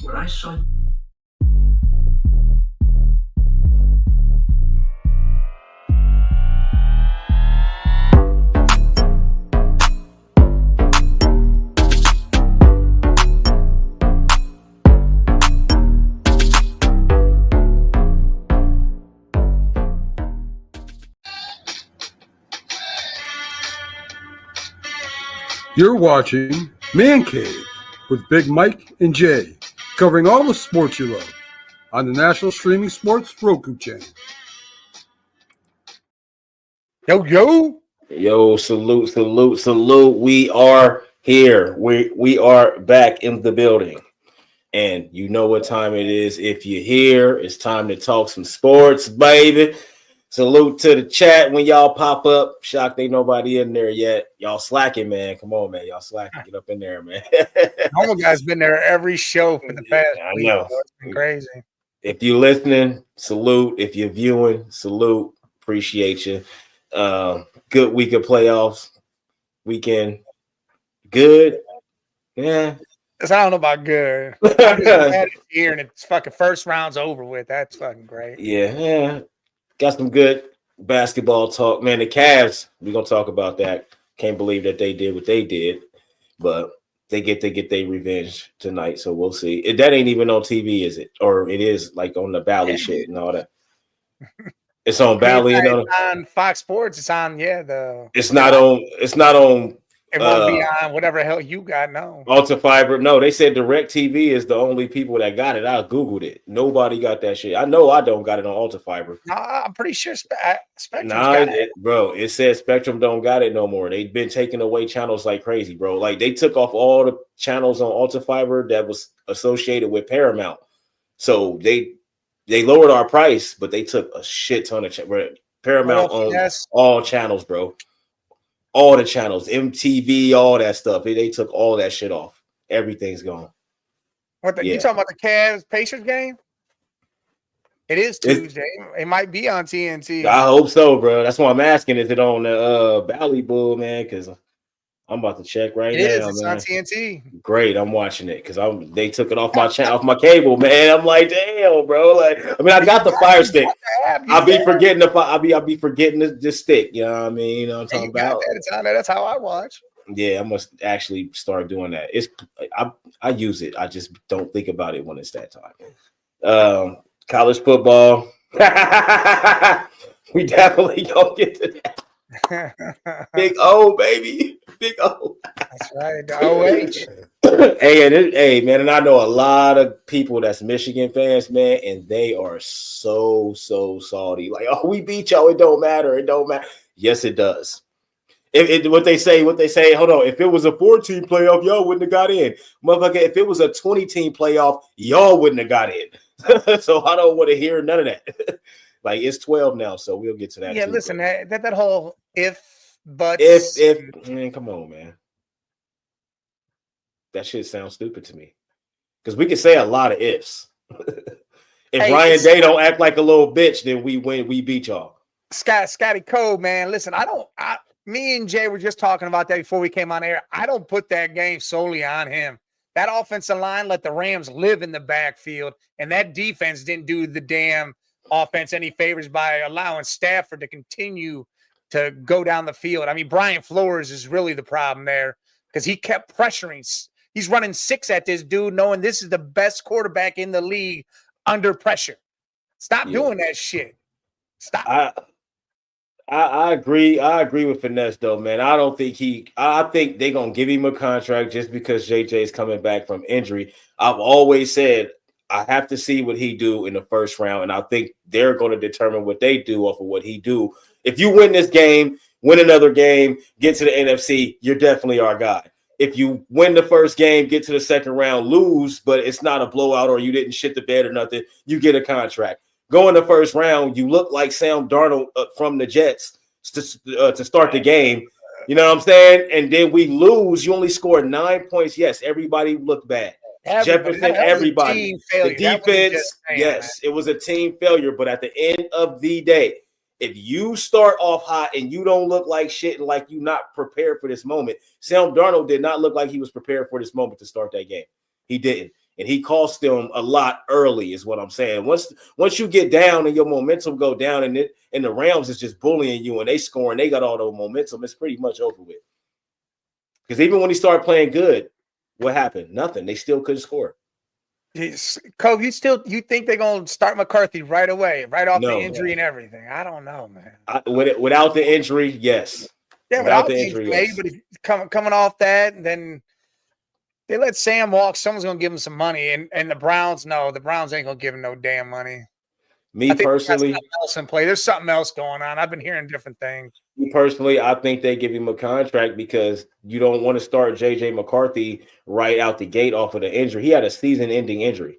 When I saw You're watching Man Cave with Big Mike and Jay, covering all the sports you love on the National Streaming Sports Roku channel. Yo. Yo, salute. We are here. We are back in the building. And you know what time it is. If you're here, it's time to talk some sports, baby. Salute to the chat when y'all pop up. Shocked ain't nobody in there yet. Y'all slacking, man. Come on, man. Y'all slacking. Get up in there, man. Normal guy's been there every show for the past week. I know. It's been crazy. If you're listening, salute. If you're viewing, salute. Appreciate you. Good week of playoffs. Weekend. Good. Yeah. I don't know about good. I'm just glad it's here and it's fucking first round's over with. That's fucking great. Yeah. Got some good basketball talk. Man, the Cavs, we're going to talk about that. Can't believe that they did what they did, but they get their revenge tonight, so we'll see. That ain't even on TV, is it? Or it is like on the Bally shit and all that. It's on Bally. On Fox Sports. It's on, It's not on. It won't be on whatever the hell you got, no. Alta Fiber. No, they said DirecTV is the only people that got it. I Googled it. Nobody got that shit. I know I don't got it on Alta Fiber. No, I'm pretty sure Spectrum's got it. Bro, it says Spectrum don't got it no more. They've been taking away channels like crazy, bro. Like, they took off all the channels on Alta Fiber that was associated with Paramount. So they lowered our price, but they took a shit ton of Paramount owns all channels, bro. All the channels, MTV, all that stuff. They took all that shit off. Everything's gone. You talking about the Cavs Pacers game? It is Tuesday. It might be on TNT. I hope so, bro. That's why I'm asking. Is it on the Bally Bull, man? Because I'm about to check right now. It's man. on TNT. Great, I'm watching it because they took it off my channel, off my cable, man. I'm like, damn, bro. Like, I mean, I got the Fire Stick. I'll be forgetting I'll be forgetting the stick. You know what I mean? You know what I'm talking about? It's on there. That's how I watch. Yeah, I must actually start doing that. I use it. I just don't think about it when it's that time. College football. We definitely gonna get to that. Big O, baby. Big O. That's right. The OH. Hey, man, and I know a lot of people that's Michigan fans, man, and they are so salty. Like, oh, we beat y'all. It don't matter. It don't matter. Yes, it does. What they say, hold on. If it was a 14 playoff, y'all wouldn't have got in. Motherfucker, if it was a 20-team playoff, y'all wouldn't have got in. So I don't want to hear none of that. Like, it's 12 now, so we'll get to that. Yeah, listen, that whole if man, come on, man. That shit sounds stupid to me. Because we can say a lot of ifs. If Ryan Day don't act like a little bitch, then we win. We beat y'all. Scotty Code, man. Listen, me and Jay were just talking about that before we came on air. I don't put that game solely on him. That offensive line let the Rams live in the backfield, and that defense didn't do the damn offense any favors by allowing Stafford to continue to go down the field. I mean, Brian Flores is really the problem there because he kept pressuring. He's running 6 at this dude, knowing this is the best quarterback in the league under pressure. Stop doing that shit. Stop. I agree. I agree with Finesse, though, man. I think they're going to give him a contract just because JJ is coming back from injury. I've always said I have to see what he do in the first round, and I think they're going to determine what they do off of what he do. If you win this game, win another game, get to the NFC, you're definitely our guy. If you win the first game, get to the second round, lose, but it's not a blowout or you didn't shit the bed or nothing, you get a contract. Go in the first round, you look like Sam Darnold from the Jets to start the game. You know what I'm saying? And then we lose. You only scored 9 points. Yes, everybody looked bad. Jefferson, everybody. The defense, yes, it was a team failure. But at the end of the day, if you start off hot and you don't look like shit and like you not prepared for this moment, Sam Darnold did not look like he was prepared for this moment to start that game. He didn't. And he cost them a lot early, is what I'm saying. Once you get down and your momentum go down, and the Rams is just bullying you and they scoring, they got all the momentum, it's pretty much over with. Because even when he started playing good, what happened? Nothing. They still couldn't score. Cove, you think they're gonna start McCarthy right away, right off the injury and everything? I don't know, man. Without the injury, yes. Yeah, without the injury, yes. But if coming off that, and then they let Sam walk, someone's gonna give him some money. And the Browns, no, the Browns ain't gonna give him no damn money. Me personally, something else in play. There's something else going on. I've been hearing different things. Me personally, I think they give him a contract because you don't want to start JJ McCarthy right out the gate off of the injury. He had a season-ending injury.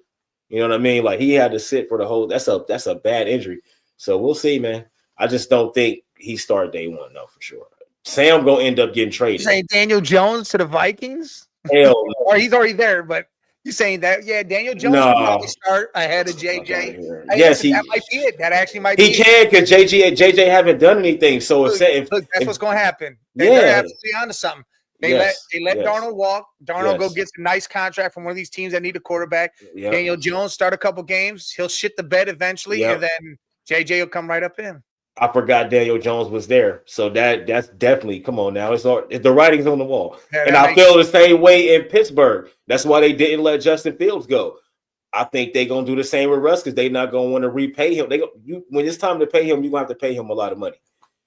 You know what I mean? Like he had to sit for the whole. That's a bad injury. So we'll see, man. I just don't think he start day one, though, for sure. Sam gonna end up getting traded. You saying Daniel Jones to the Vikings? Hell no. Or he's already there, but you saying that? Yeah, Daniel Jones will probably start ahead of JJ. Yes, that might be it. That actually might be it. He can because JJ haven't done anything. So look, that's what's going to happen. They're absolutely onto something. They let Darnold walk. Darnold go get a nice contract from one of these teams that need a quarterback. Yep. Daniel Jones start a couple games. He'll shit the bed eventually, and then JJ will come right up in. I forgot Daniel Jones was there. So that's definitely, come on now. It's the writing's on the wall. Yeah, and I feel the same way in Pittsburgh. That's why they didn't let Justin Fields go. I think they're going to do the same with Russ because they're not going to want to repay him. When it's time to pay him, you're going to have to pay him a lot of money.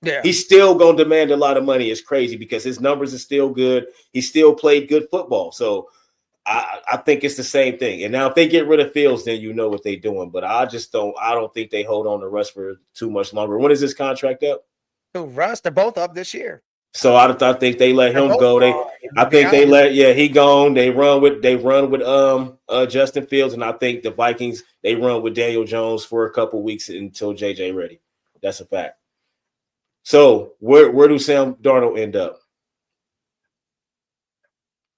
Yeah. He's still going to demand a lot of money. It's crazy because his numbers are still good. He still played good football. So I think it's the same thing. And now if they get rid of Fields, then you know what they're doing. But I don't think they hold on to Russ for too much longer. When is this contract up? Russ, they're both up this year. So I think they let him go. He gone. They run with Justin Fields, and I think the Vikings they run with Daniel Jones for a couple weeks until JJ ready. That's a fact. So where do Sam Darnold end up?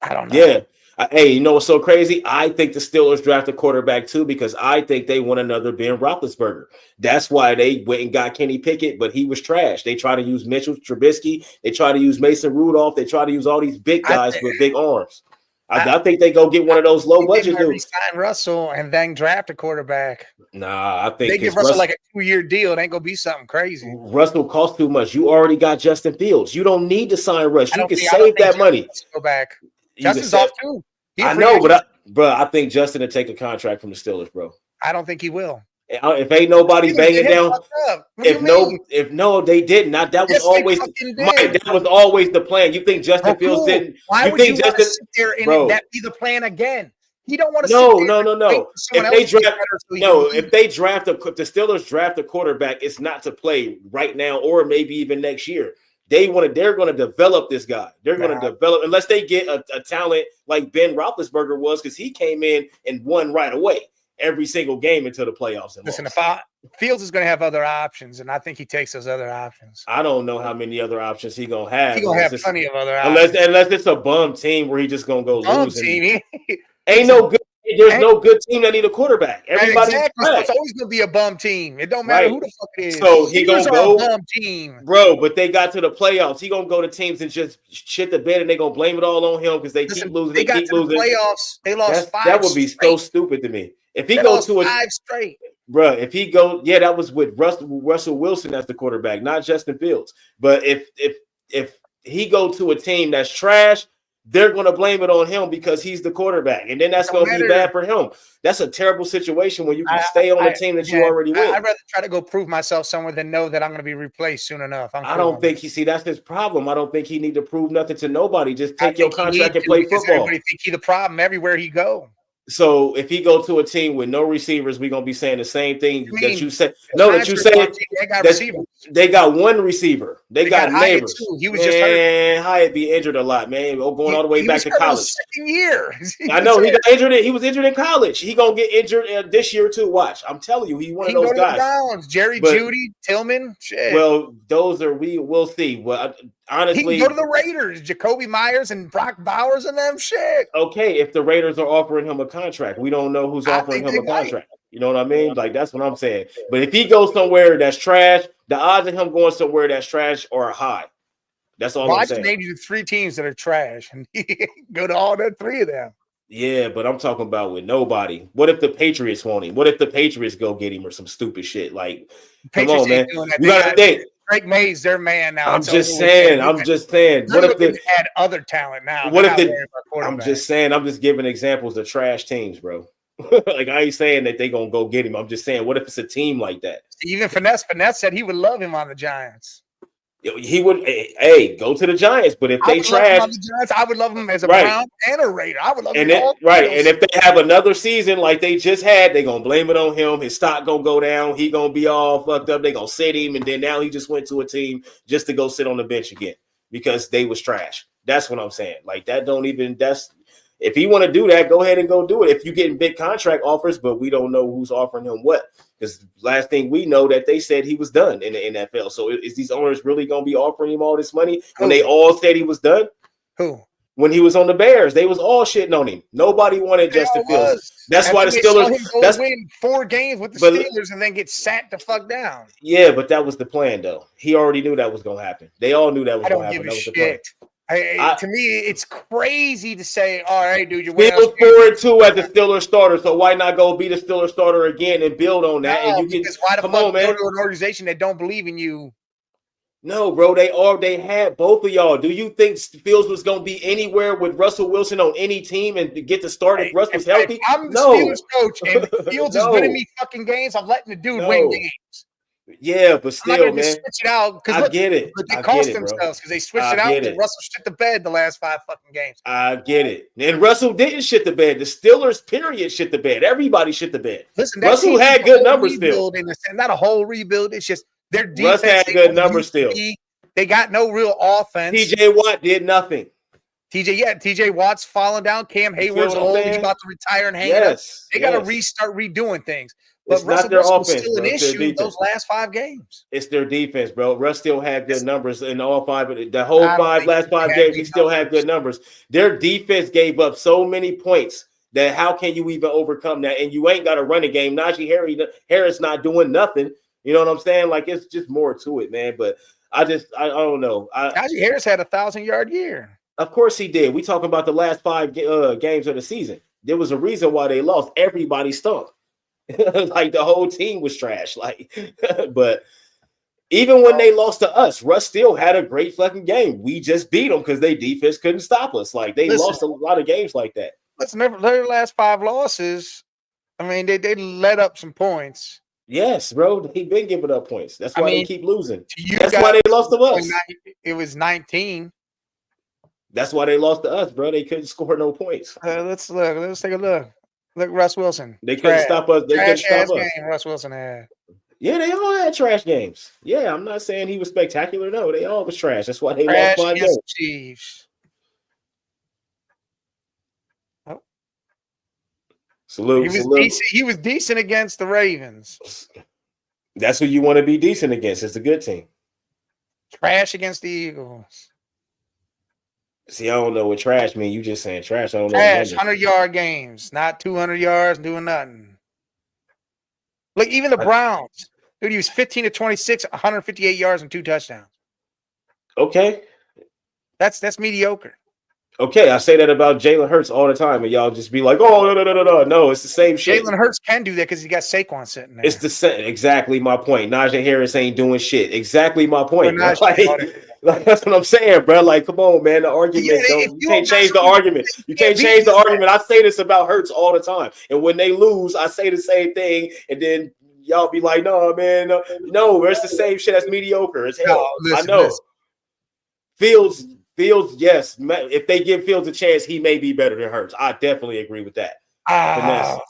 I don't know. Yeah. Hey, you know what's so crazy? I think the Steelers draft a quarterback too because I think they want another Ben Roethlisberger. That's why they went and got Kenny Pickett, but he was trash. They try to use Mitchell Trubisky. They try to use Mason Rudolph. They try to use all these big guys with big arms. I think they go get one of those low budget dudes. Sign Russell and then draft a quarterback. Nah, I think they give Russell like a 2-year deal. It ain't gonna be something crazy. Russell costs too much. You already got Justin Fields. You don't need to sign Russ. You can save that money. Go back. Justin's off too. I know, but I think Justin will take a contract from the Steelers, bro. I don't think he will. If ain't nobody banging down, they didn't. That was always Mike. That was always the plan. You think Justin Fields didn't? Why would you want to sit there and that be the plan again? He don't want to. No. If they draft the Steelers draft a quarterback, it's not to play right now or maybe even next year. They're going to develop this guy. They're going to develop unless they get a talent like Ben Roethlisberger was because he came in and won right away every single game into the playoffs. Listen, Fields is going to have other options, and I think he takes those other options. I don't know how many other options he going to have. He's going to have plenty of other options. Unless it's a bum team where he's just going to go lose. Ain't no good. There's no good team that need a quarterback. Everybody's It's always going to be a bum team. It don't matter who the fuck it is. So he going to go a bum team, bro. But they got to the playoffs. He going to go to teams and just shit the bed, and they going to blame it all on him because they keep losing. They keep losing. The playoffs. They lost 5. That would be so stupid to me. If he goes to 5 straight, bro. If he go, that was with Russell Wilson as the quarterback, not Justin Fields. But if he go to a team that's trash, they're going to blame it on him because he's the quarterback. And then that's going to be bad for him. That's a terrible situation when you can stay on the team that you already win. I'd rather try to go prove myself somewhere than know that I'm going to be replaced soon enough. I don't think that's his problem. I don't think he need to prove nothing to nobody. Just take your contract and play football. Everybody think he's the problem everywhere he go. So if he go to a team with no receivers, we're gonna be saying the same thing that you said. No, that you said they got one receiver. They got Neighbors. He was just hurt. Hyatt be injured a lot, man. Going all the way back to college. Second year. I know he got injured. He was injured in college. He gonna get injured this year too. Watch, I'm telling you, he's one of those guys. Judy, Tillman. Shit. Well, those are we'll see. Well, honestly, he can go to the Raiders. Jacoby Myers and Brock Bowers and them. Shit. Okay, if the Raiders are offering him a contract, we don't know who's offering him a contract. You know what I mean? Like that's what I'm saying. But if he goes somewhere that's trash, the odds of him going somewhere that's trash are high. That's all I'm saying. I just named you 3 teams that are trash, and go to all the 3 of them. Yeah, but I'm talking about with nobody. What if the Patriots want him? What if the Patriots go get him or some stupid shit? Like, come Patriots on, ain't man. doing that. You They gotta got think. Drake May's their man now. I'm It's over just with. saying. I'm just saying. They're looking to add other talent now. What They're if not the? worried about I'm quarterback. just saying. I'm just giving examples of trash teams, bro. Like I ain't saying that they gonna go get him. I'm just saying, what if it's a team like that? Even Finesse said he would love him on the Giants. He would, hey, go to the Giants. But if I they would love him trash, on the Giants. I would love him as a right, Brown and a Raider. I would love him and in all right, deals. and if they have another season like they just had, they gonna blame it on him. His stock gonna go down. He gonna be all fucked up. They gonna sit him, and then now he just went to a team just to go sit on the bench again because they was trash. That's what I'm saying. Like that don't even. That's if he want to do that, go ahead and go do it. If you getting big contract offers, but we don't know who's offering him what. Because last thing we know that they said he was done in the NFL. So is these owners really going to be offering him all this money when they all said he was done? Who? When he was on the Bears, they was all shitting on him. Nobody wanted Justin Fields. That's why the Steelers win 4 games with the Steelers and then get sat the fuck down. Yeah, but that was the plan, though. He already knew that was going to happen. They all knew that was going to happen. That was the plan. To me, it's crazy to say, all right, dude, you're winning. Fields 4-2 as the Steelers starter, so why not go be the Steelers starter again and build on that? And you can why the fuck go to an organization that don't believe in you? No, bro, they had both of y'all. Do you think Fields was going to be anywhere with Russell Wilson on any team and get the start if Russ was healthy? If I'm the Steelers coach and Fields is winning me fucking games, I'm letting the dude win games. Yeah, but still, man. Switch it out I get it. But they cost themselves because they switched it out and Russell shit the bed the last 5 fucking games. I get it. And Russell didn't shit the bed. The Steelers, period, shit the bed. Everybody shit the bed. Listen, Russell had good numbers still. Not a whole rebuild. It's just their defense. Russ had good numbers still. They got no real offense. TJ Watt did nothing. TJ Watt's falling down. Cam Hayward's old. He's about to retire and hang up. They got to restart redoing things. But Russell Wilson's still an issue in those last 5 games. It's their defense, bro. Russ still had good numbers in all 5 of the whole last 5 games. He still had good numbers. Their defense gave up so many points that how can you even overcome that? And you ain't got to run a game. Najee Harris not doing nothing. You know what I'm saying? Like it's just more to it, man. But I don't know. Najee Harris had a 1,000-yard year. Of course he did. We talking about the last 5 games of the season. There was a reason why they lost. Everybody stunk. Like the whole team was trash. Like, but even when they lost to us, Russ still had a great fucking game. We just beat them because their defense couldn't stop us. Like they lost a lot of games like that. Listen, their last 5 losses. I mean, they let up some points. Yes, bro. He been giving up points. That's why they keep losing. That's why they lost to us. It was 19. That's why they lost to us, bro. They couldn't score no points. Let's look. Let's take a look. Look, Russ Wilson. They couldn't stop us. They couldn't stop us. Game Russ Wilson had. Yeah, they all had trash games. Yeah, I'm not saying he was spectacular. No, they all was trash. That's why they lost 5 games. Chiefs. Oh. Salute. He was decent against the Ravens. That's who you want to be decent against. It's a good team. Trash against the Eagles. See, I don't know what trash mean. You just saying trash. I don't know. Trash, 100-yard games, not 200 yards, doing nothing. Look, even the Browns. Dude, he was 15 to 26, 158 yards and 2 touchdowns. Okay. That's mediocre. Okay, I say that about Jalen Hurts all the time, and y'all just be like, "Oh, no." No, it's the same shit. Jalen Hurts can do that because he got Saquon sitting there. It's the same. Exactly my point. Najee Harris ain't doing shit. Exactly my point. Like, that's what I'm saying, bro. Like, come on, man. The argument, you can't change the argument. You can't change the argument. I say this about Hurts all the time, and when they lose, I say the same thing, and then y'all be like, "No, man, no, it's the same shit. That's mediocre as hell." I know. Fields, yes. If they give Fields a chance, he may be better than Hurts. I definitely agree with that. I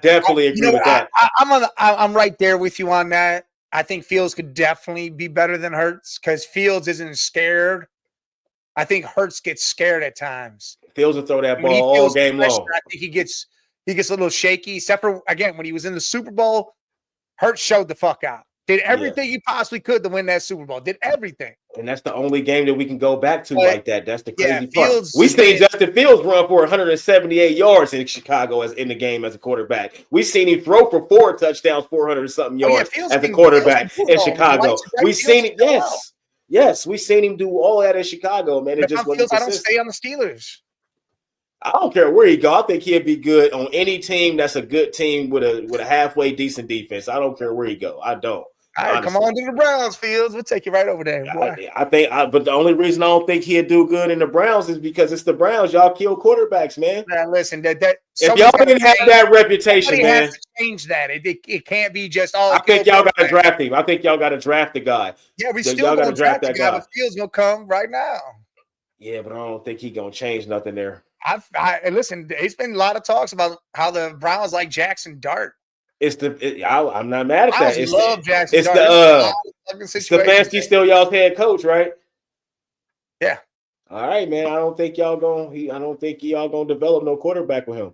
definitely agree with that. I'm right there with you on that. I think Fields could definitely be better than Hurts because Fields isn't scared. I think Hurts gets scared at times. Fields will throw that ball all game long. I think he gets a little shaky. Except for again when he was in the Super Bowl, Hurts showed the fuck out. Did everything he possibly could to win that Super Bowl. Did everything. And that's the only game that we can go back to like that. That's the crazy part. We seen Justin Fields run for 178 yards in Chicago as in the game as a quarterback. We seen him throw for 4 touchdowns, 400-something yards as a quarterback in Chicago. We seen it. Yes, we seen him do all that in Chicago, man. It just wasn't consistent. I don't stay on the Steelers. I don't care where he go. I think he'd be good on any team that's a good team with a halfway decent defense. I don't care where he go. I don't. All right, honestly. come on to the Browns, Fields. We'll take you right over there. Boy. But the only reason I don't think he'd do good in the Browns is because it's the Browns. Y'all kill quarterbacks, man. Now, listen, if y'all didn't have that reputation, man, has to change that. It can't be just I think y'all got to draft him. I think y'all got to draft the guy. Yeah, we still gonna draft the guy, but Fields gonna come right now. Yeah, but I don't think he's gonna change nothing there. Listen, there's been a lot of talks about how the Browns like Jackson Dart. I'm not mad at that. I love Jackson It's Dart. Stefanski still y'all's head coach, right? Yeah. All right, man. I don't think y'all gonna develop no quarterback with him.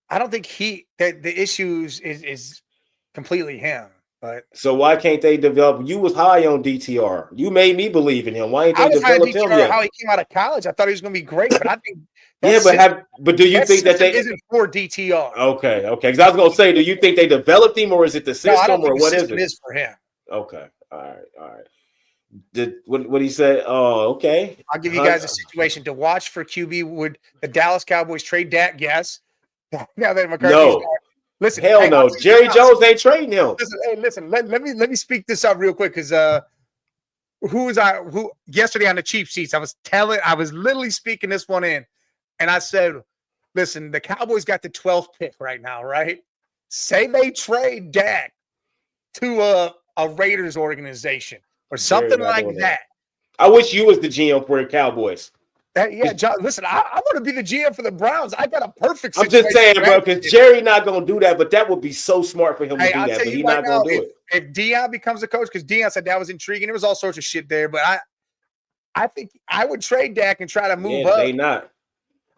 I don't think the issues is completely him. But so why can't they develop? You was high on DTR. You made me believe in him. Why ain't they developed him yet? How he came out of college, I thought he was going to be great. But I think but do you think that they isn't for DTR? Okay. Because I was going to say, do you think they developed him, or is it the system, or what is it? It is for him. Okay. All right. What he said? Oh, okay. I'll give you guys a situation to watch for QB. Would the Dallas Cowboys trade Dak? Yes. Now that McCarthy's gone. Listen, hell no. Jerry Jones ain't trading him. Listen. Let me speak this up real quick because who yesterday on the cheap seats I was literally speaking this one in, and I said, listen, the Cowboys got the 12th pick right now, right? Say they trade Dak to a Raiders organization or something like that. I wish you was the GM for the Cowboys. John, listen, I want to be the GM for the Browns. I got a perfect situation. I'm just saying, bro, because Jerry not going to do that, but that would be so smart for him to do that, but he's not going to do it. If Deion becomes a coach, because Deion said that was intriguing. There was all sorts of shit there, but I think I would trade Dak and try to move up. They not.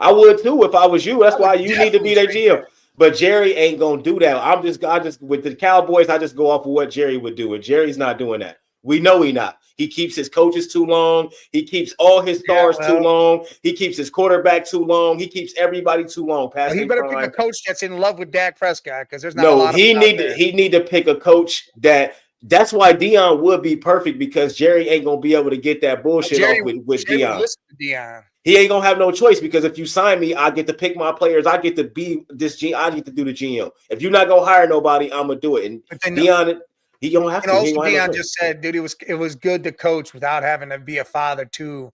I would too if I was you. That's why you need to be their GM. But Jerry ain't going to do that. I just with the Cowboys, I just go off of what Jerry would do, and Jerry's not doing that. We know he not. He keeps his coaches too long. He keeps all his stars too long. He keeps his quarterback too long. He keeps everybody too long. He better pick a coach that's in love with Dak Prescott because there's not a lot of he need to pick a coach that's why Deion would be perfect because Jerry ain't gonna be able to get that bullshit off with Deion. He ain't gonna have no choice because if you sign me, I get to pick my players. I get to be this GM. I get to do the GM. If you're not gonna hire nobody, I'm gonna do it. And Deion. He don't have to. Also, Deion just said, dude, it was good to coach without having to be a father too,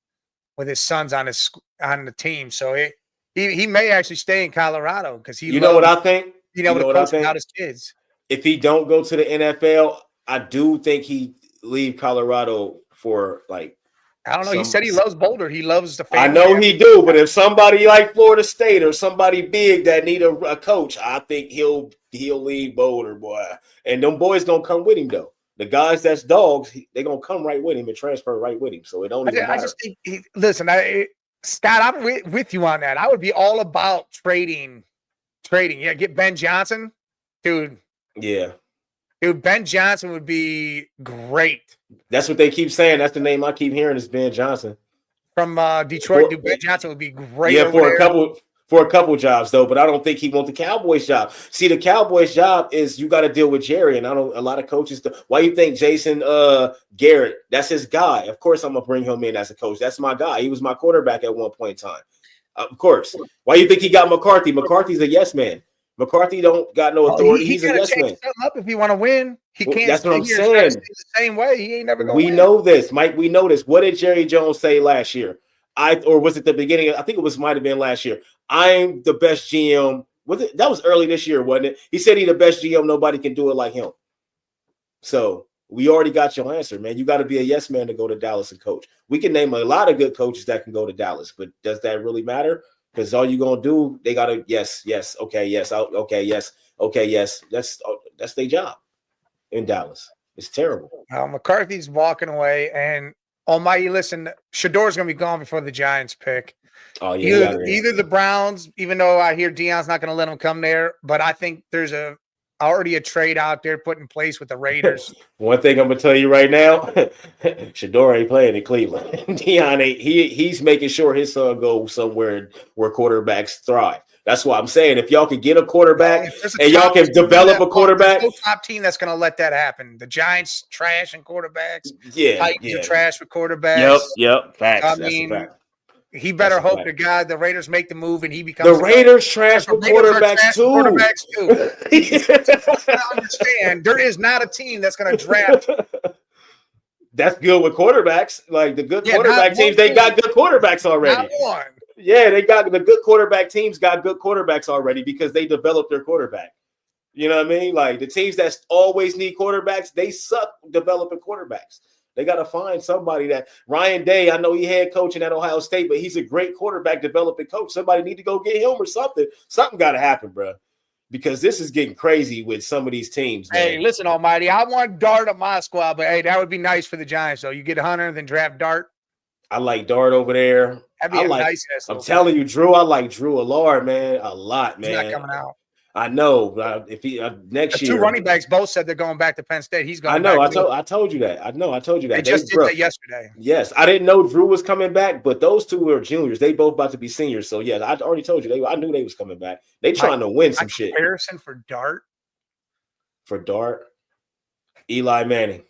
with his sons on the team. So he may actually stay in Colorado because know what I think. To coach without his kids. If he don't go to the NFL, I do think he leave Colorado for like. I don't know. He said he loves Boulder. He loves the family. I know he do, but if somebody like Florida State or somebody big that need a coach, I think he'll leave Boulder, boy. And them boys gonna come with him though. The guys that's dogs, they gonna come right with him and transfer right with him. So it don't even matter. I just think, Scott, I'm with you on that. I would be all about trading. Yeah, get Ben Johnson, dude. Yeah. Dude, Ben Johnson would be great. That's what they keep saying. That's the name I keep hearing is Ben Johnson. From Detroit, dude, Ben Johnson would be great. Yeah, for a couple jobs though, but I don't think he wants the Cowboys job. See, the Cowboys job is you got to deal with Jerry, and I don't. A lot of coaches. Why you think Jason Garrett? That's his guy. Of course, I'm gonna bring him in as a coach. That's my guy. He was my quarterback at one point in time. Of course. Why you think he got McCarthy? McCarthy's a yes man. McCarthy don't got no authority. He's a yes man. Up if you want to win, he can't. That's what I'm saying. The same way, he ain't never going. We know this, Mike. We know this. What did Jerry Jones say last year? Or was it the beginning? I think it might have been last year. I'm the best GM. That was early this year, wasn't it? He said he's the best GM. Nobody can do it like him. So we already got your answer, man. You got to be a yes man to go to Dallas and coach. We can name a lot of good coaches that can go to Dallas, but does that really matter? Because all you're gonna do, they gotta yes, okay, yes, okay, yes, okay, yes. That's their job in Dallas. It's terrible. McCarthy's walking away, and Almighty, listen, Shador's gonna be gone before the Giants pick. Oh yeah, either the Browns, even though I hear Deion's not gonna let him come there, but I think there's already a trade out there put in place with the Raiders. One thing I'm gonna tell you right now, Shador ain't playing in Cleveland. Deion ain't. He's making sure his son goes somewhere where quarterbacks thrive. That's why I'm saying if y'all can get a quarterback and y'all can develop a quarterback, there's no top team that's gonna let that happen. The Giants trash and quarterbacks. Yeah, Titans are trash with quarterbacks. Yep. Facts. That's a fact. he better That's a hope fact. to God the Raiders make the move and he becomes The Raiders trash with quarterbacks too. You gotta understand, there is not a team that's going to draft. That's good with quarterbacks. Like the good Yeah, quarterback teams, they got good quarterbacks already. Not one. Yeah, they got the good quarterback teams got good quarterbacks already because they developed their quarterback. You know what I mean? Like the teams that always need quarterbacks, they suck developing quarterbacks. They got to find somebody that Ryan Day, I know he had coaching at Ohio State, but he's a great quarterback developing coach. Somebody need to go get him or something. Something got to happen, bro. Because this is getting crazy with some of these teams, man. Hey, listen, Almighty, I want Dart on my squad, but hey, that would be nice for the Giants. So you get Hunter, then draft Dart. I like Dart over there. That'd be nice. I'm telling you, Drew. I like Drew Allard, man, a lot, man. He's not coming out. I know. If he next year, two running backs both said they're going back to Penn State. He's going. I know. I told you that. I told you that. They just did that yesterday. Yes, I didn't know Drew was coming back, but those two were juniors. They both about to be seniors. So yeah, I already told you. I knew they was coming back. They trying to win some shit. Comparison for Dart. For Dart, Eli Manning.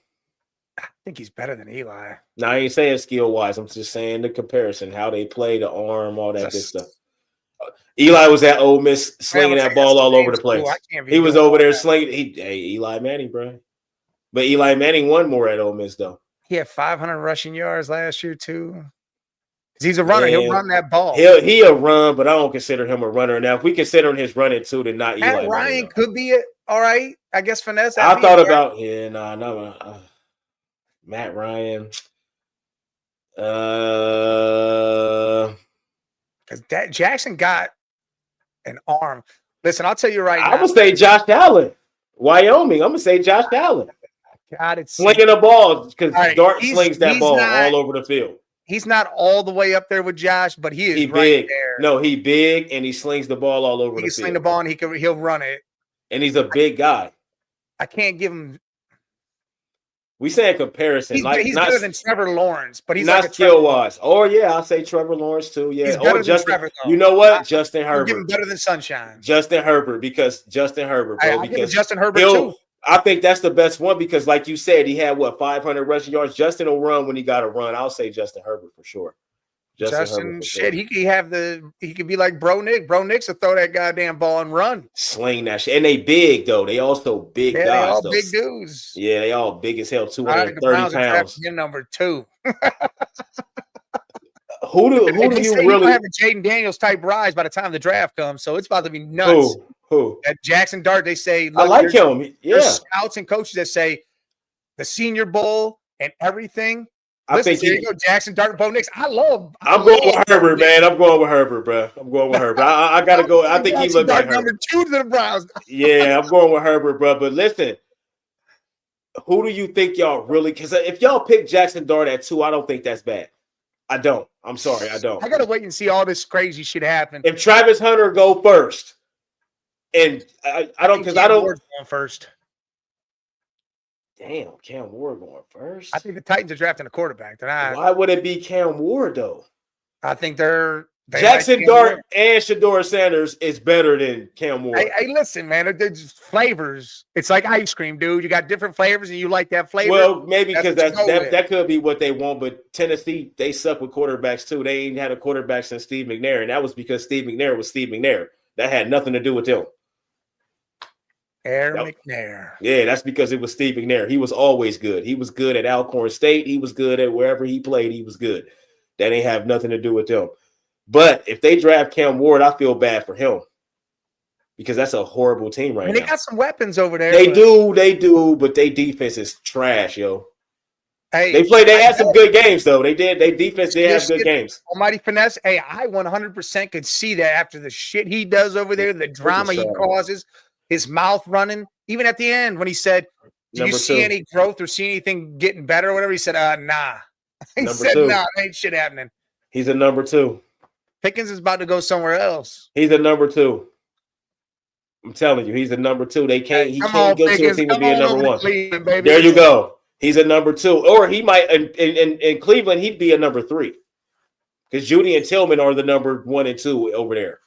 I think he's better than Eli. Now I ain't saying skill wise. I'm just saying the comparison, how they play, the arm, all that good stuff. Eli was at Ole Miss slinging that ball all over the place. He was over there slinging. Eli Manning, bro. But Eli Manning won more at Ole Miss, though. He had 500 rushing yards last year, too. He's a runner. He'll run that ball. He'll run, but I don't consider him a runner. Now, if we consider his running, too, then not Eli Matt Ryan Manning, could be it. All right. I guess finesse. I thought about, Matt Ryan. Because Jackson got an arm. Listen, I'll tell you right now. I'm going to say Josh Allen. Wyoming. I'm going to say Josh Allen. God, it's slinging the ball because Dart slings that ball all over the field. He's not all the way up there with Josh, but he is right big. There. No, he big and he slings the ball all over the field. He can sling the ball and he'll run it. And he's a big guy. I can't give him. We say a comparison. He's better than Trevor Lawrence, but he's not skill wise. Or I'll say Trevor Lawrence too. Yeah, he's better Justin. Than Trevor, you know what? Justin Herbert. Give him better than Sunshine. Justin Herbert, because Justin Herbert, bro. Because Justin Herbert too. I think that's the best one because, like you said, he had 500 rushing yards. Justin will run when he got to run. I'll say Justin Herbert for sure. Justin shit, sure. He could be like Bro Nick. Bro Nick's will throw that goddamn ball and run. Sling that shit. And they big though. They also big guys. They all though. big dudes. Yeah, they all big as hell, 230 pounds. Number 2. Who do you really have a Jaden Daniels type rise by the time the draft comes? So it's about to be nuts. Who? That Jackson Dart, they say. I like him. Yeah. There's scouts and coaches that say the Senior Bowl and everything. I think there you go, Jackson Dart and Bo Nix. I'm going with Herbert, man. I'm going with Herbert, bro. I'm going with Herbert. I gotta go. I think he looked like Herbert. Number 2 to the Browns. Yeah, I'm going with Herbert, bro. But listen, who do you think y'all really? Because if y'all pick Jackson Dart at 2, I don't think that's bad. I don't. I'm sorry, I don't. I gotta wait and see all this crazy shit happen. If Travis Hunter go first, and I don't going first. Damn, Cam Ward going first. I think the Titans are drafting a quarterback. Why would it be Cam Ward though? I think Jackson Dart and Shedeur Sanders is better than Cam Ward. Hey, listen, man, they're just flavors. It's like ice cream, dude. You got different flavors, and you like that flavor. Well, maybe because that could be what they want. But Tennessee, they suck with quarterbacks too. They ain't had a quarterback since Steve McNair, and that was because Steve McNair was Steve McNair. That had nothing to do with them. McNair. Yeah, that's because it was Steve McNair. He was always good. He was good at Alcorn State. He was good at wherever he played. He was good. That ain't have nothing to do with them. But if they draft Cam Ward, I feel bad for him because that's a horrible team right now. They got some weapons over there. They do, but their defense is trash, yo. Hey, they had some good games though. They did. They defense, they have good games. Almighty finesse. Hey, I 100% could see that after the shit he does over there, the drama he causes. His mouth running, even at the end when he said, "Do you see any growth or see anything getting better?" Or whatever, he said, "Nah." He said, "Nah, ain't shit happening." He's a number 2. Pickens is about to go somewhere else. He's a number 2. I'm telling you, he's a number 2. He can't go to a team to be a number 1. There you go. He's a number 2, or he might in Cleveland. He'd be a number 3 because Judy and Tillman are the number 1 and 2 over there.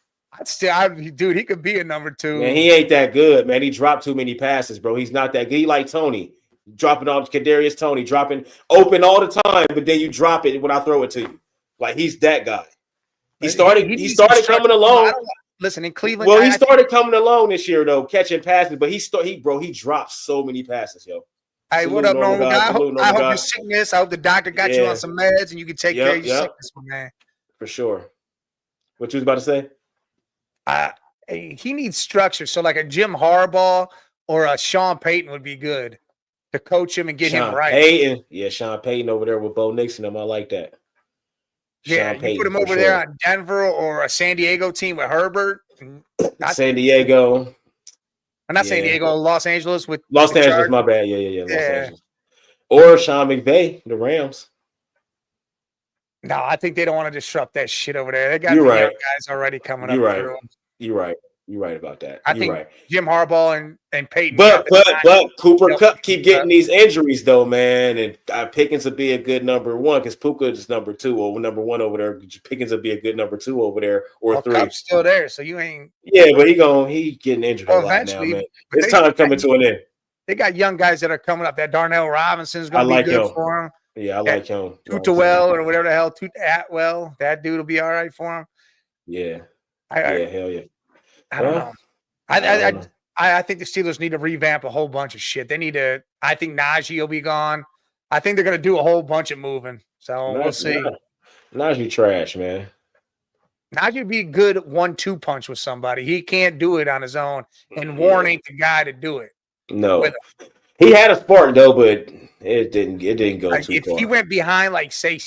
Dude, he could be a number 2. Man, he ain't that good, man. He dropped too many passes, bro. He's not that good. He like Tony, dropping off Kadarius Toney, dropping open all the time, but then you drop it when I throw it to you. Like he's that guy. He started coming along. Listen, in Cleveland. Well, he started coming along this year though, catching passes, but he dropped so many passes, yo. Hey, what up, normal guy? I hope your sickness. I hope the doctor got you on some meds and you can take care of your sickness, man. For sure. What you was about to say? He needs structure. So like a Jim Harbaugh or a Sean Payton would be good to coach him and get him right. Payton. Yeah, Sean Payton over there with Bo Nix and them. I like that. Yeah, you put him over there on Denver or a San Diego team with Herbert. San Diego. I'm not San Diego, Los Angeles with Los Angeles, my bad. Yeah. Los Angeles. Or Sean McVay, the Rams. No, I think they don't want to disrupt that shit over there. They got young guys already coming up. You're right. You're right about that. I think Jim Harbaugh and Peyton. But Cooper Kupp keep getting these injuries though, man. And Pickens would be a good number one because Puka is number 2 or number 1 over there. Pickens would be a good number 2 over there or 3. Kupp's still there, so you ain't. Yeah, but he getting injured a lot now, man. It's time coming to an end. They got young guys that are coming up. That Darnell Robinson's going to be good for him. Yeah, I like him. Tutawell or whatever the hell, Atwell. That dude will be all right for him. Yeah. Hell yeah. I don't know. I think the Steelers need to revamp a whole bunch of shit. They need to. I think Najee will be gone. I think they're going to do a whole bunch of moving. So we'll see. Najee trash, man. Najee would be a good 1-2 punch with somebody. He can't do it on his own, and Warren ain't the guy to do it. No, he had a spark though, but it didn't go too far. If he went behind, like say a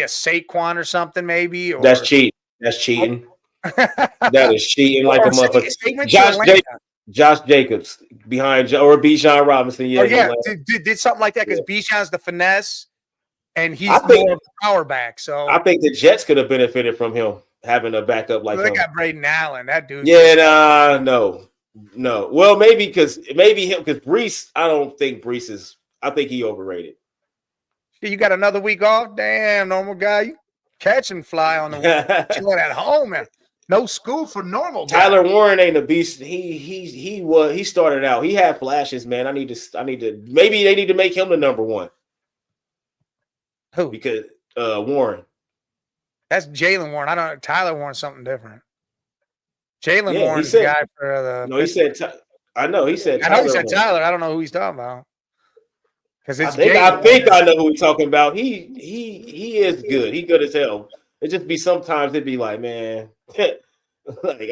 Saquon or something, maybe. Or, that's cheating. That's cheating. That is cheating like a motherfucker. Josh Jacobs behind or Bijan Robinson. Yeah, did something like that because Bijan's the finesse, and he's more of a power back. So I think the Jets could have benefited from him having a backup like they got Braden Allen. That dude. Yeah, no. Well, maybe him because Brees. I don't think Brees is. I think he overrated. You got another week off? Damn, normal guy. You catch and fly on the week. Chilling at home, man. No school for normal guy. Tyler Warren ain't a beast. He started out. He had flashes, man. I need to maybe they need to make him the number 1. Who? Because Warren. That's Jalen Warren. I don't know. Tyler Warren's something different. Jalen Warren's the guy for the. No, he said. I know he said. I know he said Tyler. I don't know who he's talking about. Because I think I know who he's talking about. He is good. He good as hell. It just be sometimes it'd be like, man, like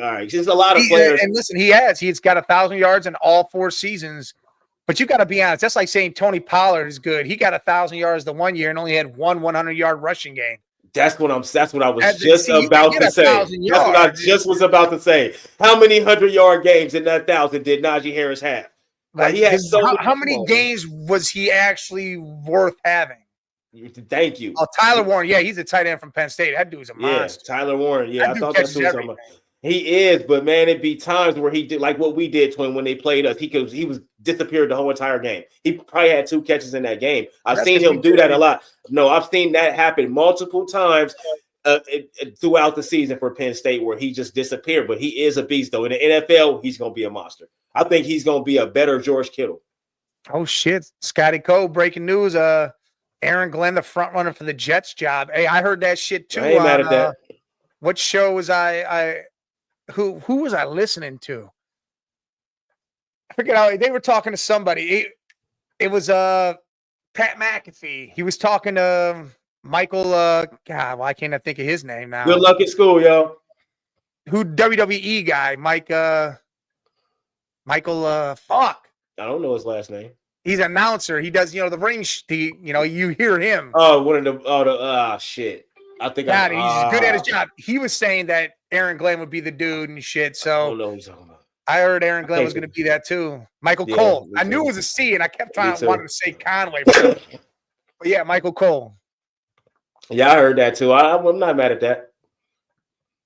all right, just a lot of players. And listen, he's got 1,000 yards in all 4 seasons. But you got to be honest. That's like saying Tony Pollard is good. He got 1,000 yards the one year and only had one 100-yard rushing game. That's what I was just about to say. That's what I just was about to say. How many 100-yard games in that 1,000 did Najee Harris have? Like he had how many games was he actually worth having? Thank you. Oh, Tyler Warren. Yeah, he's a tight end from Penn State. That dude's a monster. Yeah, Tyler Warren. Yeah, I thought that's what he was talking about. He is, but man, it'd be times where he did like what we did to him when they played us. He was disappeared the whole entire game. He probably had 2 catches in that game. I've seen him do that a lot. No, I've seen that happen multiple times throughout the season for Penn State where he just disappeared. But he is a beast, though. In the NFL, he's going to be a monster. I think he's going to be a better George Kittle. Oh, shit. Scotty Cole, breaking news. Aaron Glenn, the front runner for the Jets job. Hey, I heard that shit, too. I ain't mad at that. What show was who was I listening to? I forget how they were talking to somebody. It was Pat McAfee. He was talking to Michael. God, why can't I think of his name now? Good luck at school, yo. Who WWE guy? Michael. Fuck. I don't know his last name. He's an announcer. He does, the ring. You hear him. Oh, one of the. Shit. I think he's good at his job. He was saying that Aaron Glenn would be the dude and shit. So I don't know what he's talking about. I heard Aaron Glenn was going to be that too. Michael Cole. I knew it was a C, and I kept wanting to say Conway. But yeah, Michael Cole. Yeah, I heard that too. I'm not mad at that.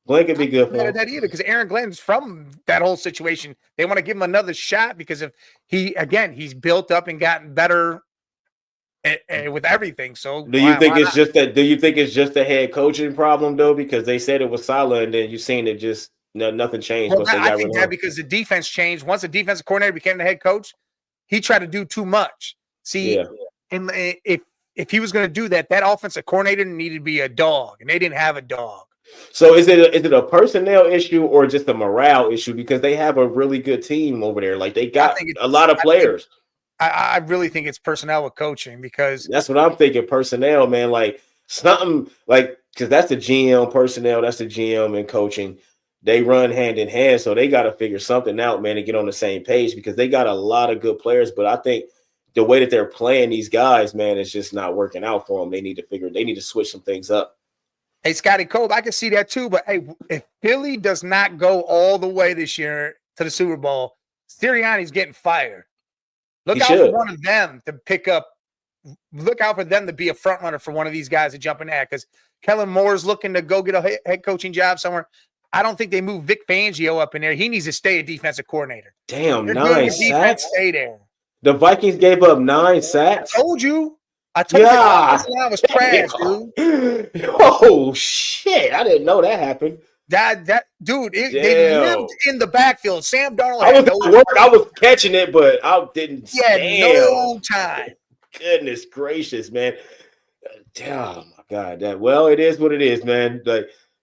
Glenn could be good for him. I'm not mad at that either because Aaron Glenn's from that whole situation. They want to give him another shot because if he's built up and gotten better with everything. So do you think it's just a head coaching problem though? Because they said it was solid, and then you've seen it just nothing changed. Well, I think that because the defense changed. Once the defensive coordinator became the head coach, he tried to do too much. See, and if he was going to do that, that offensive coordinator needed to be a dog, and they didn't have a dog. So is it a personnel issue or just a morale issue? Because they have a really good team over there. Like they got a lot of players. I really think it's personnel with coaching because that's what I'm thinking. Personnel, man, like something like because that's the GM personnel, that's the GM and coaching. They run hand in hand, so they got to figure something out, man, to get on the same page because they got a lot of good players. But I think the way that they're playing these guys, man, is just not working out for them. They need to switch some things up. Hey, Scotty Cole, I can see that too. But hey, if Philly does not go all the way this year to the Super Bowl, Sirianni's getting fired. Look out for one of them to pick up. Look out for them to be a front runner for one of these guys to jump in there because Kellen Moore's looking to go get a head coaching job somewhere. I don't think they move Vic Fangio up in there. He needs to stay a defensive coordinator. Damn, 9 sacks. Stay there. The Vikings gave up 9 sacks. I told you that line was trash, dude. Oh shit! I didn't know that happened. That dude, they lived in the backfield. Sam Darnold. I was catching it, but I didn't. No time. Goodness gracious, man! Oh my god! It is what it is, man.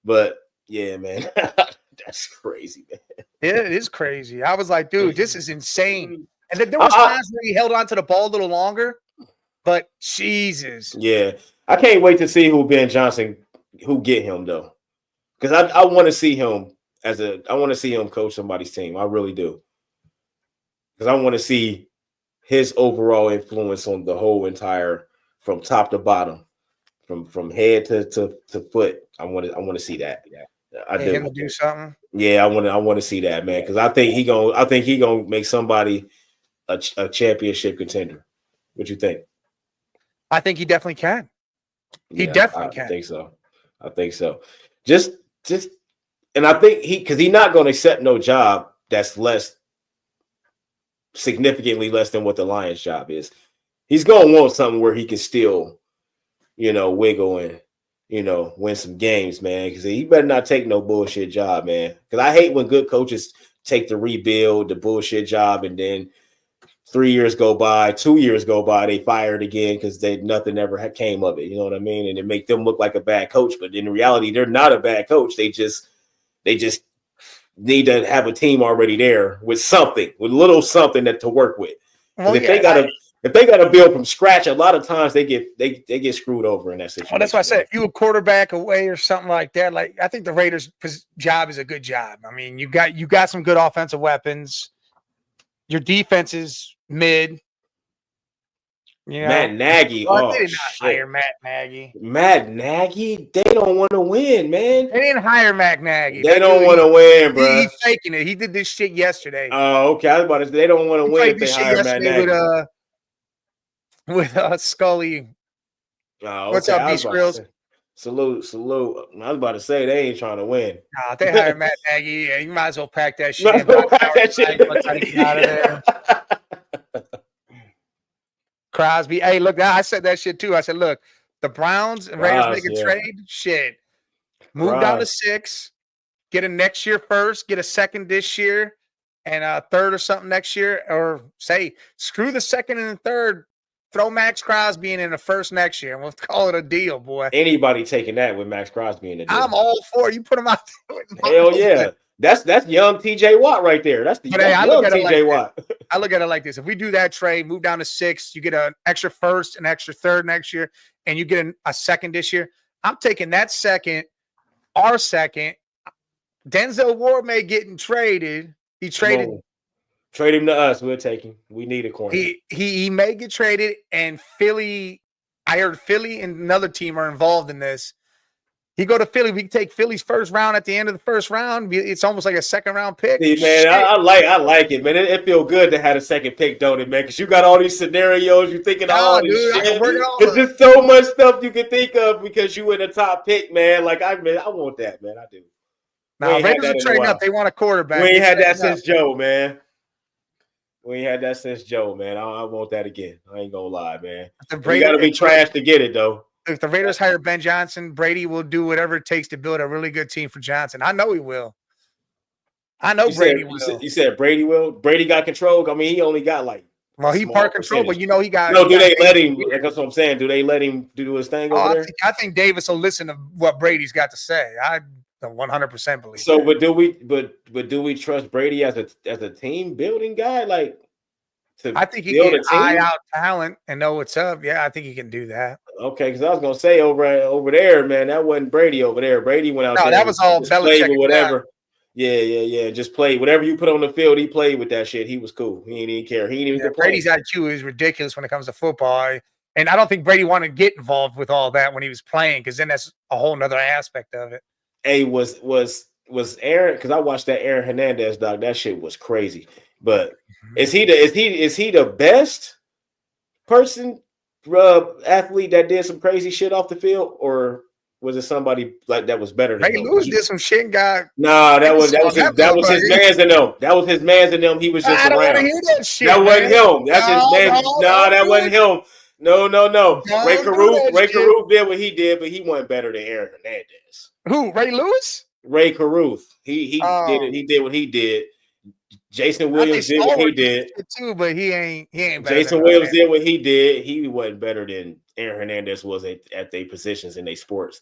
But yeah, man, that's crazy, man. It is crazy. I was like, dude, this is insane. And then there was times where he held on to the ball a little longer, but Jesus. Yeah, I can't wait to see who get him though. Because I want to see him I want to see him coach somebody's team. I really do. Because I want to see his overall influence on the whole entire, from top to bottom, from head to foot. I want to see that. Yeah, I do. Him to do something. Yeah, I want to see that, man. Because I think he gonna make somebody a championship contender. What you think? I think he definitely can. He definitely can. I think so. Just and I think he's not going to accept no job that's significantly less than what the Lions job is. He's going to want something where he can still, wiggle and, win some games, man. Because he better not take no bullshit job, man. Because I hate when good coaches take the rebuild, the bullshit job, and then 3 years go by, 2 years go by, they fired again because nothing ever came of it. You know what I mean? And it make them look like a bad coach, but in reality, they're not a bad coach. They just need to have a team already there with a little something to work with. If they gotta build from scratch, a lot of times they get screwed over in that situation. Well, that's why I said if you a quarterback away or something like that, like I think the Raiders' job is a good job. I mean, you got some good offensive weapons. Your defense is mid. Matt Nagy. Well, they did not hire Matt Nagy. Matt Nagy? They don't want to win, man. They didn't hire Matt Nagy. They don't want to win, bro. He's faking it. He did this shit yesterday. Oh, okay. I was about to say they don't want to win if they hire Matt Nagy. With Scully. Oh, okay. What's up, B Skrills? Salute. I was about to say they ain't trying to win. Nah, if they hire Matt Nagy, yeah, you might as well pack that shit. Out of there. Crosby. Hey, look, I said that shit too. I said, look, the Browns and Raiders make a trade. Shit. Move down to 6. Get a next year first. Get a second this year and a third or something next year. Or say, screw the second and the third. Throw Max Crosby in the first next year, and we'll call it a deal, boy. Anybody taking that with Max Crosby in the deal? I'm all for it. You put him out there. Hell yeah. That's young TJ Watt right there. That's the young TJ Watt. I look at it like this. If we do that trade, move down to 6, you get an extra first, an extra third next year, and you get a second this year. I'm taking that second, our second. Denzel Ward may getting traded. He traded. Trade him to us. We'll take him. We need a corner. He may get traded, and Philly, I heard Philly and another team are involved in this. He go to Philly. We can take Philly's first round at the end of the first round. It's almost like a second round pick. See, man, I like it, man. It feels good to have a second pick, don't it, man? Because you got all these scenarios. You're thinking all this shit. It's just so much stuff you can think of because you in the top pick, man. Like I want that, man. I do. Now Raiders are trading up. They want a quarterback. We ain't had that since Joe, man. We ain't had that since Joe, man. I want that again. I ain't gonna lie, man. You got to be trash to get it, though. If the Raiders hire Ben Johnson, Brady will do whatever it takes to build a really good team for Johnson. I know he will. Brady will. You said Brady will? Brady got control? I mean, he only got he part control, but he got. No, do they let him? That's what I'm saying. Do they let him do his thing over there? I think Davis will listen to what Brady's got to say. 100% believe. So, that. but do we trust Brady as a team building guy? Like I think he build can a team? eye out talent and know what's up. Yeah, I think he can do that. Okay, because I was gonna say over there, man, that wasn't Brady over there. Brady went out No, there that and was all just played Belichick. with whatever. Yeah. Just played whatever you put on the field. He played with that shit. He was cool. He didn't even care. He didn't even complain. Brady's IQ is ridiculous when it comes to football. And I don't think Brady wanted to get involved with all that when he was playing, because then that's a whole nother aspect of it. Hey, was Aaron, because I watched that Aaron Hernandez dog. That shit was crazy. But is he the best person athlete that did some crazy shit off the field, or was it somebody like that was better than Ray him? Lewis did some shit and got. Nah, that was his man's in them. That was his man's in them. He was just I don't want around. to hear that shit. That wasn't man. him. That's his man. Nah, that wasn't him. No. Ray Caruth did what he did, but he wasn't better than Aaron Hernandez. Who? Ray Lewis? Ray Caruth. He did it. He did what he did. Jason Williams did what he did too, but he ain't better. Jason Williams did what he did. He wasn't better than Aaron Hernandez was at their positions in their sports.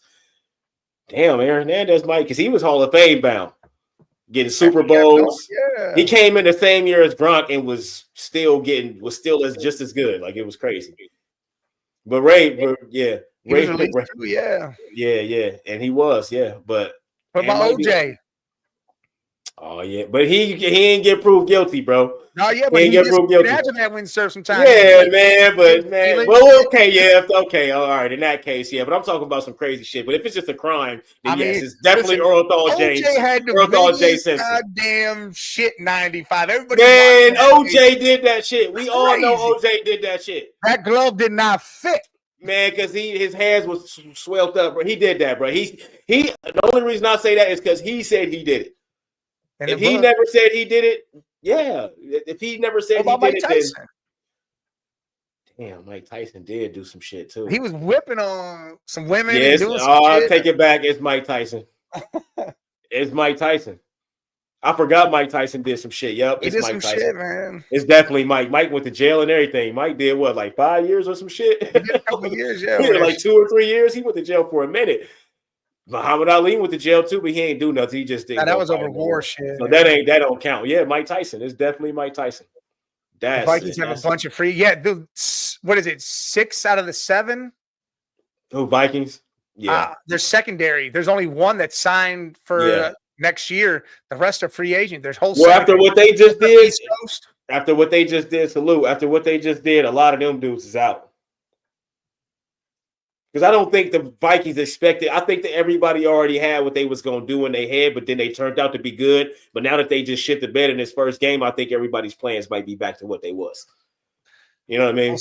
Damn, Aaron Hernandez might, because he was Hall of Fame bound, getting Super Bowls. Yeah. He came in the same year as Gronk and was still just as good. Like, it was crazy. But Ray, yeah. And he was, yeah. But what about OJ? Oh yeah, but he ain't get proved guilty, bro. No, yeah, but he ain't get proved guilty. Imagine that when served some time. Yeah, man, well, okay, yeah, okay, all right. In that case, yeah, but I'm talking about some crazy shit. But if it's just a crime, then yes, it's definitely Orenthal James. OJ had the goddamn shit 95. Everybody, man, OJ did that shit. We all know OJ did that shit. That glove did not fit. Man, because his hands was swelled up, bro. He did that, bro. He. The only reason I say that is because he said he did it. If he never said he did it, yeah. If he never said he did it, then damn, Mike Tyson did do some shit too. He was whipping on some women. Yes, and doing some I shit. take it back. It's Mike Tyson. It's Mike Tyson. I forgot Mike Tyson did some shit. Yep, it's Mike Tyson. Shit, man. It's definitely Mike. Mike went to jail and everything. Mike did what, like 5 years or some shit? He did a couple years, yeah. Like 2 or 3 years. He went to jail for a minute. Muhammad Ali went to jail too, but he ain't do nothing. He just didn't. That was over war shit. So that don't count. Yeah, Mike Tyson. It's definitely Mike Tyson. The Vikings have a bunch of free. Yeah, dude, what is it? 6 out of the 7? Who, Vikings? Yeah, they're secondary. There's only one that's signed for next year. The rest are free agent. There's whole. Well, after what they just did, salute. After what they just did, a lot of them dudes is out. Because I don't think the Vikings expected. I think that everybody already had what they was going to do in their head, but then they turned out to be good. But now that they just shit the bed in this first game, I think everybody's plans might be back to what they was. You know what I mean?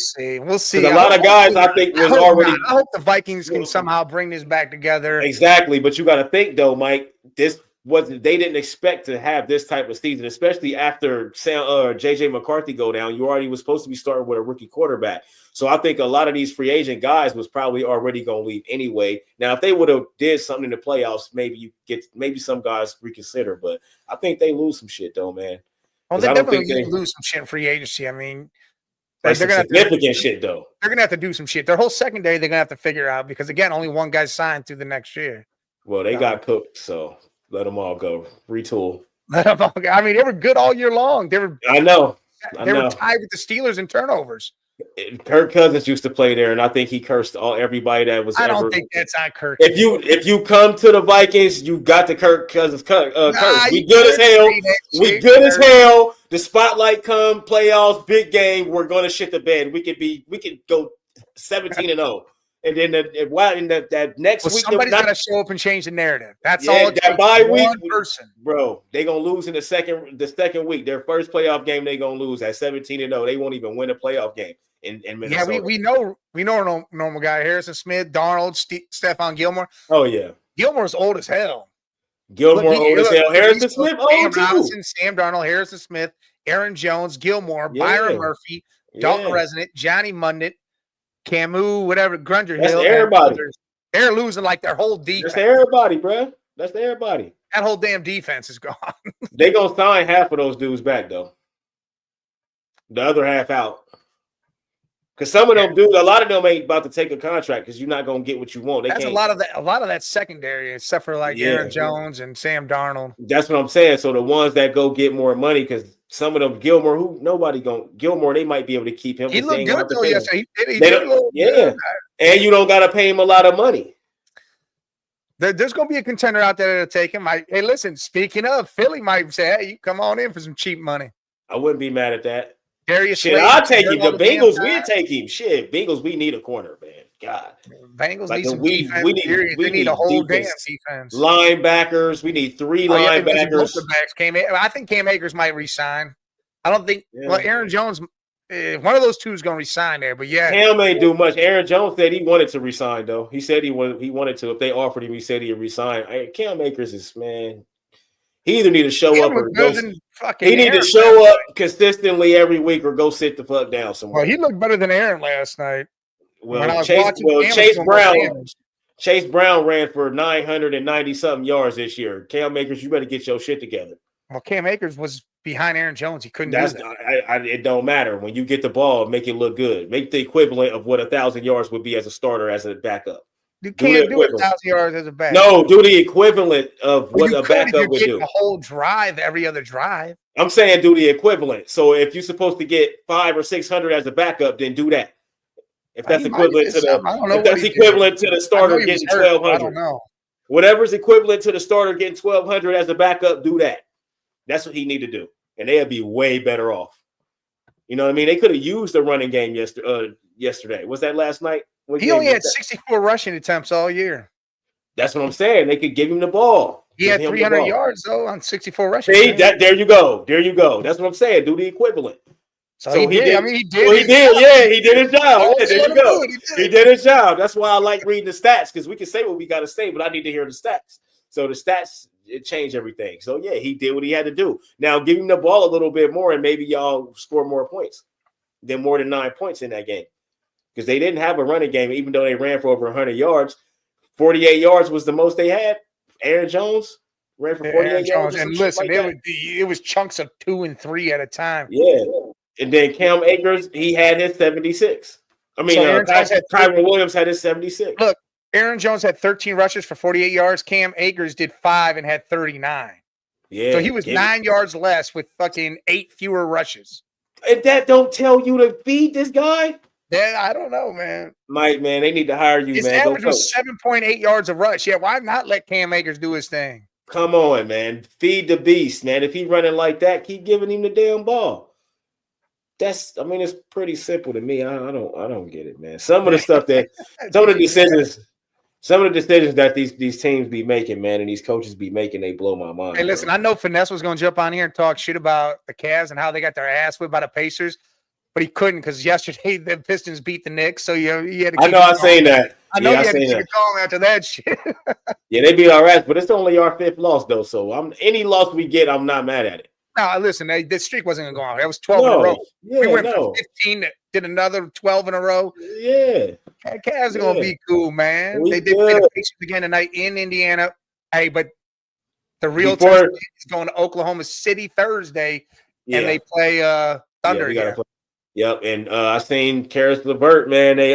We'll see. A lot of guys, I think, was already. I hope the Vikings can somehow bring this back together. Exactly, but you got to think though, Mike. They didn't expect to have this type of season, especially after JJ McCarthy go down. You already was supposed to be starting with a rookie quarterback. So I think a lot of these free agent guys was probably already going to leave anyway. Now, if they would have did something in the playoffs, maybe some guys reconsider. But I think they lose some shit though, man. Well, they definitely lose some shit in free agency. I mean, they're going to have significant shit though. They're going to have to do some shit. Their whole secondary, they're going to have to figure out because again, only one guy's signed through the next year. Well, they got cooked, so let them all go. Retool. Let them all go. I mean, they were good all year long. I know. They were tied with the Steelers in turnovers. Kirk Cousins used to play there, and I think he cursed everybody that was. I don't think that's on Kirk. If you come to the Vikings, you got the Kirk Cousins curse. We good as hell. We good as hell. The spotlight come, playoffs, big game. We're gonna shit the bed. We could go 17-0. And then that next week, somebody's got to show up and change the narrative. That's all. That bye week, person, bro, they gonna lose in the second week. Their first playoff game, they gonna lose at 17-0. They won't even win a playoff game in Minnesota. Yeah, we know a normal guy. Harrison Smith, Darnold, Stephon Gilmore. Oh yeah, Gilmore's old as hell. Old as hell. Harrison Smith, Sam Darnold, Harrison Smith, Aaron Jones, Gilmore, Byron Murphy, Dalton Resnick, Johnny Mundit. Camus, whatever, Grunger Hill. That's everybody. They're losing like their whole defense. That's everybody, bro. That's everybody. That whole damn defense is gone. They gonna sign half of those dudes back though. The other half out. Because some of them do. A lot of them ain't about to take a contract because you're not gonna get what you want. That's a lot of that secondary, except for like Aaron Jones and Sam Darnold. That's what I'm saying. So the ones that go get more money, because some of them, Gilmore, they might be able to keep him. He looked good though yesterday. He did good. And you don't got to pay him a lot of money. There's going to be a contender out there that'll take him. Hey, listen, speaking of, Philly might say, hey, you come on in for some cheap money. I wouldn't be mad at that. Darius I'll take him. The Bengals, we'll take him. Shit, Bengals, we need a corner, man. God. Bengals need some defense. We need a whole damn defense. Linebackers. We need 3 linebackers. I think Cam Akers might resign. I don't think well, Aaron Jones, one of those two is going to resign there. But yeah. Cam ain't do much. Aaron Jones said he wanted to resign, though. He said he wanted to. If they offered him, he said he'd resign. Cam Akers is, man. He either need to show up or go. He need to show up consistently every week or go sit the fuck down somewhere. Well, he looked better than Aaron last night. Well, Chase Brown ran for 990 something yards this year. Cam Akers, you better get your shit together. Well, Cam Akers was behind Aaron Jones. He couldn't do that. It don't matter. When you get the ball, make it look good. Make the equivalent of what 1,000 yards would be as a starter, as a backup. You can't do 1,000 yards as a backup. No, do the equivalent of what a backup would do. A whole drive, every other drive. I'm saying do the equivalent. So if you're supposed to get 500 or 600 as a backup, then do that. If that's equivalent to the starter getting 1,200, I don't know. Whatever's equivalent to the starter getting 1,200 as a backup, do that. That's what he need to do, and they'll be way better off. You know what I mean? They could have used the running game yesterday. Was that last night? He only had 64 rushing attempts all year. That's what I'm saying. They could give him the ball. He had 300 yards though on 64 rushing. See, there you go. That's what I'm saying. Do the equivalent. So he did. I mean, he did. Well, he did. Yeah, he did his job. Yeah, there you go. He did his job. That's why I like reading the stats, because we can say what we got to say, but I need to hear the stats. So the stats, it changed everything. So yeah, he did what he had to do. Now give him the ball a little bit more, and maybe y'all score more points than more than 9 points in that game, because they didn't have a running game, even though they ran for over 100 yards. 48 yards was the most they had. Aaron Jones ran for 48 yards. And listen, it was chunks of 2 and 3 at a time. Yeah. And then Cam Akers, he had his 76. I mean, Kyron Williams had his 76. Look, Aaron Jones had 13 rushes for 48 yards. Cam Akers did 5 and had 39. Yeah. So he was 9 yards less with fucking 8 fewer rushes. And that don't tell you to beat this guy? Yeah, I don't know, man. Mike, man, they need to hire you, his man. His average was 7.8 yards a rush. Yeah, why not let Cam Akers do his thing? Come on, man. Feed the beast, man. If he running like that, keep giving him the damn ball. It's pretty simple to me. I don't get it, man. Some of the stuff that some of the decisions that these teams be making, man, and these coaches be making, they blow my mind. Hey, listen, I know Finesse was going to jump on here and talk shit about the Cavs and how they got their ass whipped by the Pacers, but he couldn't because yesterday the Pistons beat the Knicks. So you had to. I know I seen that. I know you had to keep it going after that shit. Yeah, they beat our ass, but it's only our 5th loss though. So any loss we get, I'm not mad at it. No, listen, the streak wasn't going to go on. That was 12 in a row. Yeah, we went from 15 to did another 12 in a row. Yeah. Cavs are going to be cool, man. They did play the Pacers again tonight in Indiana. Hey, but the real test is going to Oklahoma City Thursday, and they play Thunder here. Yep, and I seen Karis LeVert, man. They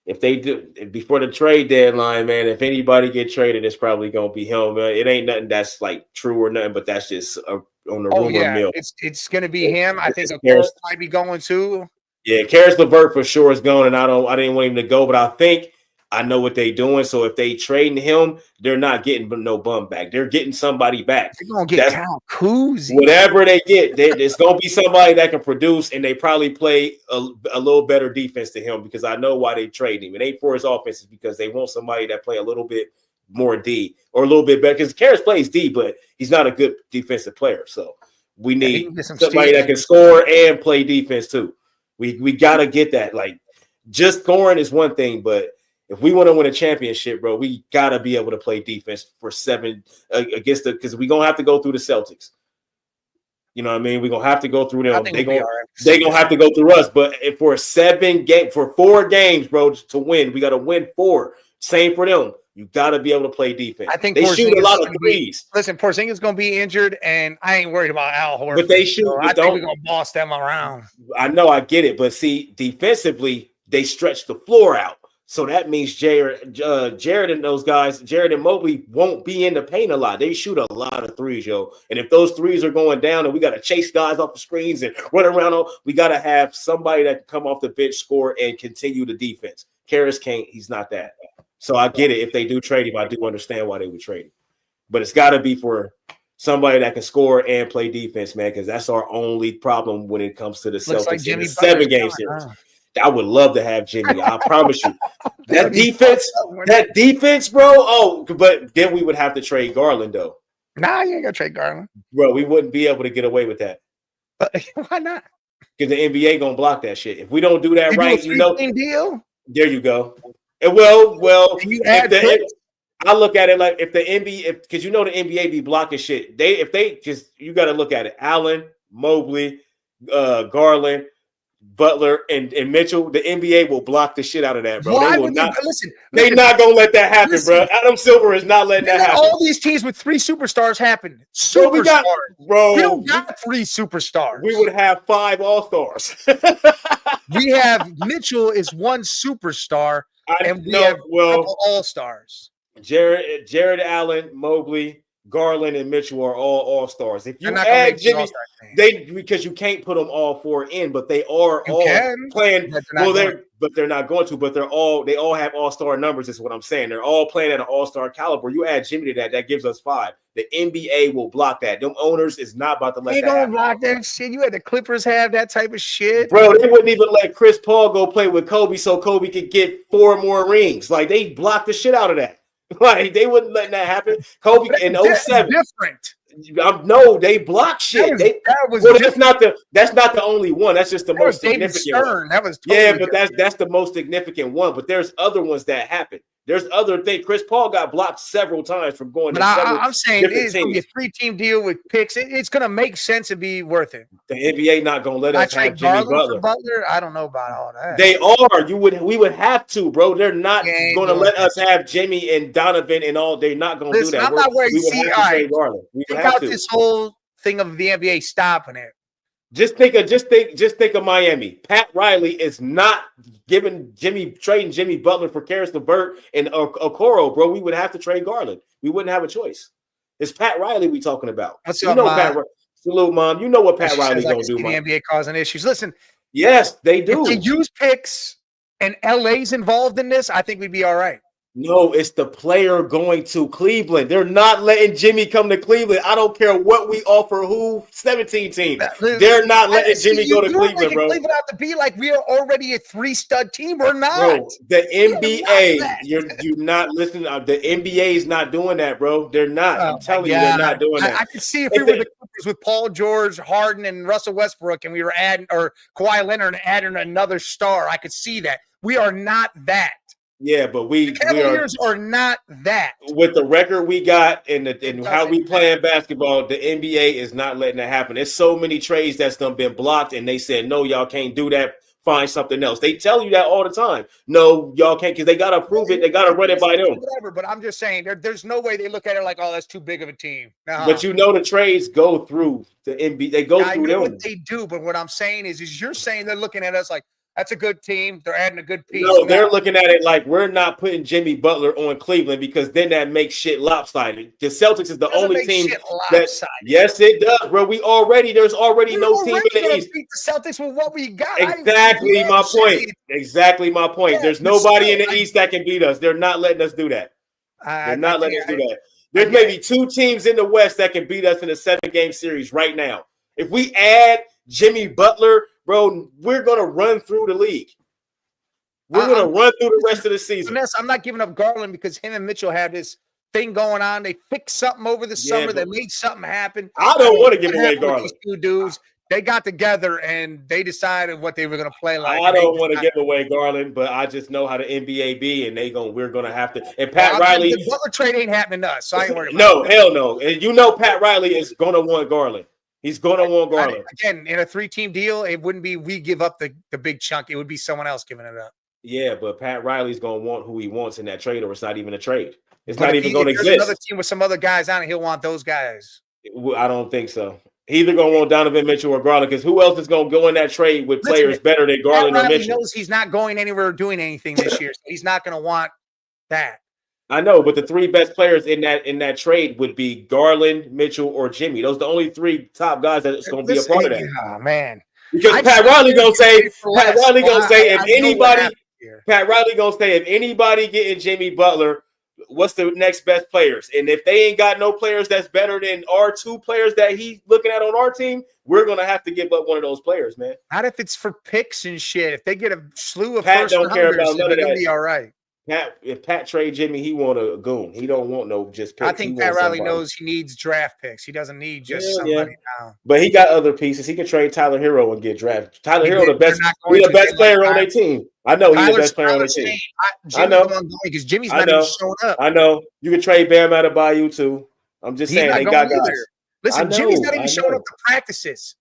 if they do before the trade deadline, man, if anybody get traded, it's probably gonna be him. Man. It ain't nothing that's like true or nothing, but that's just on the rumor mill. It's gonna be him. I think Karis might be going too. Yeah, Karis LeVert for sure is going, and I didn't want him to go, but I think I know what they're doing. So if they trading him, they're not getting no bum back. They're getting somebody back. They're gonna get Kyle Kuzma. Whatever they get, it's gonna be somebody that can produce, and they probably play a little better defense to him, because I know why they trade him. It ain't for his offense, it's because they want somebody that play a little bit more D or a little bit better. Because Karis plays D, but he's not a good defensive player. So we need somebody that can score and play defense too. We gotta get that. Like, just scoring is one thing, but if we want to win a championship, bro, we got to be able to play defense for 7 against because we're going to have to go through the Celtics. You know what I mean? We're going to have to go through them. They're going to have to go through us. But for 4 games, bro, to win, we got to win 4. Same for them. You got to be able to play defense. I think they shoot a lot of threes. Listen, Porzingis going to be injured, and I ain't worried about Al Horford. But they shoot. So I think we're going to boss them around. I know, I get it, but see, defensively, they stretch the floor out. So that means Jared and those guys, Jared and Mobley, won't be in the paint a lot. They shoot a lot of threes, yo. And if those threes are going down and we got to chase guys off the screens and run around, we got to have somebody that can come off the bench, score, and continue the defense. Karras can't. He's not that. So I get it. If they do trade him, I do understand why they would trade him. But it's got to be for somebody that can score and play defense, man, because that's our only problem when it comes to the Celtics like in the 7-game series. I would love to have Jimmy. I promise you. That defense, bro. Oh, but then we would have to trade Garland, though. Nah, you ain't gonna trade Garland. Bro, we wouldn't be able to get away with that. Why not? Because the NBA gonna block that shit. If we don't do that right, you know. Deal? There you go. And well, I look at it like if the NBA, because you know the NBA be blocking shit. Because you got to look at it. Allen, Mobley, Garland, Butler, and Mitchell. The NBA will block the shit out of that, bro. Why they will would not. Listen, they're not gonna let that happen, bro. Adam Silver is not letting that happen. All these teams with 3 superstars happen. We don't got 3 superstars. We would have 5 all-stars. We have Mitchell is 1 superstar, and we have all-stars. Jared Allen, Mobley, Garland, and Mitchell are all all-stars. If you add Jimmy, because you can't put them all 4 in, but they are playing. But they're not going to. But they all have all-star numbers. Is what I'm saying. They're all playing at an all-star caliber. You add Jimmy to that gives us 5. The NBA will block that. Them owners is not about to let that happen. They don't block that shit. You had the Clippers have that type of shit, bro. They wouldn't even let Chris Paul go play with Kobe so Kobe could get 4 more rings. Like they blocked the shit out of that. Like they wouldn't let that happen. Kobe in 07. Different. No, they block shit. That's not the only one. That's just the most significant one. That was but that's the most significant one. But there's other ones that happen. There's other things. Chris Paul got blocked several times from going. I'm saying it's going to be a 3-team deal with picks. It's going to make sense and be worth it. The NBA not going to let us have Jimmy Butler. I don't know about all that. They are. We would have to, bro. They're not going to let us have Jimmy and Donovan and all. They're not going to do that. I'm not where you see. Take out this whole thing of the NBA stopping it. Just think of Miami. Pat Riley is not trading Jimmy Butler for Karis LeVert and Okoro, bro. We would have to trade Garland. We wouldn't have a choice. It's Pat Riley we talking about. Salute, Mom. You know what Pat Riley gonna do, man. The NBA causing issues. Listen. Yes, they do. If they use picks and LA's involved in this, I think we'd be all right. No, it's the player going to Cleveland. They're not letting Jimmy come to Cleveland. I don't care what we offer. 17 team. They're not letting Jimmy go to Cleveland, bro. Cleveland have to be like we are already a 3-stud team. We're not. Bro, the NBA, you're not listening. The NBA is not doing that, bro. They're not. I'm telling you, they're not doing that. I could see if we were the Clippers with Paul George, Harden, and Russell Westbrook, and we were adding or Kawhi Leonard and adding another star. I could see that. We are not that. Yeah, but the Cavaliers are not that. With the record we got and how we playing basketball, the NBA is not letting that happen. There's so many trades that's done been blocked, and they said, no, y'all can't do that. Find something else. They tell you that all the time. No, y'all can't, because they got to prove it. They got to run it by them. Whatever, but I'm just saying, there's no way they look at it like, oh, that's too big of a team. But the trades go through the NBA. They go through them. What they do, but what I'm saying is you're saying they're looking at us like, that's a good team. They're adding a good piece. No, they're looking at it like we're not putting Jimmy Butler on Cleveland because then that makes shit lopsided. The Celtics is the only team that. Yes, it does, bro. There's already no team in the East. Beat the Celtics with what we got. Exactly my point. Exactly my point. Yeah, there's nobody in the East that can beat us. They're not letting us do that. They're not letting us do that. There's maybe 2 teams in the West that can beat us in a 7-game series right now. If we add Jimmy Butler, bro, we're going to run through the league. We're going to run through the rest of the season. I'm not giving up Garland because him and Mitchell have this thing going on. They fixed something over the summer. They made something happen. I don't want to give away Garland. These 2 dudes, they got together and they decided what they were going to play like. I don't want to give away Garland, but I just know how the NBA be, and we're going to have to. And Pat Riley. The Butler trade ain't happening to us, so I ain't worried about No, hell no. And Pat Riley is going to want Garland. He's going to want Garland. Again, in a 3-team deal, it wouldn't be we give up the big chunk. It would be someone else giving it up. Yeah, but Pat Riley's going to want who he wants in that trade, or it's not even a trade. It's But not if even going to there's another exist. team with some other guys on it, he'll want those guys. I don't think so. He either going to want Donovan Mitchell or Garland, because who else is going to go in that trade with players better than Garland or Riley Mitchell? knows he's not going anywhere or doing anything this year, so he's not going to want that. I know, but the three best players in that trade would be Garland, Mitchell, or Jimmy. Those are the only three top guys that's going to be a part of that. Oh man, because Pat Riley gonna say if anybody getting Jimmy Butler, what's the next best players? And if they ain't got no players that's better than our two players that he's looking at on our team, we're gonna have to give up one of those players, man. Not if it's for picks and shit. If they get a slew of Pat don't care about none of that. Be all right. If Pat trade Jimmy, he want a goon. He don't want no just picks. I think Pat Riley knows he needs draft picks. He doesn't need just somebody now. But he got other pieces. He can trade Tyler Hero and get drafted. Tyler Hero, the best player on their team. I know he's the best player on their team. I know because Jimmy's not even showing up. I know you can trade Bam Adebayo too. I'm just saying they got guys. Listen, Jimmy's not even showing up to practices.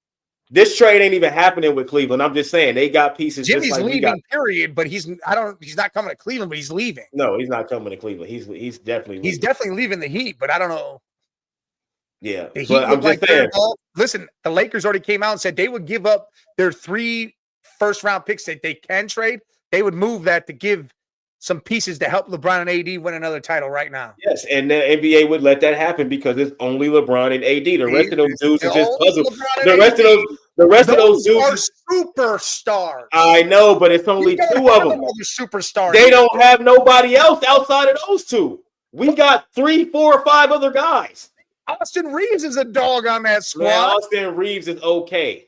This trade ain't even happening with Cleveland. I'm just saying they got pieces. Jimmy's just like leaving, period. But he's not coming to Cleveland, but he's leaving. No, he's not coming to Cleveland. He's definitely leaving. He's definitely leaving the Heat, but I don't know. Yeah, the Heat I'm just saying. Listen, the Lakers already came out and said they would give up their 3 first-round picks that they can trade. They would move that to give some pieces to help LeBron and AD win another title right now. Yes, and the NBA would let that happen because it's only LeBron and AD. The rest of those dudes are just puzzles. The rest of those dudes are superstars. I know, but it's only 2 of them. Superstars. They don't have nobody else outside of those 2. We got 3, 4, 5 other guys. Austin Reeves is a dog on that squad. Man, Austin Reeves is okay.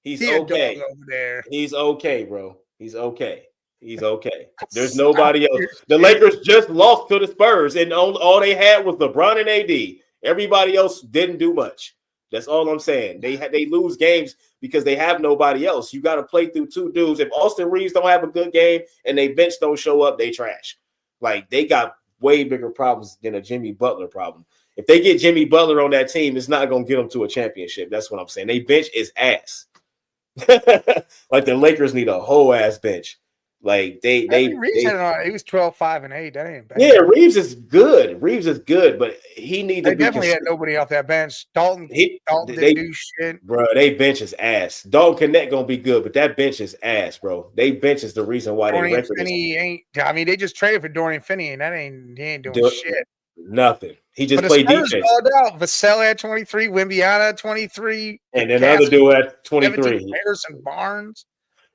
He's okay. Over there. He's okay, bro. He's okay. He's okay. There's nobody else. The Lakers just lost to the Spurs, and all they had was LeBron and AD. Everybody else didn't do much. That's all I'm saying. They lose games because they have nobody else. You got to play through 2 dudes. If Austin Reeves don't have a good game and they bench don't show up, they trash. Like they got way bigger problems than a Jimmy Butler problem. If they get Jimmy Butler on that team, it's not going to get them to a championship. That's what I'm saying. They bench is ass. Like the Lakers need a whole ass bench. Like he was 12-5-8. That ain't bad. Yeah, Reeves is good. But he needs to be. They definitely had nobody off that bench. Dalton didn't do shit. Bro, they bench is ass. Dalton Connect gonna be good, but that bench is ass, bro. They bench is the reason why they record ain't. I mean, they just traded for Dorian Finney, and he ain't doing shit. Nothing. He just played defense. Out. Vassell at 23, Wimbiana at 23, and then another dude at 23. Harrison Barnes.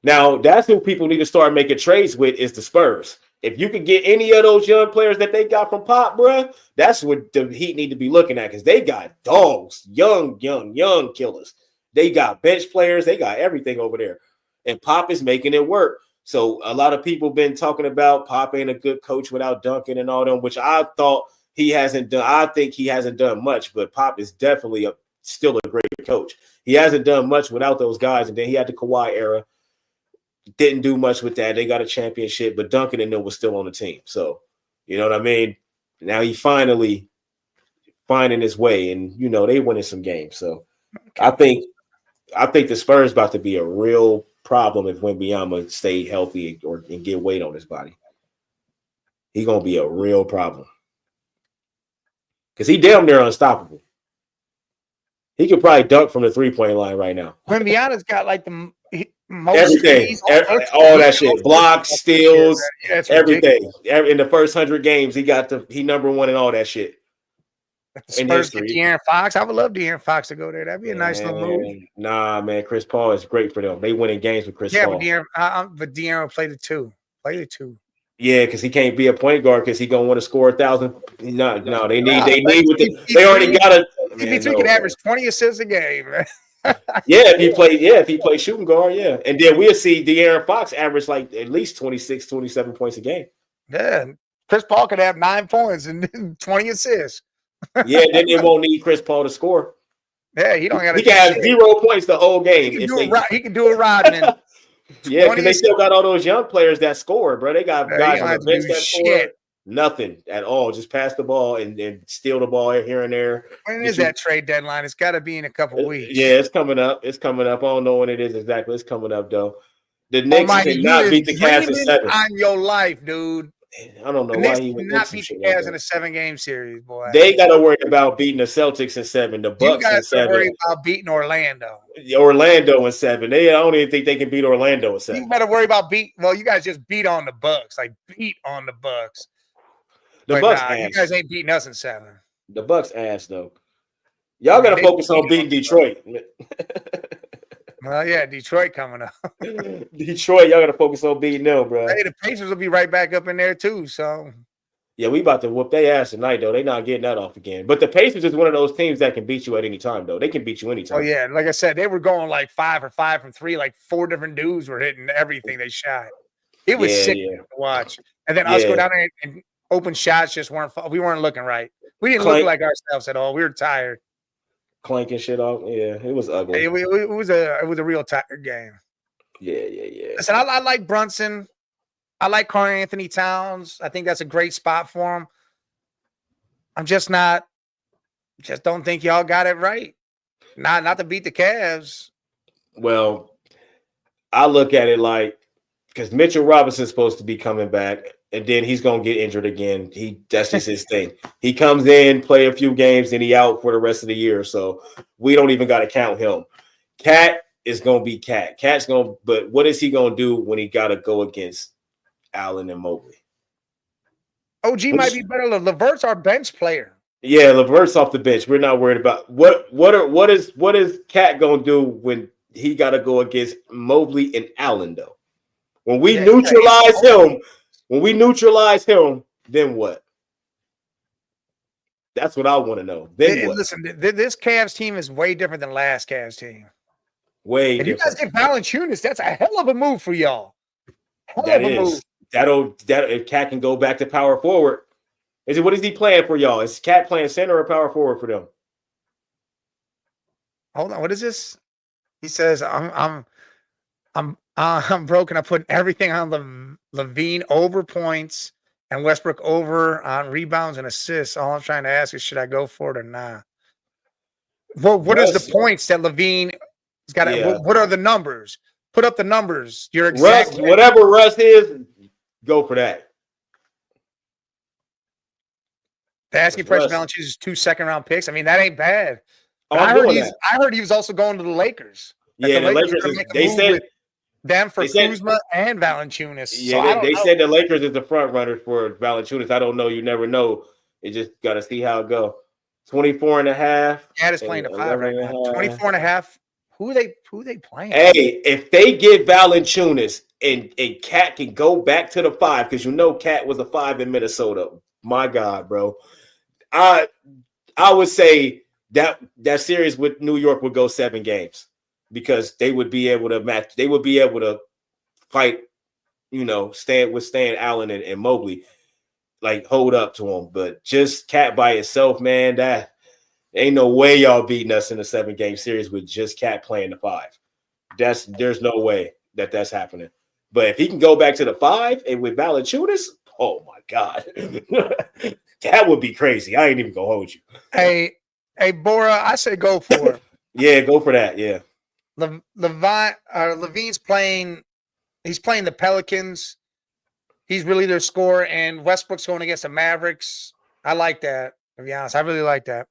Now, that's who people need to start making trades with is the Spurs. If you could get any of those young players that they got from Pop, bro, that's what the Heat need to be looking at because they got dogs, young killers. They got bench players. They got everything over there. And Pop is making it work. So a lot of people been talking about Pop ain't a good coach without Duncan and all them, which I thought he hasn't done. I think he hasn't done much, but Pop is definitely still a great coach. He hasn't done much without those guys. And then he had the Kawhi era. Didn't do much with that. They got a championship, but Duncan and them was still on the team. So, you know what I mean? Now he finally finding his way, and they winning some games. So I think the Spurs about to be a real problem if Wembanyama stay healthy and get weight on his body. He gonna be a real problem because he damn near unstoppable. He could probably dunk from the 3-point line right now. Wembanyama's got like the most everything, all that shit, blocks, steals, everything. In the first 100 games, he number 1 in all that shit. Spurs get De'Aaron Fox. I would love De'Aaron Fox to go there. That'd be a nice little move. Nah, man, Chris Paul is great for them. They winning games with Chris Paul. Yeah, but De'Aaron played the 2. Yeah, because he can't be a point guard because he gonna want to score 1,000. No, they need. They already got a. He can average 20 assists a game. If he plays shooting guard, yeah. And then we'll see De'Aaron Fox average like at least 26, 27 points a game. Yeah. Chris Paul could have 9 points and 20 assists. Yeah, then they won't need Chris Paul to score. Yeah, he don't got. He can have 0 points the whole game. He can do it, Rodman. Yeah, because they still got all those young players that score, bro. They got guys on the bench that score. Nothing at all. Just pass the ball and steal the ball here and there. When is that trade deadline? It's got to be in a couple weeks. Yeah, it's coming up. I don't know when it is exactly. It's coming up though. The Knicks cannot beat the Cavs in 7. On your life, dude. I don't know And why this he would think cannot some beat shit the like Cavs in that. a 7-game series, boy. They got to worry about beating the Celtics in 7, the You Bucks guys in are 7, worried about beating Orlando. Orlando in 7. I don't even think they can beat Orlando in 7. You better worry about well, you guys just beat on the Bucks, like beat on the Bucks. The But Bucks nah, you ass. guys ain't beating us in 7. The Bucks ass though. Y'all got to focus on beating Detroit. Well, yeah, Detroit coming up. Detroit, y'all got to focus on beating them, bro. Hey, the Pacers will be right back up in there too. So yeah, we about to whoop their ass tonight though. They not getting that off again. But the Pacers is one of those teams that can beat you at any time though. They can beat you anytime. Oh yeah, like I said, they were going like 5 or 5 from 3. Like 4 different dudes were hitting everything they shot. It was sick to watch. And then us go down there and open shots just weren't. We weren't looking right. We didn't look like ourselves at all. We were tired. Clanking shit off. Yeah, it was ugly. It was a real tired game. Yeah. Listen, I like Brunson. I like Karl Anthony Towns. I think that's a great spot for him. I'm just don't think y'all got it right. Not to beat the Cavs. Well, I look at it like because Mitchell Robinson's supposed to be coming back, and then he's gonna get injured again. That's just his thing. He comes in, play a few games, and he out for the rest of the year. So we don't even got to count him. Cat is gonna be Cat. Cat's gonna, but what is he gonna do when he got to go against Allen and Mobley? OG might be better. LeVert's our bench player. Yeah, LeVert's off the bench. We're not worried about what is Cat gonna do when he got to go against Mobley and Allen though. When we neutralize him, then what? That's what I want to know. Then what? Listen, this Cavs team is way different than last Cavs team. Way if different. you guys get Valanciunas, that's a hell of a move for y'all. Move. If Cat can go back to power forward. What is he playing for y'all? Is Cat playing center or power forward for them? Hold on, what is this? He says, I'm broken. I'm putting everything on Levine over points and Westbrook over on rebounds and assists. All I'm trying to ask is, should I go for it or not? Well, what is the points that Levine has got? Yeah. What are the numbers? Put up the numbers. You're exact. Whatever Russ is, go for that. The asking price of Valanciunas is 2 second-round picks. I mean, that ain't bad. I heard he was also going to the Lakers. Yeah, the Lakers. They said them for Kuzma and Valanciunas. Yeah, they said the Lakers is the front runner for Valanciunas. I don't know. You never know. You just got to see how it go. 24 and a half. Cat is playing the 5 right now. 24 and a half. Who are they playing? Hey, if they get Valanciunas and Cat can go back to the 5, because Cat was a 5 in Minnesota. My God, bro. I would say that series with New York would go 7 games because they would be able to match. They would be able to fight, withstand Allen and Mobley, like hold up to them. But just Cat by itself, man, that ain't no way y'all beating us in a 7-game series with just Cat playing the 5. There's no way that's happening. But if he can go back to the 5 and with Valanciunas, oh my God. That would be crazy. I ain't even gonna hold you. Hey, Bora, I say go for it. Yeah, go for that. Yeah. Levine's playing. He's playing the Pelicans. He's really their scorer, and Westbrook's going against the Mavericks. I like that. To be honest, I really like that.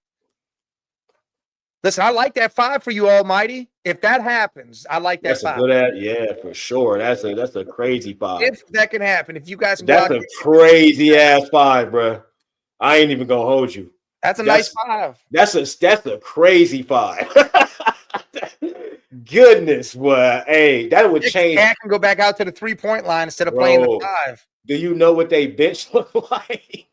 Listen, I like that 5 for you, Almighty. If that happens, I like that 5. Yeah, for sure. That's a crazy 5. If that can happen, if you guys can that's a crazy ass 5, bro. I ain't even gonna hold you. That's a nice 5. That's a crazy 5. Goodness, boy. Hey, that would change. Cat can go back out to the 3-point line instead of playing the 5. Do you know what they bench look like?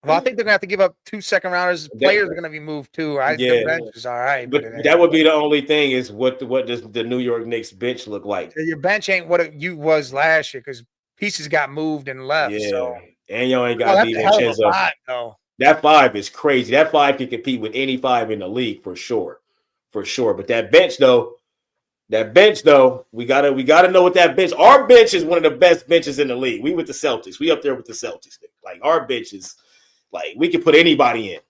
Well, I think they're gonna have to give up 2 second-rounders. Players are gonna be moved too. The bench is all right, but that would be the only thing is what does the New York Knicks bench look like? Your bench ain't what it was last year because pieces got moved and left. Yeah. So. And y'all ain't got DiVincenzo. That 5 is crazy. That 5 can compete with any 5 in the league for sure. But that bench though, we gotta know what that bench. Our bench is one of the best benches in the league. We with the Celtics. We up there with the Celtics. Like our bench is like we can put anybody in.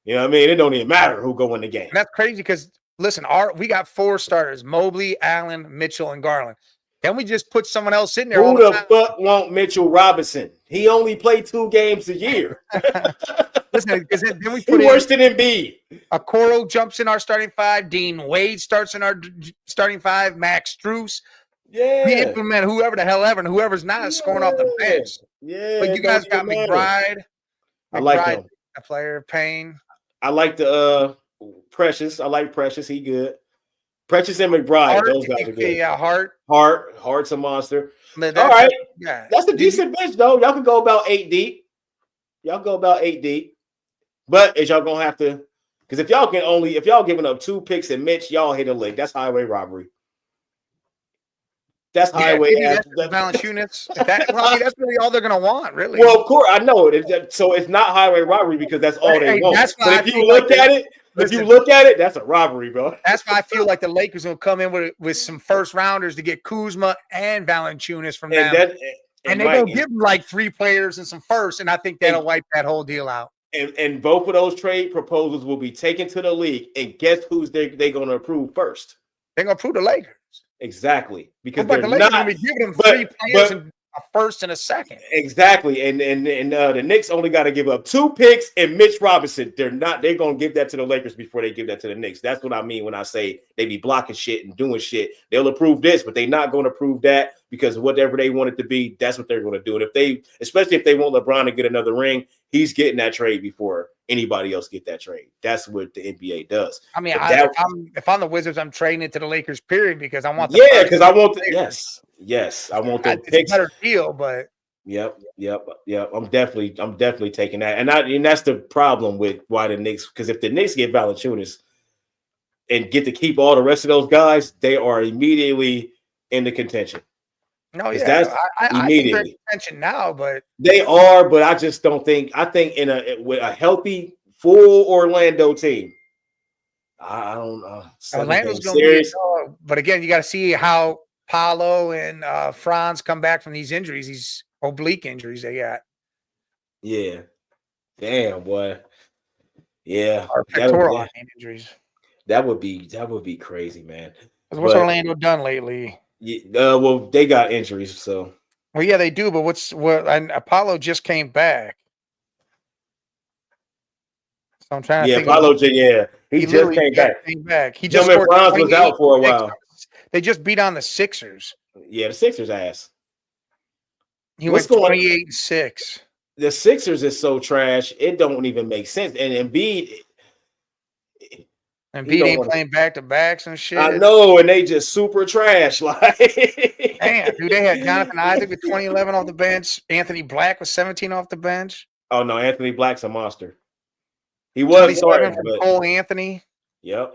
You know what I mean? It don't even matter who go in the game. And that's crazy because listen, we got 4 starters: Mobley, Allen, Mitchell, and Garland. Can we just put someone else in there all Who the the time? fuck want Mitchell Robinson? He only played 2 games a year. Listen, because then we He put in worse than Embiid. Okoro jumps in our starting 5. Dean Wade starts in our starting 5. Max Strus. Yeah. We implement whoever the hell ever, and whoever's not is scoring off the bench. Yeah. But you guys got McBride. I like him. A player, Payne. I like the Precious. I like Precious. He good. Precious and McBride. Those guys are good. Yeah, Hart's a monster. All right. Yeah. That's a decent bench, though. Y'all can go about 8 deep. But is y'all gonna have to, because if y'all giving up 2 picks and Mitch, y'all hit a lick. That's highway robbery. That's highway. That's Valanciunas. That's really all they're gonna want, really. Well, of course, I know it. So it's not highway robbery because that's all they want. That's but if you look at it, that's a robbery, bro. That's why I feel like the Lakers will come in with some first rounders to get Kuzma and Valanciunas from them. And they're going to give them like 3 players and some firsts, and I think that'll wipe that whole deal out. And both of those trade proposals will be taken to the league, and guess who's they're going to approve first? They're going to approve the Lakers. Exactly. Because the Lakers going to be giving them 3 players and a first and a second. Exactly. And the Knicks only got to give up 2 picks and Mitch Robinson. They're going to give that to the Lakers before they give that to the Knicks. That's what I mean when I say they be blocking shit and doing shit. They'll approve this, but they're not going to approve that because whatever they want it to be, that's what they're going to do. And especially if they want LeBron to get another ring, he's getting that trade before anybody else get that trade. That's what the NBA does. I mean, if I'm the Wizards, I'm trading it to the Lakers, period, because I want because I want yes, I want the picks. It's a better deal, but Yep. I'm definitely taking that, and that's the problem with why the Knicks. Because if the Knicks get Valanciunas and get to keep all the rest of those guys, they are immediately in the contention. No, yeah, I think they're in contention now, but they are. But I just don't think. I think with a healthy full Orlando team, I don't know. Orlando's going to be. But again, you got to see how Paolo and Franz come back from these injuries, these oblique injuries they got. Yeah. Damn, boy. Yeah. Or pectoral injuries. That would be crazy, man. What's Orlando done lately? Yeah, well, they got injuries, so. Well, yeah, they do, but and Apollo just came back. So I'm trying to think. Apollo, he just came back. He just Franz was out for a while. They just beat on the Sixers. Yeah, the Sixers ass. He went 28-6. The Sixers is so trash, it don't even make sense. And Embiid ain't playing back-to-backs and shit. I know, and they just super trash. Like, damn, dude, they had Jonathan Isaac with 2011 off the bench. Anthony Black with 17 off the bench. Oh no, Anthony Black's a monster. He was starting, but Cole Anthony. Yep.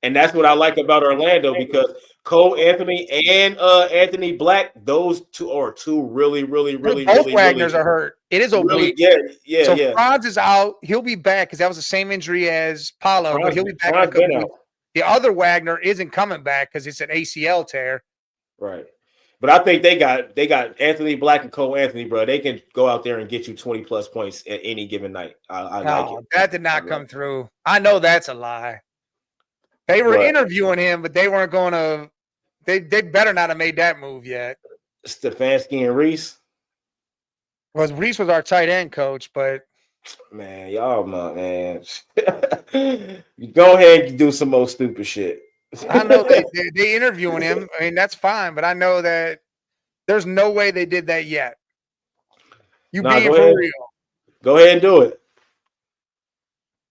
And that's what I like about Orlando, because Cole Anthony and Anthony Black, those two are really both Wagners are hurt. It is oblique. Yeah. So Franz is out. He'll be back because that was the same injury as Paolo, but he'll be back. The other Wagner isn't coming back because it's an ACL tear. Right. But I think they got Anthony Black and Cole Anthony, bro. They can go out there and get you 20 plus points at any given night. I like it. That did not come through. I know that's a lie. They were interviewing him, but they weren't going to. They better not have made that move yet. Stefanski and Reese. Well, Reese was our tight end coach, but man, y'all not, man. You go ahead and do some more stupid shit. I know they interviewing him. I mean, that's fine, but I know that there's no way they did that yet. Being for real. Go ahead and do it.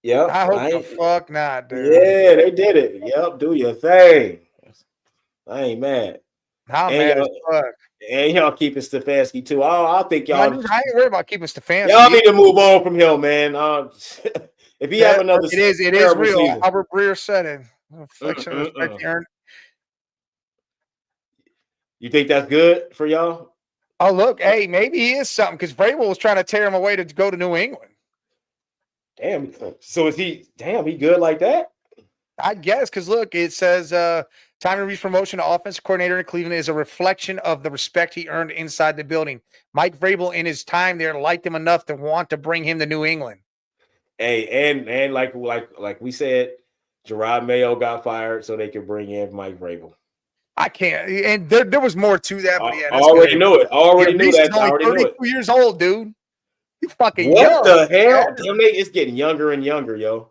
Yep. I hope the fuck not, dude. Yeah, they did it. Yep, do your thing. I ain't mad. I'm mad as fuck. And y'all keeping Stefanski too. I think y'all. I ain't worried about keeping Stefanski. Y'all need to move on from him, man. If he have another, it is real. Season. Albert Breer said it. You think that's good for y'all? Oh, look, hey, maybe he is something, because Vrabel was trying to tear him away to go to New England. Damn. So is he? Damn, he good like that? I guess, because look, it says time to reach promotion to offensive coordinator in Cleveland is a reflection of the respect he earned inside the building. Mike Vrabel, in his time there, liked him enough to want to bring him to New England. Hey, and like we said, Gerard Mayo got fired so they could bring in Mike Vrabel. I can't. And there was more to that, but yeah, I that's already good. knew it. I already knew Reese that. is I only already knew 32 it. years old, dude. You fucking What young. the hell? Man. Damn, it's getting younger and younger, yo.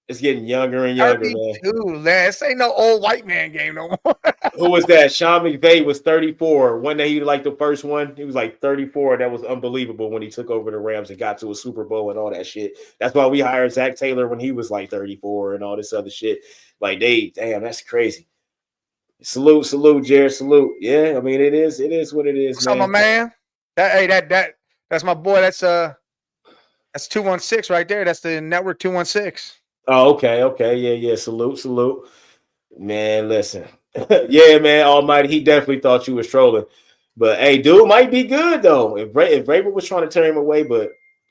It's getting younger and younger, man. 32, this ain't no old white man game no more. Who was that? Sean McVay was 34. One day he like the first one. He was like 34. That was unbelievable when he took over the Rams and got to a Super Bowl and all that shit. That's why we hired Zach Taylor when he was like 34 and all this other shit. Like damn, that's crazy. Salute, Jared. Salute. Yeah, I mean it is what it is, So my man, that's my boy. That's 216 right there. That's the network 216. Oh, okay. Yeah. Salute. Man, listen. Yeah, man, Almighty, he definitely thought you was trolling. But hey, dude might be good though. If Vrabel was trying to turn him away, but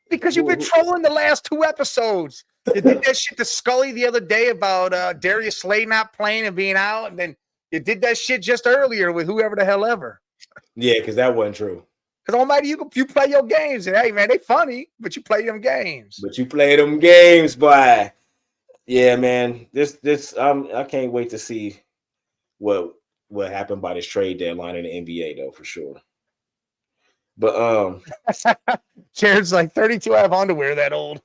because you've been trolling the last 2 episodes. You did that shit to Scully the other day about Darius Slay not playing and being out, and then you did that shit just earlier with whoever the hell ever. Yeah, because that wasn't true. Because Almighty, you play your games, and hey man, they funny, but you play them games. But you play them games, boy. Yeah, man. This I can't wait to see what happened by this trade deadline in the NBA though, for sure. But Jared's like 32. I have underwear that old.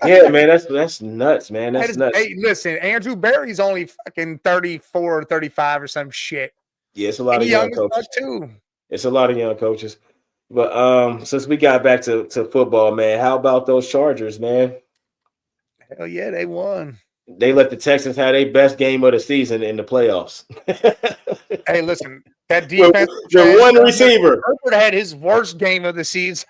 Yeah, man, that's nuts, man. That's nuts. Hey, listen, Andrew Barry's only fucking 34 or 35 or some shit. Yeah, it's a lot of young coaches too. It's a lot of young coaches. But since we got back to football, man, how about those Chargers, man? Hell yeah, they won. They let the Texans have their best game of the season in the playoffs. Hey, listen, that defense. The one receiver. Herbert had his worst game of the season.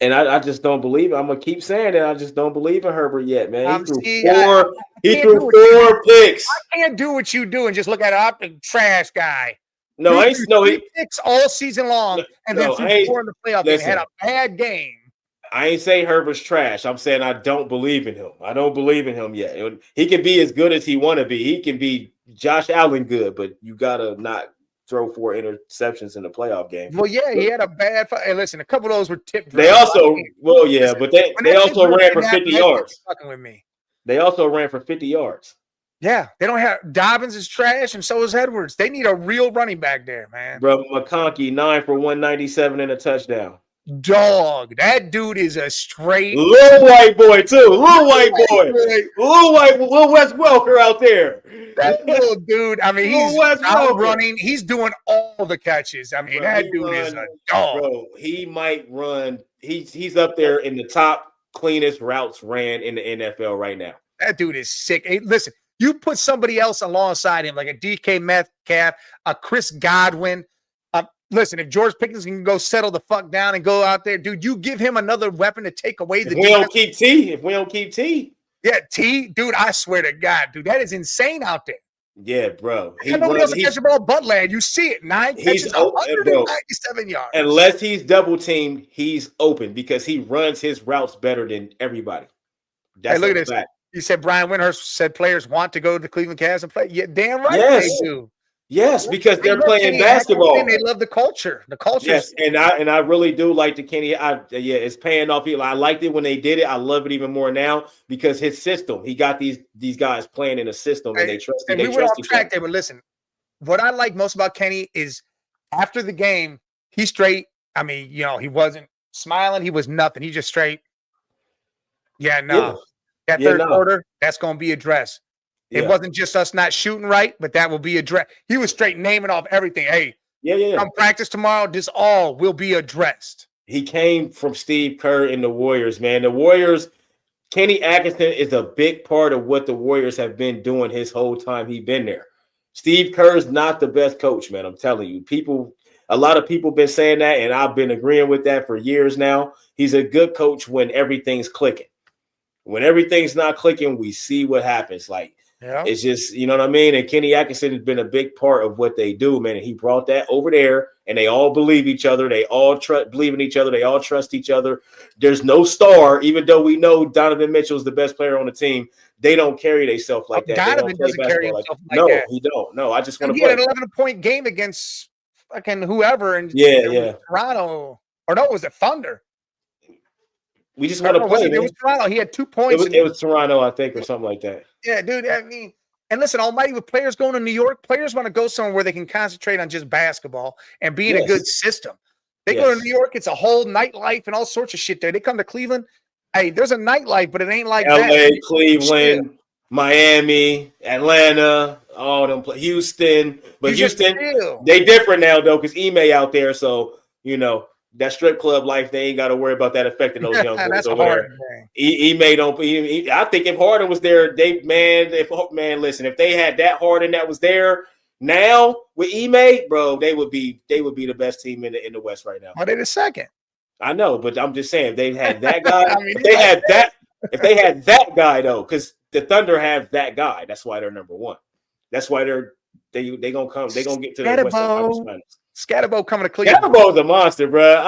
And I just don't believe it. I'm gonna keep saying that. I just don't believe in Herbert yet, man. He threw four picks. I can't do what you do and just look at it. I'm the trash guy. No, I ain't. No, he picks all season long, and then threw 4 in the playoff game. Had a bad game. I ain't say Herbert's trash. I'm saying I don't believe in him. I don't believe in him yet. He can be as good as he want to be. He can be Josh Allen good, but you gotta not throw 4 interceptions in the playoff game. Well, yeah, he had a bad. Hey, listen, a couple of those were tipped. They also, well, yeah, but they also ran for 50 yards. Fucking with me. They also ran for 50 yards. Yeah, they don't have Dobbins is trash, and so is Edwards. They need a real running back there, man. Bro, McConkey 9 for 197 and a touchdown. Dog, that dude is a straight little white boy too. Little white boy. Little Wes Welker out there. That little dude. I mean, he's out running. He's doing all the catches. I mean, bro, that dude is a dog. Bro, he might run. He's up there in the top cleanest routes ran in the NFL right now. That dude is sick. Hey, listen, you put somebody else alongside him, like a DK Metcalf, a Chris Godwin. Listen, if George Pickens can go settle the fuck down and go out there, dude, you give him another weapon to take away the. If we don't keep T. Yeah, T, dude, I swear to God, dude, that is insane out there. Yeah, bro. Nobody else catch the ball but Lad. You see it. 9 catches, 197 yards. Unless he's double teamed, he's open because he runs his routes better than everybody. That's look at this. You said Brian Windhorst said players want to go to the Cleveland Cavs and play. Yeah, damn right they do. Yes, because they're playing basketball. And they love the culture. The culture. Yes, and I really do like the Kenny. It's paying off. I liked it when they did it. I love it even more now because his system. He got these guys playing in a system, and they trust. And we were off track there, but listen, what I like most about Kenny is after the game, he's straight. I mean, he wasn't smiling. He was nothing. He just straight. Yeah, no. Yeah. That third quarter, that's going to be addressed. It wasn't just us not shooting right, but that will be addressed. He was straight naming off everything. Hey, come practice tomorrow. This all will be addressed. He came from Steve Kerr and the Warriors, man. The Warriors, Kenny Atkinson is a big part of what the Warriors have been doing his whole time he's been there. Steve Kerr's not the best coach, man. I'm telling you. A lot of people been saying that, and I've been agreeing with that for years now. He's a good coach when everything's clicking. When everything's not clicking, we see what happens. It's just, you know what I mean? And Kenny Atkinson has been a big part of what they do, man. And he brought that over there, and they all believe each other. They all believe in each other. They all trust each other. There's no star, even though we know Donovan Mitchell is the best player on the team. They don't carry themselves like that. Donovan doesn't carry himself like that. No, he don't. No, I just want to play. He had an 11-point game against fucking whoever. And Toronto. Or no, it was the Thunder. We just want to play. It was Toronto. He had 2 points. It was Toronto, I think, or something like that. Yeah, dude. I mean, And listen, almighty, with players going to New York, players want to go somewhere where they can concentrate on just basketball and be in a good system. They go to New York, it's a whole nightlife and all sorts of shit there. They come to Cleveland. Hey, there's a nightlife, but it ain't like LA, that. Cleveland, Miami, Atlanta, all them Houston. But Houston, they different now though, because Ime out there. So, that strip club life, they ain't got to worry about that affecting those young boys over there. Ime don't. I think if Harden was there, listen, if they had that Harden that was there now with Ime, bro, they would be the best team in the West right now. Are they the second? I know, but I'm just saying if they had that guy, if they had that guy though, because the Thunder have that guy, that's why they're number one. That's why they gonna come. They gonna get to the Western Conference Finals. Scatterbo coming to Cleveland. Scatterbo's a monster, bro.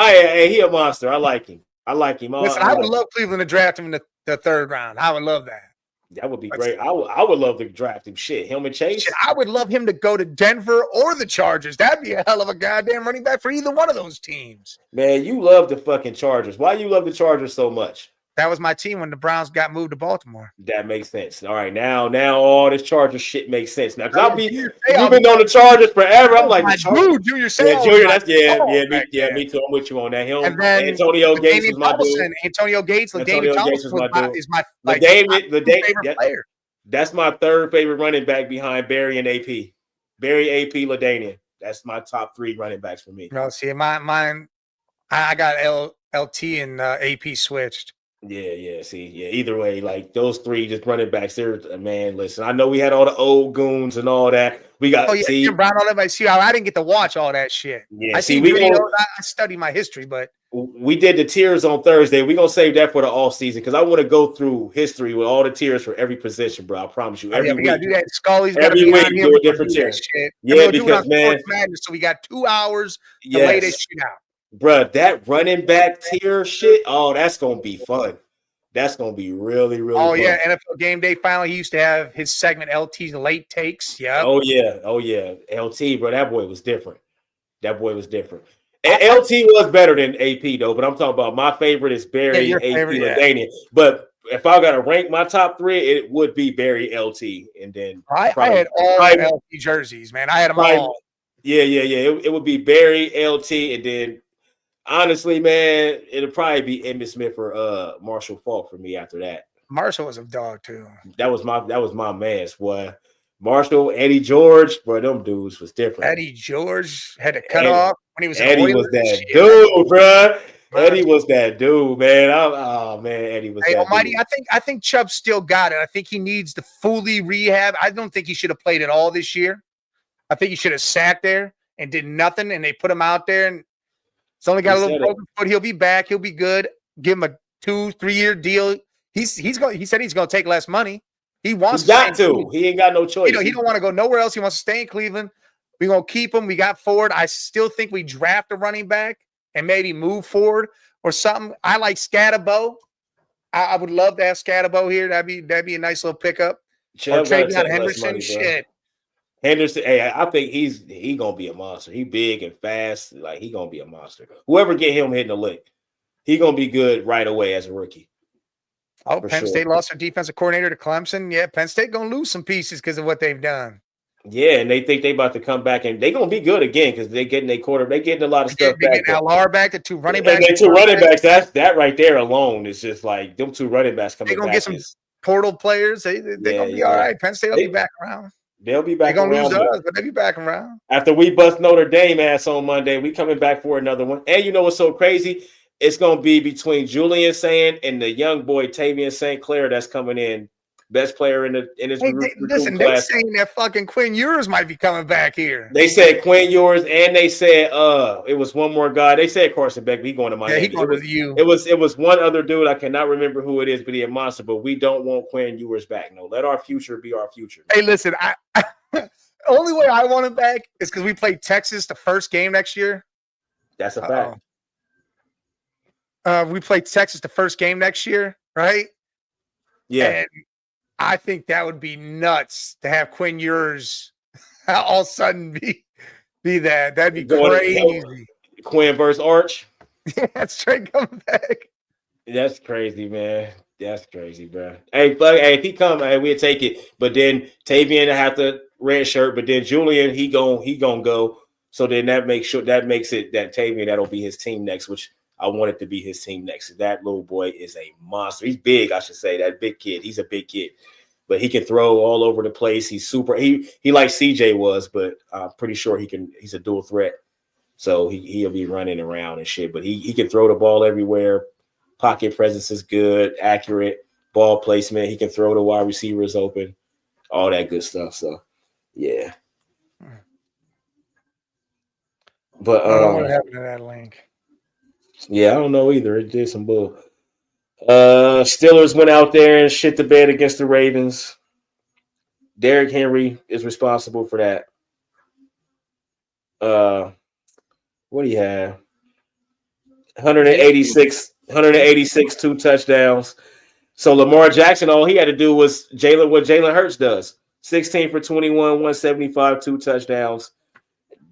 He a monster. I like him. Listen, I would love Cleveland to draft him in the third round. I would love that. That would be great. I would love to draft him. Shit, him and Chase. I would love him to go to Denver or the Chargers. That'd be a hell of a goddamn running back for either one of those teams. Man, you love the fucking Chargers. Why you love the Chargers so much? That was my team when the Browns got moved to Baltimore. That makes sense. All right, now all this Chargers shit makes sense. Now, because you've been on the Chargers forever. I'm like, dude, Junior Seau. Yeah, me too. I'm with you on that. And then Antonio Gates was my dude. Antonio Gates, LaDainian Thomas is my favorite player. That's my third favorite running back behind Barry and AP. Barry, AP, LaDainian. That's my top 3 running backs for me. No, see, mine, I got LT and AP switched. Yeah. See, either way, like those 3 just running backs, they're man. Listen, I know we had all the old goons and all that. We got Jim Brown, all that. But see, I didn't get to watch all that shit. Yeah, I study my history, but we did the tiers on Thursday. We're gonna save that for the off season because I want to go through history with all the tiers for every position, bro. I promise you. Every week, we gotta do that. Scully's every week do a different tier. Yeah, because man, so we got 2 hours to lay this shit out. Bruh, that running back tier shit, that's gonna be fun. That's gonna be really, really fun. Yeah, NFL Game Day finally, he used to have his segment LT's late takes. Yeah. Oh yeah. LT, bro, that boy was different. LT was better than AP though, but I'm talking about my favorite is Barry, AP, LaDainian. But if I gotta rank my top 3, it would be Barry, LT, and then I had all LT jerseys, man. I had them all. Yeah. It would be Barry, LT, and then honestly, man, it'll probably be Emmitt Smith or Marshall Faulk for me after that. Marshall was a dog too. That was my man's boy. Marshall, Eddie George, bro, them dudes was different. Eddie George had to cut off when he was. Eddie was that dude, bro. Eddie was that dude, man. Eddie was that almighty, dude. I think Chubb still got it. I think he needs to fully rehab. I don't think he should have played at all this year. I think he should have sat there and did nothing, and they put him out there, and it's only got a little broken foot. He'll be back. He'll be good. Give him a 2-3 year deal. He said he's going to take less money. He wants to. He ain't got no choice. He don't want to go nowhere else. He wants to stay in Cleveland. We're going to keep him. We got Ford. I still think we draft a running back and maybe move forward or something. I like Scatterbo. I would love to have Scatterbo here. That'd be a nice little pickup. Or Travion Henderson. Shit. Henderson, hey, I think he's gonna be a monster. He big and fast, like he gonna be a monster. Whoever get him hitting the lick, he gonna be good right away as a rookie. Oh, Penn State lost their defensive coordinator to Clemson. Yeah, Penn State gonna lose some pieces because of what they've done. Yeah, and they think they about to come back and they gonna be good again because they getting their quarter, they getting a lot of stuff back. LR back, the 2 running backs. And 2 running backs. That right there alone is just like them 2 running backs coming back. They're gonna get some portal players. They're gonna be all right. Penn State will be back around. They'll be back. They're gonna lose us, but they'll be back around. After we bust Notre Dame ass on Monday, we coming back for another one. And you know what's so crazy? It's gonna be between Julian Sand and the young boy Tavian St. Clair that's coming in, best player in his listen, they're saying that fucking Quinn Ewers might be coming back here. They said Quinn Ewers, and they said it was one more guy. They said Carson Beck, but he going to Miami. Yeah, he going to you. It was one other dude. I cannot remember who it is, but he a monster. But we don't want Quinn Ewers back. No, let our future be our future. Hey, listen, only way I want him back is because we play Texas the first game next year. That's a fact. We play Texas the first game next year, right? Yeah. And I think that would be nuts to have Quinn Ewers all of a sudden be that. That'd be crazy. Quinn versus Arch. Yeah, straight coming back. That's crazy, man. That's crazy, bro. Hey, hey, if he come, hey, we'll take it. But then Tavian have the red shirt, but then Julian, he gonna go. So then that makes it that Tavian that'll be his team next, which I want it to be his team next. That little boy is a monster. He's big, I should say. That big kid. He's a big kid, but he can throw all over the place. He's super. He like CJ was, but I'm pretty sure he can. He's a dual threat, so he'll be running around and shit. But he can throw the ball everywhere. Pocket presence is good, accurate ball placement. He can throw the wide receivers open, all that good stuff. So, yeah. But I don't know what happened to that link. Yeah, I don't know either. It did some bull. Steelers went out there and shit the bed against the Ravens. Derrick Henry is responsible for that. What do you have? 186, 2 touchdowns. So Lamar Jackson, all he had to do was what Jalen Hurts does. 16 for 21, 175, 2 touchdowns.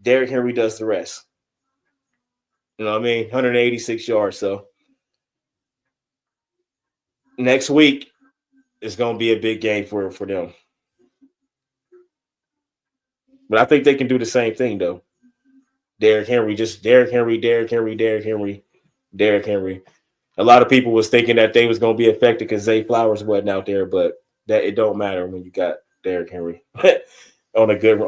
Derrick Henry does the rest. You know what I mean? 186 yards. So next week is going to be a big game for them. But I think they can do the same thing, though. Derrick Henry. A lot of people was thinking that they was going to be affected because Zay Flowers wasn't out there, but that it don't matter when you got Derrick Henry with a good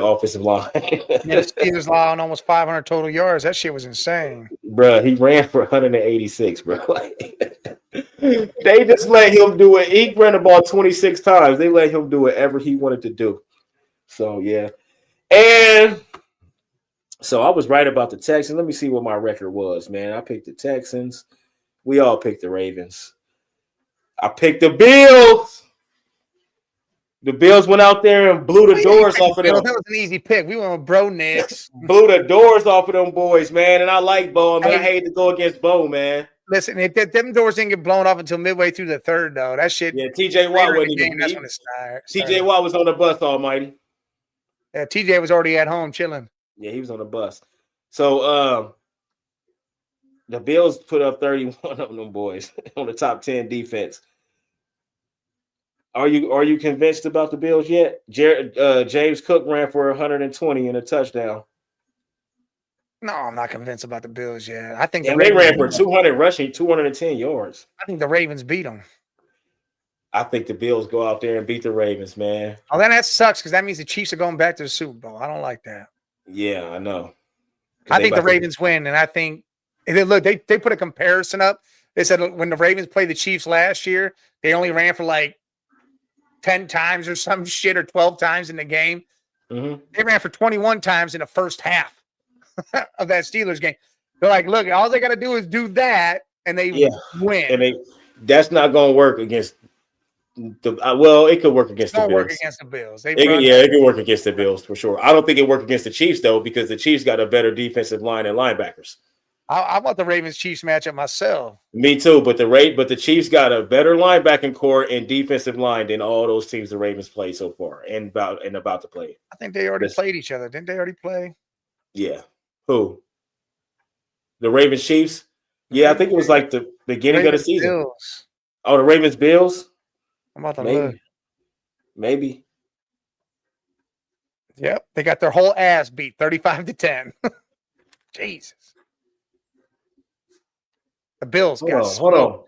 offensive line. Yeah, the Steelers allowed almost 500 total yards. That shit was insane. Bruh, he ran for 186, bro. They just let him do it. He ran the ball 26 times. They let him do whatever he wanted to do. So, yeah. And so I was right about the Texans. Let me see what my record was, man. I picked the Texans. We all picked the Ravens. I picked the Bills. The Bills went out there and blew the doors off of them. That was an easy pick. We went with Bro Nix. Blew the doors off of them boys, man. And I like Bo. I hate to go against Bo, man. Listen, them doors didn't get blown off until midway through the third, though. That shit. Yeah, TJ Watt wasn't even. That's when it started. TJ Watt was on the bus, almighty. Yeah, TJ was already at home chilling. Yeah, he was on the bus. So the Bills put up 31 of them boys on the top 10 defense. Are you convinced about the Bills yet? James Cook ran for 120 and a touchdown. No, I'm not convinced about the Bills yet. I think they ran for 200 rushing, 210 yards. I think the Ravens beat them. I think the Bills go out there and beat the Ravens, man. Oh, then that sucks because that means the Chiefs are going back to the Super Bowl. I don't like that. Yeah, I know. I think the Ravens win, and I think they put a comparison up. They said when the Ravens played the Chiefs last year, they only ran for like 10 times or some shit or 12 times in the game. Mm-hmm. They ran for 21 times in the first half of that Steelers game. They're like, look, all they got to do is do that, and they win. And that's not going to work against it could work against the Bills. Work against the Bills. It can work against the Bills for sure. I don't think it worked against the Chiefs though, because the Chiefs got a better defensive line and linebackers. I want the Ravens-Chiefs matchup myself. Me too, but the Chiefs got a better linebacking core and defensive line than all those teams the Ravens played so far and about to play. I think they already played each other. Didn't they already play? Yeah. Who? The Ravens Chiefs? Yeah, I think it was like the beginning of the season. Bills. Oh, the Ravens Bills? I'm about to look. Maybe. Yep. They got their whole ass beat 35-10. Jesus. The Bills hold on.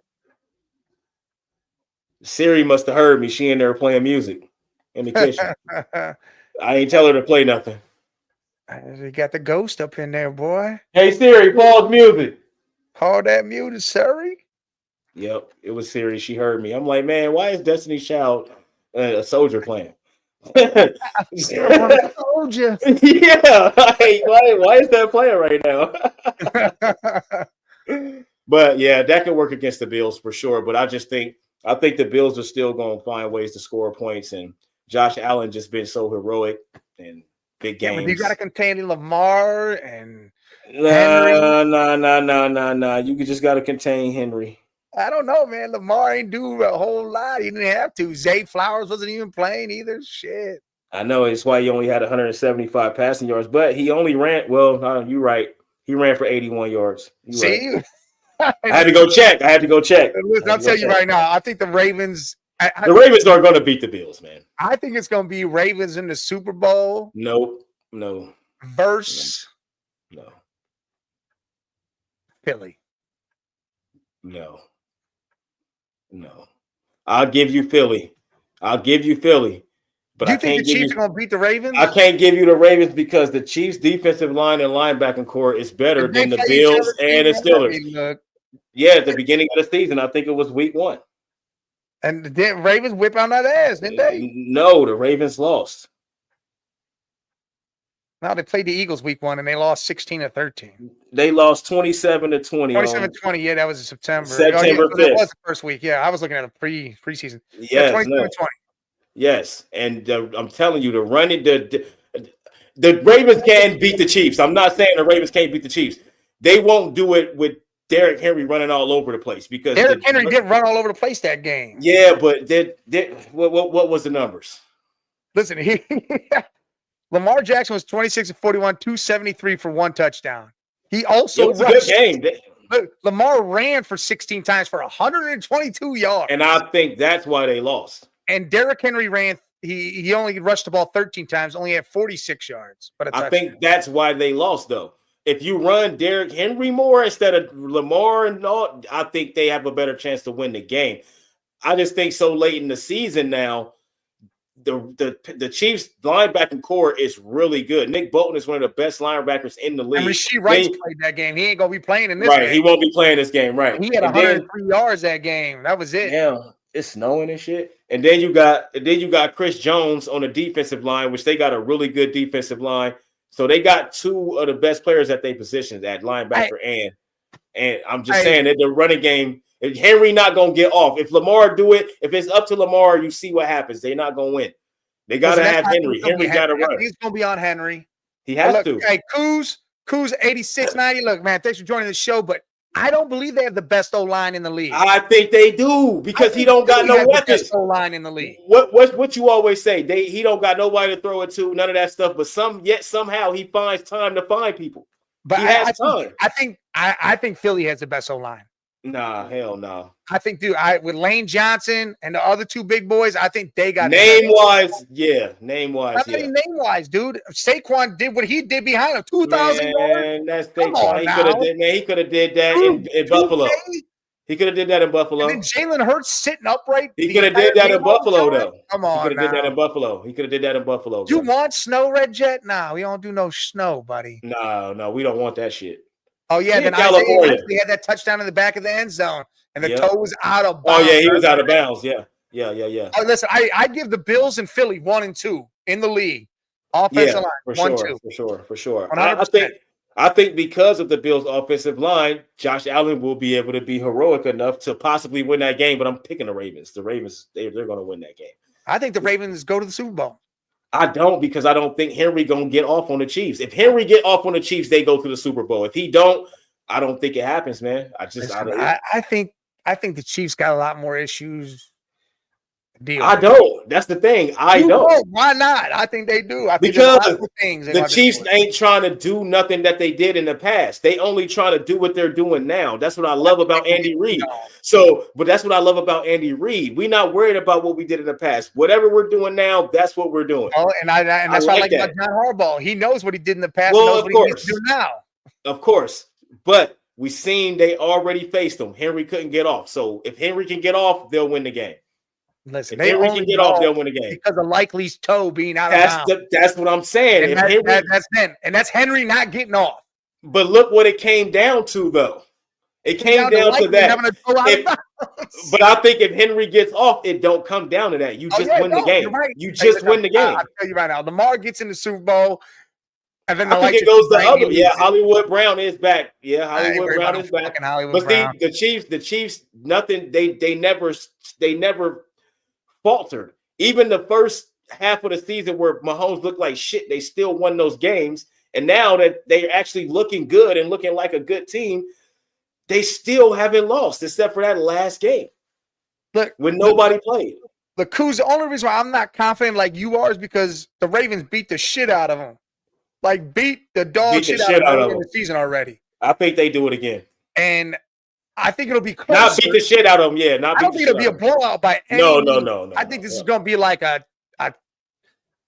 Siri must have heard me. She in there playing music in the kitchen. I ain't tell her to play nothing. You got the ghost up in there, boy. Hey Siri, pause music. Pause that music, Siri. Yep, it was Siri. She heard me. I'm like, man, why is Destiny's Child a soldier playing? Soldier. Yeah. Why is that playing right now? But yeah, that could work against the Bills for sure. But I think the Bills are still going to find ways to score points. And Josh Allen just been so heroic and big games. But you got to contain Lamar and No. You just got to contain Henry. I don't know, man. Lamar ain't do a whole lot. He didn't have to. Zay Flowers wasn't even playing either. Shit. I know. It's why he only had 175 passing yards. But he only ran – well, you're right. He ran for 81 yards. See? I had to go check. Listen, I'll tell you right now. I think the Ravens. The Ravens are going to beat the Bills, man. I think it's going to be Ravens in the Super Bowl. No. Versus Philly. No. I'll give you Philly. But Do you think the Chiefs are going to beat the Ravens? I can't give you the Ravens because the Chiefs' defensive line and linebacking core is better than the Bills and the Steelers. Yeah, at the beginning of the season, I think it was week 1. And the Ravens whip on that ass, didn't they? No, the Ravens lost. No, they played the Eagles week 1 and they lost 16-13. They lost 27-20. 27-20. Yeah, that was in September. September 5th. That was the first week. Yeah, I was looking at the preseason. Yes, 27-20. Yes, and I'm telling you, the Ravens can beat the Chiefs. I'm not saying the Ravens can't beat the Chiefs. They won't do it with Derrick Henry running all over the place because Derrick Henry did run all over the place that game. Yeah, but what was the numbers? Listen, Lamar Jackson was 26-41, 273 for 1 touchdown. He also rushed. Good game. Lamar ran for 16 times for 122 yards. And I think that's why they lost. And Derrick Henry ran. He only rushed the ball 13 times, only had 46 yards. But I think that's why they lost, though. If you run Derrick Henry more instead of Lamar and all, I think they have a better chance to win the game. I just think so late in the season now, the Chiefs linebacking core is really good. Nick Bolton is one of the best linebackers in the league. And Rasheed Rice played that game. He ain't gonna be playing in this game. Right, he won't be playing this game, right. He had 103 yards that game. That was it. Yeah, it's snowing and shit. And then you got Chris Jones on the defensive line, which they got a really good defensive line. So they got 2 of the best players at their positions at linebacker and I'm just saying that the running game, if Henry not gonna get off. If Lamar do it, if it's up to Lamar, you see what happens. They're not gonna win. They gotta have Henry. Henry gotta run. He's gonna be on Henry. He has to. Hey, Kuz 8690. Look, man, thanks for joining the show, but I don't believe they have the best O-line in the league. I think they do because he don't got no weapons. O-line in the league. What you always say? He don't got nobody to throw it to, none of that stuff. But somehow he finds time to find people. But he has time. I think Philly has the best O-line. Nah, hell no. I think, dude, with Lane Johnson and the other 2 big boys, I think they got name-wise, yeah. Name-wise, dude. Saquon did what he did behind him, 2,000 yards. That's Saquon. He could have did that in Buffalo. He could have did that in Buffalo. And then Jalen Hurts sitting upright. He could have did that in Buffalo, though. Come on, he could have did that in Buffalo. He could have did that in Buffalo. You want snow, Red Jet? Nah, we don't do no snow, buddy. No, we don't want that shit. Oh yeah, then California. He had that touchdown in the back of the end zone, and the toe was out of bounds. Oh yeah, he was out of bounds. Yeah. Oh, listen, I give the Bills and Philly 1 and 2 in the league. Offensive line, 1-2. For sure. I think because of the Bills' offensive line, Josh Allen will be able to be heroic enough to possibly win that game. But I'm picking the Ravens. The Ravens, they're going to win that game. I think the Ravens go to the Super Bowl. I don't, because I don't think Henry gonna get off on the Chiefs. If Henry get off on the Chiefs, they go to the Super Bowl. If he don't, I don't think it happens, man. I think the Chiefs got a lot more issues. I don't. That's the thing. I don't. Why not? I think they do. I think because the Chiefs ain't trying to do nothing that they did in the past. They only trying to do what they're doing now. That's what I love about Andy Reid. But that's what I love about Andy Reid. We're not worried about what we did in the past. Whatever we're doing now, that's what we're doing. Oh, and that's what I like about John Harbaugh. He knows what he did in the past. Well, knows what he needs to do now. Of course, but we seen they already faced him. Henry couldn't get off. So if Henry can get off, they'll win the game. Listen, if Henry can get off, they'll win the game because of Likely's toe being out of bounds. That's what I'm saying. And that's Henry not getting off. But look what it came down to, though. It came down to that. But I think if Henry gets off, it don't come down to that. You just win the game. Right. You just win the game. I'll tell you right now. Lamar gets in the Super Bowl. And then I think it goes the other. Yeah, Hollywood Brown is back. Yeah, Hollywood Brown is back. But the Chiefs, nothing. They never faltered. Even the first half of the season where Mahomes looked like shit, they still won those games. And now that they're actually looking good and looking like a good team, they still haven't lost except for that last game. Look, when nobody played. The only reason why I'm not confident like you are is because the Ravens beat the shit out of them. Like beat the dog shit out of them in the season already. I think they do it again. And I think it'll be closer. Not beat the shit out of them. Yeah, not I beat don't the think shit it'll be out a of them. blowout by any means. No. I think this is going to be like a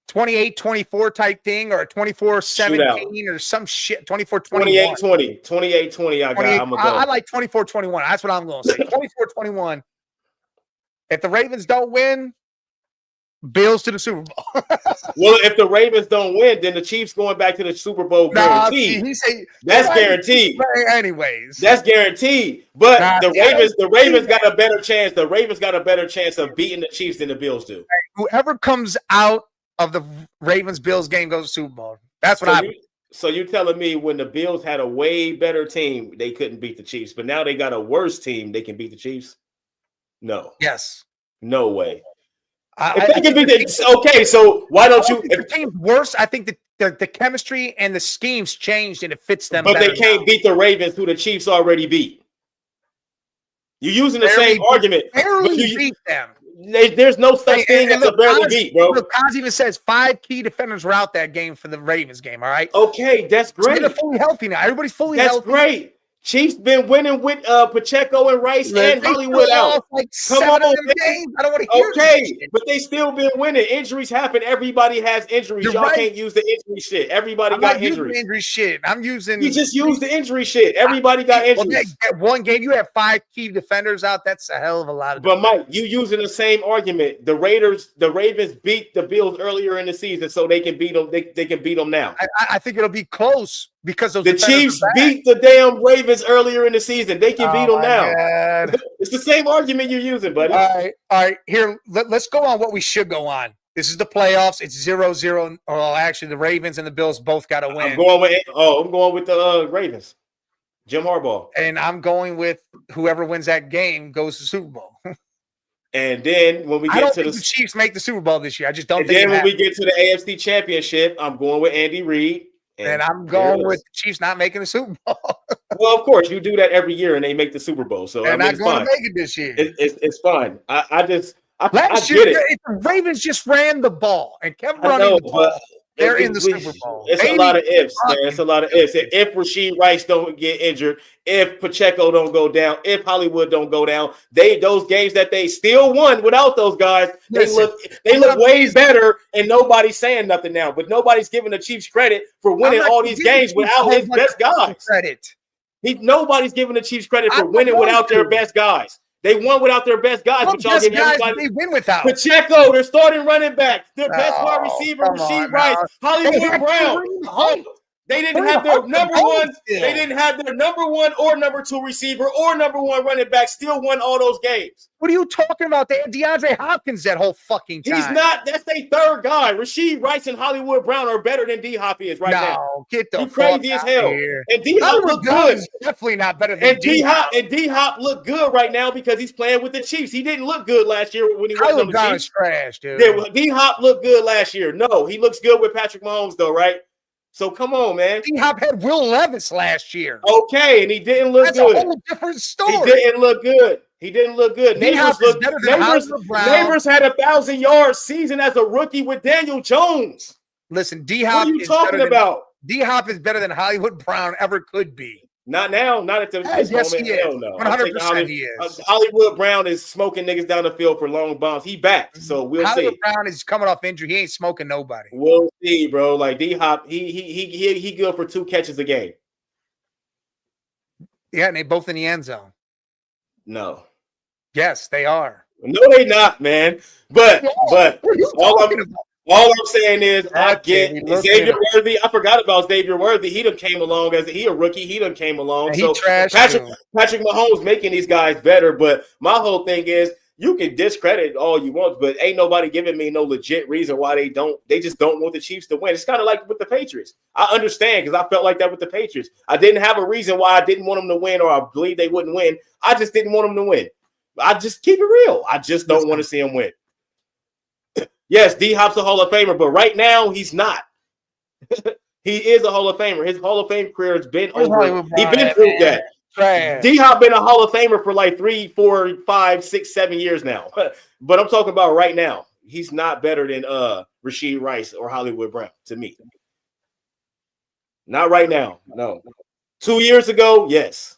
28-24 type thing or a 24-17 or some shit, 24-21. 28-20 I got. I'm going to go. I like 24-21. That's what I'm going to say. 24-21. If the Ravens don't win, Bills to the Super Bowl. Well, if the Ravens don't win, then the Chiefs going back to the Super Bowl guaranteed. That's guaranteed. Anyways, that's guaranteed. But the Ravens got a better chance. The Ravens got a better chance of beating the Chiefs than the Bills do. Whoever comes out of the Ravens-Bills game goes to Super Bowl. That's what So you're telling me when the Bills had a way better team, they couldn't beat the Chiefs, but now they got a worse team, they can beat the Chiefs? No. Yes. No way. Okay, so why don't you? If the team's worse, I think the chemistry and the schemes changed and it fits them. But they can't beat the Ravens, who the Chiefs already beat. You're using the same argument. Barely beat them. There's no such thing as a barely beat, bro. Look, Kaz even says 5 key defenders were out that game for the Ravens game. All right. Okay, that's great. So they're fully healthy now. Everybody's fully healthy. That's great. Chiefs been winning with Pacheco and Rice and Hollywood out. Like Come on, games. I don't want to hear this but they still been winning. Injuries happen. Everybody has injuries. Y'all can't use the injury shit. Everybody got injuries. Injury shit. I'm using. You just use the injury shit. Everybody got injuries. Well, one game you have 5 key defenders out. That's a hell of a lot of. But Mike, you using the same argument. The Ravens beat the Bills earlier in the season, so they can beat them. They can beat them now. I think it'll be close because the Chiefs beat the damn Ravens earlier in the season. They can beat them now. It's the same argument you're using, buddy. All right. Here, let's go on what we should go on. This is the playoffs. It's 0-0. Well, actually, the Ravens and the Bills both got to win. I'm going with the Ravens. Jim Harbaugh. And I'm going with whoever wins that game goes to the Super Bowl. And then when we get to the Chiefs make the Super Bowl this year. I just don't think. And then when we get to the AFC Championship, I'm going with Andy Reid. And I'm going with the Chiefs not making the Super Bowl. Well, of course, you do that every year, and they make the Super Bowl. So they're not going to make it this year. It's fine. I get it. The Ravens just ran the ball and kept running the ball. They're in the Super Bowl. It's a lot of ifs, man. It's a lot of ifs. If Rashee Rice don't get injured, if Pacheco don't go down, if Hollywood don't go down, those games that they still won without those guys, they look way better, and nobody's saying nothing now. But nobody's giving the Chiefs credit for winning all these games without his best guys. Nobody's giving the Chiefs credit for winning without their best guys. They won without their best guys, but y'all give everybody. They win without Pacheco, their starting running back, their best wide receiver, Rashee Rice, Hollywood Brown. They didn't have their number one. They didn't have their number 1 or number 2 receiver or number 1 running back. Still won all those games. What are you talking about? They had DeAndre Hopkins that whole fucking time. He's not. That's their third guy. Rashee Rice and Hollywood Brown are better than D Hop is right now. No, get the fuck crazy as hell. Here. And D Hop look good. Definitely not better than D Hop. And D Hop look good right now because he's playing with the Chiefs. He didn't look good last year when he was on the Chiefs. Trash, dude. D Hop looked good last year. No, he looks good with Patrick Mahomes though, right? So come on, man. D-Hop had Will Levis last year. Okay, and he didn't look good. That's a whole different story. He didn't look good. Neighbors had 1,000 yards season as a rookie with Daniel Jones. Listen, D-Hop. What are you talking about? D-Hop is better than Hollywood Brown ever could be. Not now. Not at this moment. He is. Hell no. 100% he is. Hollywood Brown is smoking niggas down the field for long bombs. He back, so we'll see. Hollywood Brown is coming off injury. He ain't smoking nobody. We'll see, bro. Like D-Hop, he good for 2 catches a game. Yeah, and they both in the end zone. No. Yes, they are. No, they not, man. But all I'm saying is I get Xavier Worthy. I forgot about Xavier Worthy. He done came along he a rookie. He done came along. So Patrick Mahomes making these guys better. But my whole thing is you can discredit all you want, but ain't nobody giving me no legit reason why they just don't want the Chiefs to win. It's kind of like with the Patriots. I understand because I felt like that with the Patriots. I didn't have a reason why I didn't want them to win or I believe they wouldn't win. I just didn't want them to win. I just keep it real. I just don't want to see them win. Yes, D-Hop's a Hall of Famer, but right now he's not. He is a Hall of Famer. His Hall of Fame career has been over. He's been through that. D-Hop been a Hall of Famer for like 3, 4, 5, 6, 7 years now. But I'm talking about right now. He's not better than Rashee Rice or Hollywood Brown to me. Not right now. No. 2 years ago, yes.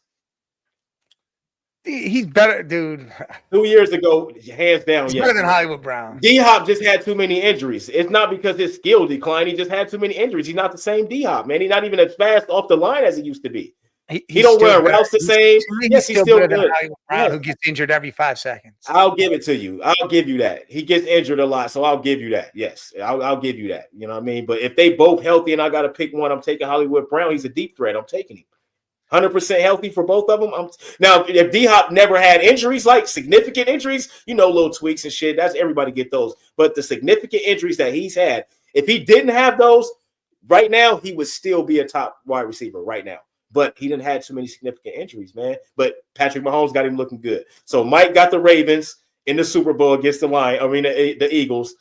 He's better, dude. 2 years ago, hands down, He's yes. better than Hollywood Brown. D-Hop just had too many injuries. It's not because his skill declined. He just had too many injuries. He's not the same D-Hop, man. He's not even as fast off the line as he used to be. He don't run routes the same. Yes, he's still good. Brown, who gets injured every 5 seconds. I'll give it to you. I'll give you that. He gets injured a lot, so I'll give you that. Yes, I'll give you that. You know what I mean? But if they both healthy and I got to pick one, I'm taking Hollywood Brown. He's a deep threat. I'm taking him. 100% healthy for both of them. Now, if D-Hop never had injuries, like significant injuries, little tweaks and shit, that's everybody get those. But the significant injuries that he's had, if he didn't have those right now, he would still be a top wide receiver right now. But he didn't have too many significant injuries, man. But Patrick Mahomes got him looking good. So Mike got the Ravens in the Super Bowl against the Eagles.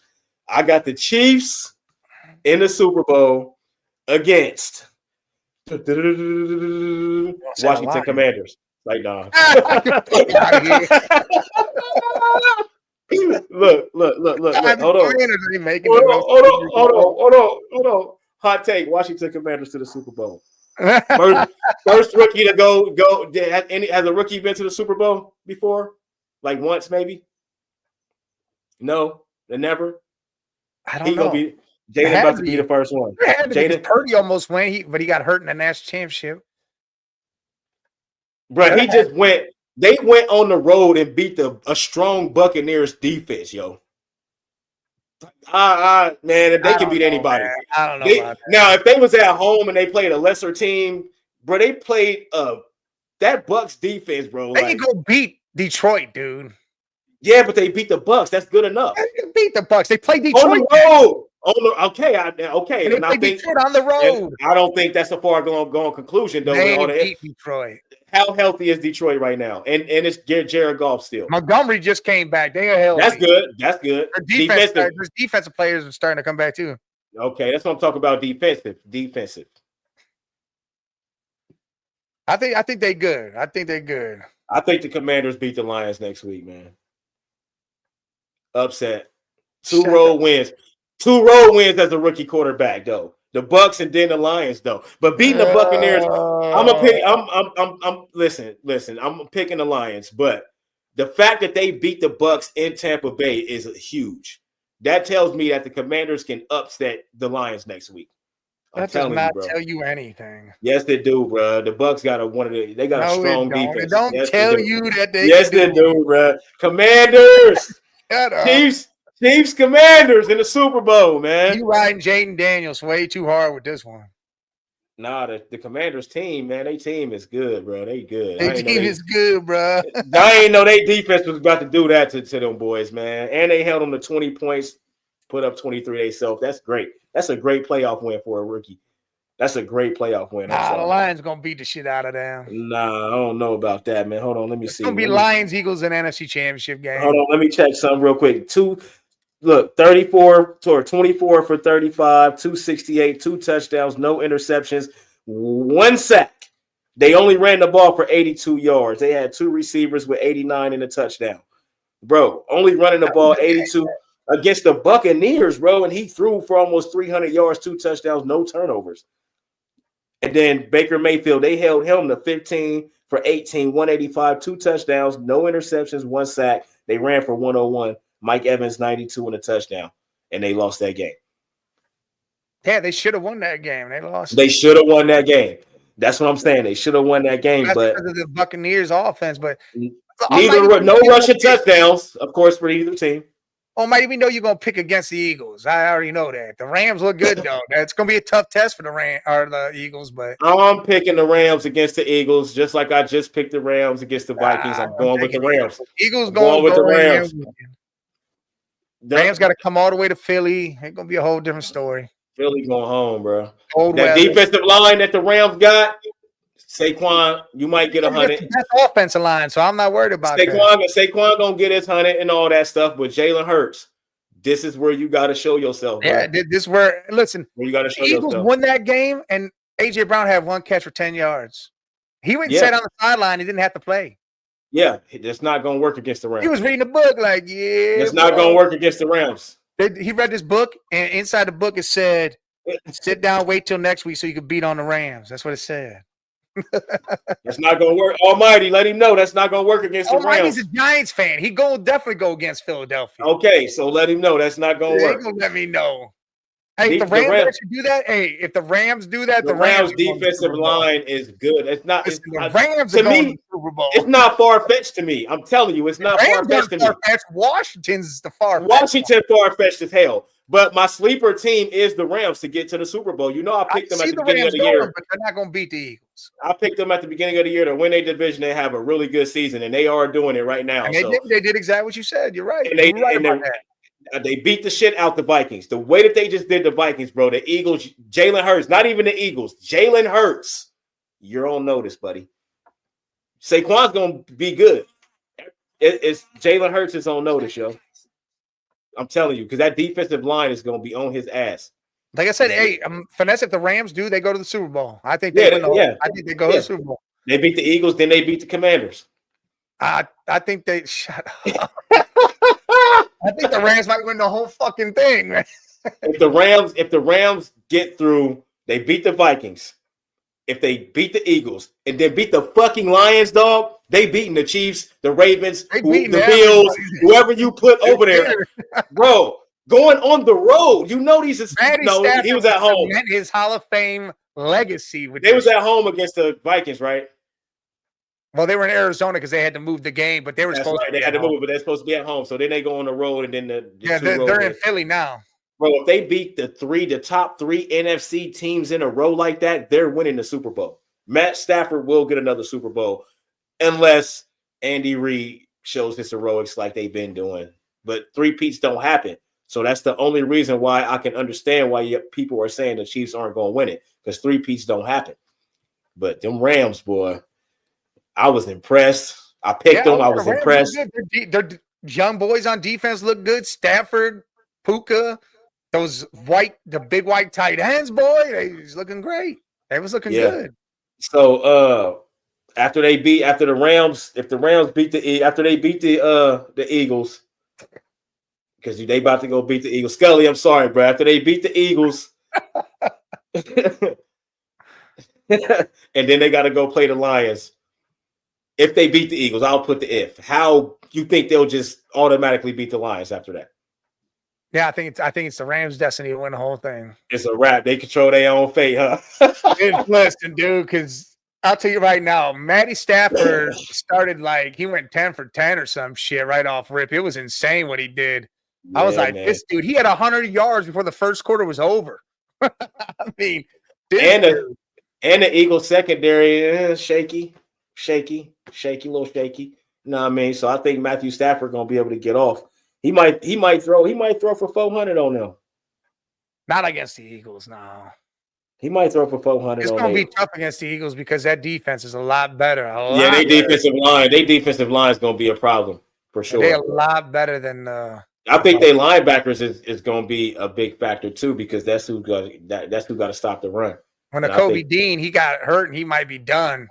I got the Chiefs in the Super Bowl against Washington Commanders. Like, nah. Look. Hold on. Hot take: Washington Commanders to the Super Bowl. First rookie to go. Has a rookie been to the Super Bowl before? Like once, maybe? No, never. I don't know. Jaden about to be the first one. Jaden Purdy almost went, but he got hurt in the national championship. Bro, he just went. They went on the road and beat a strong Buccaneers defense, yo. Man, if they can beat anybody. Man. I don't know about that. Now, if they was at home and they played a lesser team, bro, they played that Bucs defense, bro. They can go beat Detroit, dude. Yeah, but they beat the Bucs. That's good enough. They can beat the Bucs. They play Detroit on the road. Okay. And I think Detroit on the road. I don't think that's a far going conclusion, though. They beat Detroit. How healthy is Detroit right now? And it's Jared Goff still. Montgomery just came back. They are healthy. That's good. Their defensive players are starting to come back too. Okay, that's what I'm talking about. Defensive. I think they're good. I think they're good. I think the Commanders beat the Lions next week, man. Upset. Two road wins as a rookie quarterback, though. The Bucs and then the Lions, though. But beating the Buccaneers, listen. I'm picking the Lions, but the fact that they beat the Bucs in Tampa Bay is huge. That tells me that the Commanders can upset the Lions next week. That does not tell you anything. Yes, they do, bro. The Bucs got a strong defense. It don't tell you that they. Yes, they do, bro. Commanders, Chiefs, Commanders in the Super Bowl, man. You riding Jaden Daniels way too hard with this one. Nah, the Commanders team, man, their team is good, bro. They good. Their team is good, bro. I ain't know their defense was about to do that to them boys, man. And they held them to 20 points, put up 23 themselves. That's great. That's a great playoff win for a rookie. That's a great playoff win. Nah, the Lions gonna beat the shit out of them. Nah, I don't know about that, man. Hold on, let me see. It's gonna be Lions, Eagles, and NFC Championship game. Hold on, let me check something real quick. 24 for 35, 268, 2 touchdowns, no interceptions, 1 sack. They only ran the ball for 82 yards. They had 2 receivers with 89 in a touchdown. Bro, only running the ball 82 against the Buccaneers, bro, and he threw for almost 300 yards, 2 touchdowns, no turnovers. And then Baker Mayfield, they held him to 15 for 18, 185, 2 touchdowns, no interceptions, 1 sack. They ran for 101. Mike Evans, 92 and a touchdown, and they lost that game. Yeah, they should have won that game. They lost. They should have won that game. That's what I'm saying. They should have won that game, but because of the Buccaneers offense. But no rushing touchdowns, of course, for either team. Oh, might even know you're gonna pick against the Eagles. I already know that. The Rams look good though. That's gonna be a tough test for the Eagles, but I'm picking the Rams against the Eagles, just like I just picked the Rams against the Vikings. I'm going with the Rams. Eagles going with the Rams. Rams got to come all the way to Philly. It's gonna be a whole different story. Philly going home, bro. That defensive line that the Rams got, Saquon, you might get 100. That's offensive line, so I'm not worried about that. Saquon gonna get his 100 and all that stuff, but Jalen Hurts, this is where you got to show yourself. Bro. Yeah, this where listen. Where you got to show Eagles yourself. Won that game, and AJ Brown had 1 catch for 10 yards. He went and sat on the sideline. He didn't have to play. Yeah, it's not going to work against the Rams. He was reading the book like, it's not going to work against the Rams. He read this book, and inside the book it said, sit down, wait till next week so you can beat on the Rams. That's what it said. It's not going to work. Almighty, let him know that's not going to work against the Rams. Almighty's a Giants fan. He gonna definitely go against Philadelphia. Okay, so let him know that's not going to work. They gonna let me know. Hey, if the Rams actually do that, if the Rams do that, the Rams defensive line is good. It's not. Listen, the Rams to me, Super Bowl. It's not far fetched to me. I'm telling you, it's not far fetched to me. Washington's the far. Washington far fetched as hell. But my sleeper team is the Rams to get to the Super Bowl. You know, I picked them at the beginning of the year, but they're not going to beat the Eagles. I picked them at the beginning of the year to win a division. They have a really good season, and they are doing it right now. And they did exactly what you said. You're right. And they beat the shit out the Vikings. The way that they just did the Vikings, bro. The Eagles, Jalen Hurts, not even the Eagles. Jalen Hurts, you're on notice, buddy. Saquon's gonna be good. It's Jalen Hurts is on notice, yo. I'm telling you, because that defensive line is gonna be on his ass. Like I said, finesse. If the Rams do, they go to the Super Bowl. I think they win. I think they go to the Super Bowl. They beat the Eagles, then they beat the Commanders. I think they shut up. I think the Rams might win the whole fucking thing, man. If the Rams get through, they beat the Vikings. If they beat the Eagles and then beat the fucking Lions, dog, they beating the Chiefs, the Ravens, the Bills, whoever you put over there, bro. Going on the road, you know these is he was at home. His Hall of Fame legacy. They was at home against the Vikings, right? Well, they were in Arizona because they had to move the game, but they were supposed to. They had to move it, but they're supposed to be at home. So then they go on the road, and then they're in Philly now. Bro, if they beat the top three NFC teams in a row like that, they're winning the Super Bowl. Matt Stafford will get another Super Bowl unless Andy Reid shows his heroics like they've been doing. But three-peats don't happen. So that's the only reason why I can understand why people are saying the Chiefs aren't going to win it, because three-peats don't happen. But them Rams, boy, I was impressed. I picked them. I was impressed. They're young boys on defense look good. Stafford, Puka, the big white tight ends, boy, he's looking great. They was looking good. So after they beat the Rams beat the Eagles, because they about to go beat the Eagles. Scully, I'm sorry, bro. After they beat the Eagles, and then they got to go play the Lions. If they beat the Eagles, I'll put the if. How you think they'll just automatically beat the Lions after that? Yeah, I think it's the Rams' destiny to win the whole thing. It's a wrap. They control their own fate, huh? Listen, dude, because I'll tell you right now, Matty Stafford started he went 10 for 10 or some shit right off rip. It was insane what he did. I was like, man. This dude, he had 100 yards before the first quarter was over. I mean, and the Eagles secondary shaky, little shaky. You know what I mean? So I think Matthew Stafford gonna be able to get off. He might throw for 400 on them. Not against the Eagles, no. He might throw for 400. It's gonna be tough against the Eagles because that defense is a lot better. Their defensive line is gonna be a problem for sure. They're a lot better than. I think their linebackers is gonna be a big factor too, because that's who got to stop the run. When Kobe Dean, he got hurt and he might be done.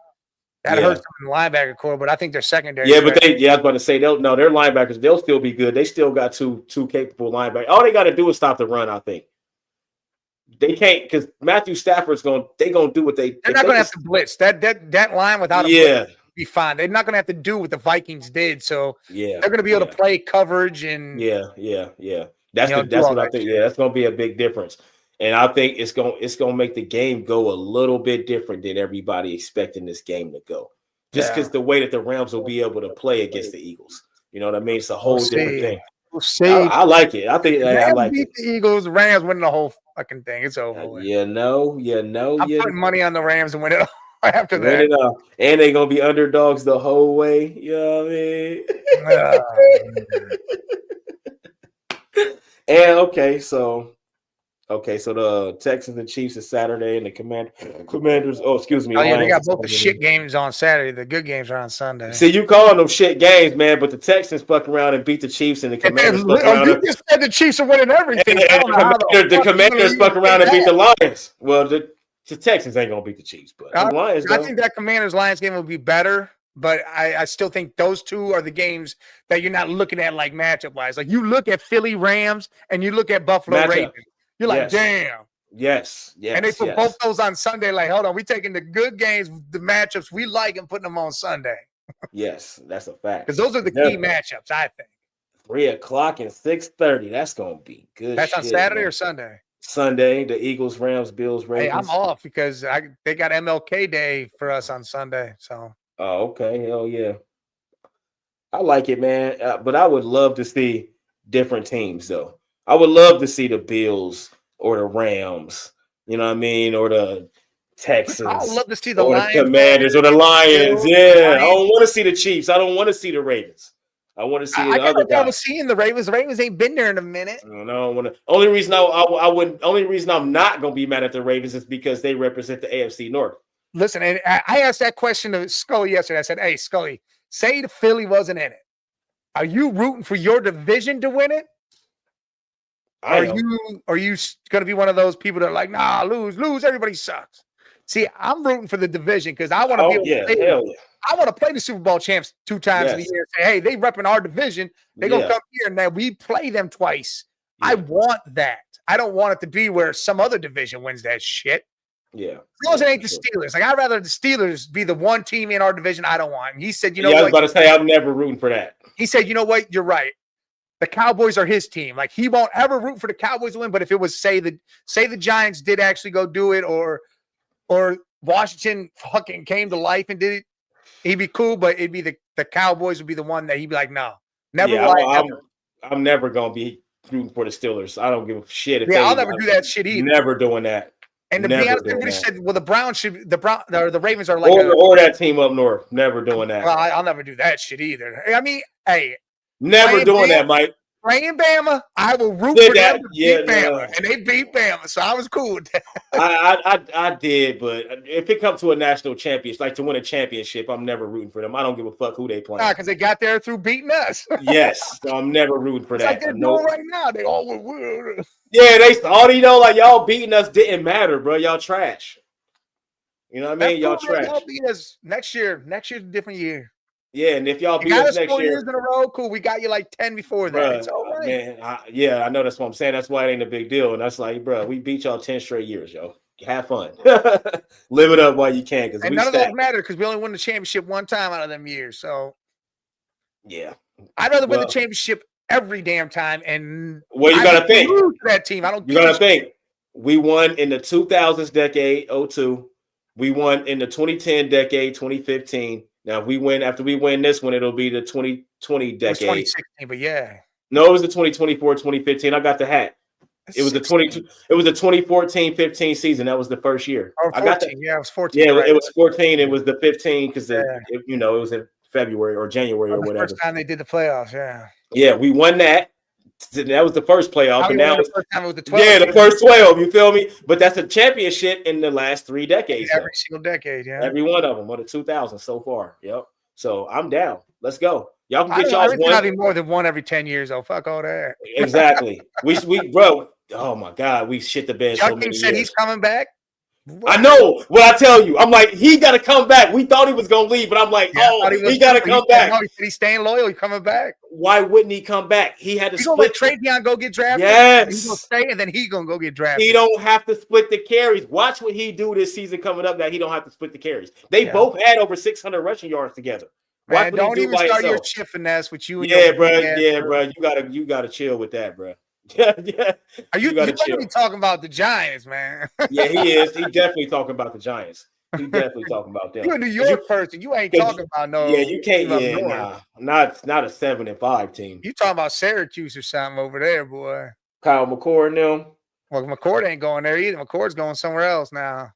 That hurts them in the linebacker core, but I think their secondary. Yeah, but I was about to say their linebackers, they'll still be good. They still got two capable linebackers. All they got to do is stop the run. I think they can't, because Matthew Stafford's gonna do what they're not gonna have to blitz. That line without a blitz be fine. They're not gonna have to do what the Vikings did. So they're gonna be able to play coverage and That's what I think. Yeah, that's gonna be a big difference. And I think it's gonna make the game go a little bit different than everybody expecting this game to go. Just because the way that the Rams will be able to play against the Eagles. You know what I mean? It's a whole different thing. We'll see. I like it. I think I like beat the Eagles. The Rams win the whole fucking thing. It's over. I'm putting money on the Rams and win it all after that. And they're gonna be underdogs the whole way. You know what I mean? And so the Texans and Chiefs is Saturday, and the Commanders. Oh, excuse me. Oh yeah, they got both the shit games on Saturday. The good games are on Sunday. See, you calling them shit games, man? But the Texans fuck around and beat the Chiefs, and the Commanders fuck around. You just said the Chiefs are winning everything. The Commanders fuck around and beat the Lions. Well, the Texans ain't gonna beat the Chiefs, but the Lions. I think that Commanders-Lions game will be better. But I still think those two are the games that you're not looking at like matchup wise. Like you look at Philly Rams and you look at Buffalo Ravens. You're like, damn, Yes, And they yes, put both those on Sunday. Like, hold on, we taking the good games, the matchups we like, and putting them on Sunday. Yes, that's a fact. Because those are the key matchups, I think. 3:00 and 6:30. That's gonna be good. That's on Saturday or Sunday? Sunday, the Eagles, Rams, Bills, Ravens. Hey, I'm off because they got MLK Day for us on Sunday. So. Oh, okay. Hell yeah. I like it, man. But I would love to see different teams, though. I would love to see the Bills or the Rams. You know what I mean? Or the Texans. I would love to see the or Lions, the Commanders, or the Lions. Bills, Yeah, I don't want to see the Chiefs. I don't want to see the Ravens. I want to see the other guys. I was seeing the Ravens. The Ravens ain't been there in a minute. I don't want to. Only reason I wouldn't. Only reason I'm not gonna be mad at the Ravens is because they represent the AFC North. Listen, and I asked that question to Scully yesterday. I said, "Hey, Scully, say the Philly wasn't in it. Are you rooting for your division to win it? Are you going to be one of those people that are like, nah, lose, everybody sucks? See, I'm rooting for the division because I want to be able to play. I want to play the Super Bowl champs 2 times in a year. Say, hey, they repping our division. They're going to come here and then we play them twice. Yeah. I want that. I don't want it to be where some other division wins that shit. Yeah. As long as it ain't the Steelers. Like, I'd rather the Steelers be the one team in our division I don't want. And he said, you know what? I was about to say, I'm never rooting for that. He said, you know what? You're right. The Cowboys are his team. Like, he won't ever root for the Cowboys to win. But if it was, say the Giants did actually go do it, or Washington fucking came to life and did it, he'd be cool. But it'd be the Cowboys would be the one that he'd be like, no, never. Yeah, I'm never gonna be rooting for the Steelers. I don't give a shit. I'll never do that shit either. Never doing that. And to be honest, everybody said, well, the Ravens are like or that team up north. Never doing that. Well, I'll never do that shit either. I mean, hey, never doing that, Mike. Playing Bama, I will root for them to beat Bama, and they beat Bama, so I was cool with that. I did, but if it comes to a national championship, like to win a championship, I'm never rooting for them. I don't give a fuck who they play. Because they got there through beating us. Yes, so I'm never rooting for that. Like they're doing right now. They all yeah, like y'all beating us didn't matter, bro. Y'all trash. You know what I mean? Y'all trash. Y'all beat us next year. Next year's a different year. Yeah, and if y'all beat us next 4 year, years in a row, cool. We got you like 10 before that. It's all right. Man, I know that's what I'm saying. That's why it ain't a big deal. And that's like, bro, we beat y'all 10 straight years, yo. Have fun. Live it up while you can. And none of those matter because we only won the championship one time out of them years. So, yeah. I'd rather win the championship every damn time. And you got to think. That team. You got to think. We won in the 2000s decade, 2002. We won in the 2010 decade, 2015. Now, if we win after we win this one, it'll be the 2020 decade. It was 2016, but yeah. No, it was the 2024, 2015. I got the hat. It was the 2014-15 season. That was the first year. Oh, 14. I got yeah, it was 14. Yeah, it was 14. It was the 15 because it was in February or January or whatever. First time they did the playoffs, yeah. Yeah, we won that. That was the first playoff, and now the first time it was the 12. Yeah, the first 12. You feel me? But that's a championship in the last 3 decades. Every single decade, yeah. Every one of them, or the 2000s so far. Yep. So I'm down. Let's go. Y'all can get y'all one. Not more than one every 10 years, though. Fuck all that. Exactly. we bro. Oh my God, we shit the bed. So many said he's coming back. What? I know what I tell you. I'm like, he got to come back. We thought he was gonna leave, but I'm like, he got to come back. No, he said he's staying loyal. He's coming back. Why wouldn't he come back? He had to. He's gonna let Travion go get drafted. Yes, he's gonna stay, and then he's gonna go get drafted. He don't have to split the carries. Watch what he do this season coming up. That he don't have to split the carries. They both had over 600 rushing yards together. Man, don't even start your chip finesse with you. And bro. You gotta chill with that, bro. Yeah. Are you definitely talking about the Giants, man? Yeah, he is. He definitely talking about the Giants. He definitely talking about them. You're a New York person. You ain't talking about no. Yeah, you can't. Yeah, not a 7-5 team. You talking about Syracuse or something over there, boy? Kyle McCord and them. Well, McCord ain't going there either. McCord's going somewhere else now.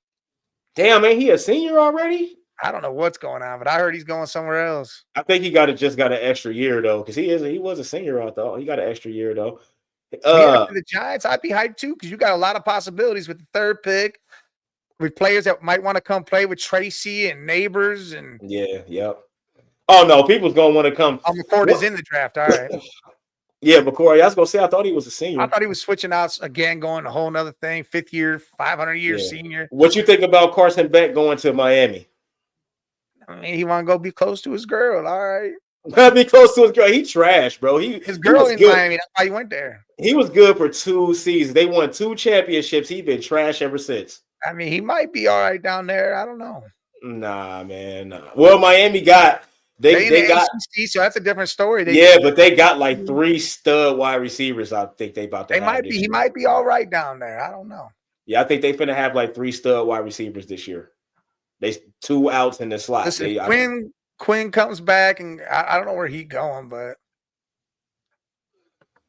Damn, ain't he a senior already? I don't know what's going on, but I heard he's going somewhere else. I think he just got an extra year though, because he was a senior. I thought he got an extra year though. For the Giants, I'd be hyped too because you got a lot of possibilities with the 3rd pick, with players that might want to come play with Tracy and Neighbors and yep. Oh no, people's gonna want to come. McCord is in the draft. All right. Yeah, McCord. I was gonna say I thought he was a senior. I thought he was switching out again, going a whole nother thing. 5th year, 500-year senior. What you think about Carson Beck going to Miami? I mean, he want to go be close to his girl. All right. Be close to his girl. He trash, bro. His He girl was in good. Miami. That's why he went there. He was good for 2 seasons. They won 2 championships. He's been trash ever since. I mean, he might be all right down there. I don't know. Nah, man. Nah. Well, Miami got They in the got ACC, so that's a different story. but they got like 3 stud wide receivers. I think they about to. He might be all right down there. I don't know. Yeah, I think they finna have like 3 stud wide receivers this year. They 2 outs in the slot. Listen, Quinn comes back, and I don't know where he's going, but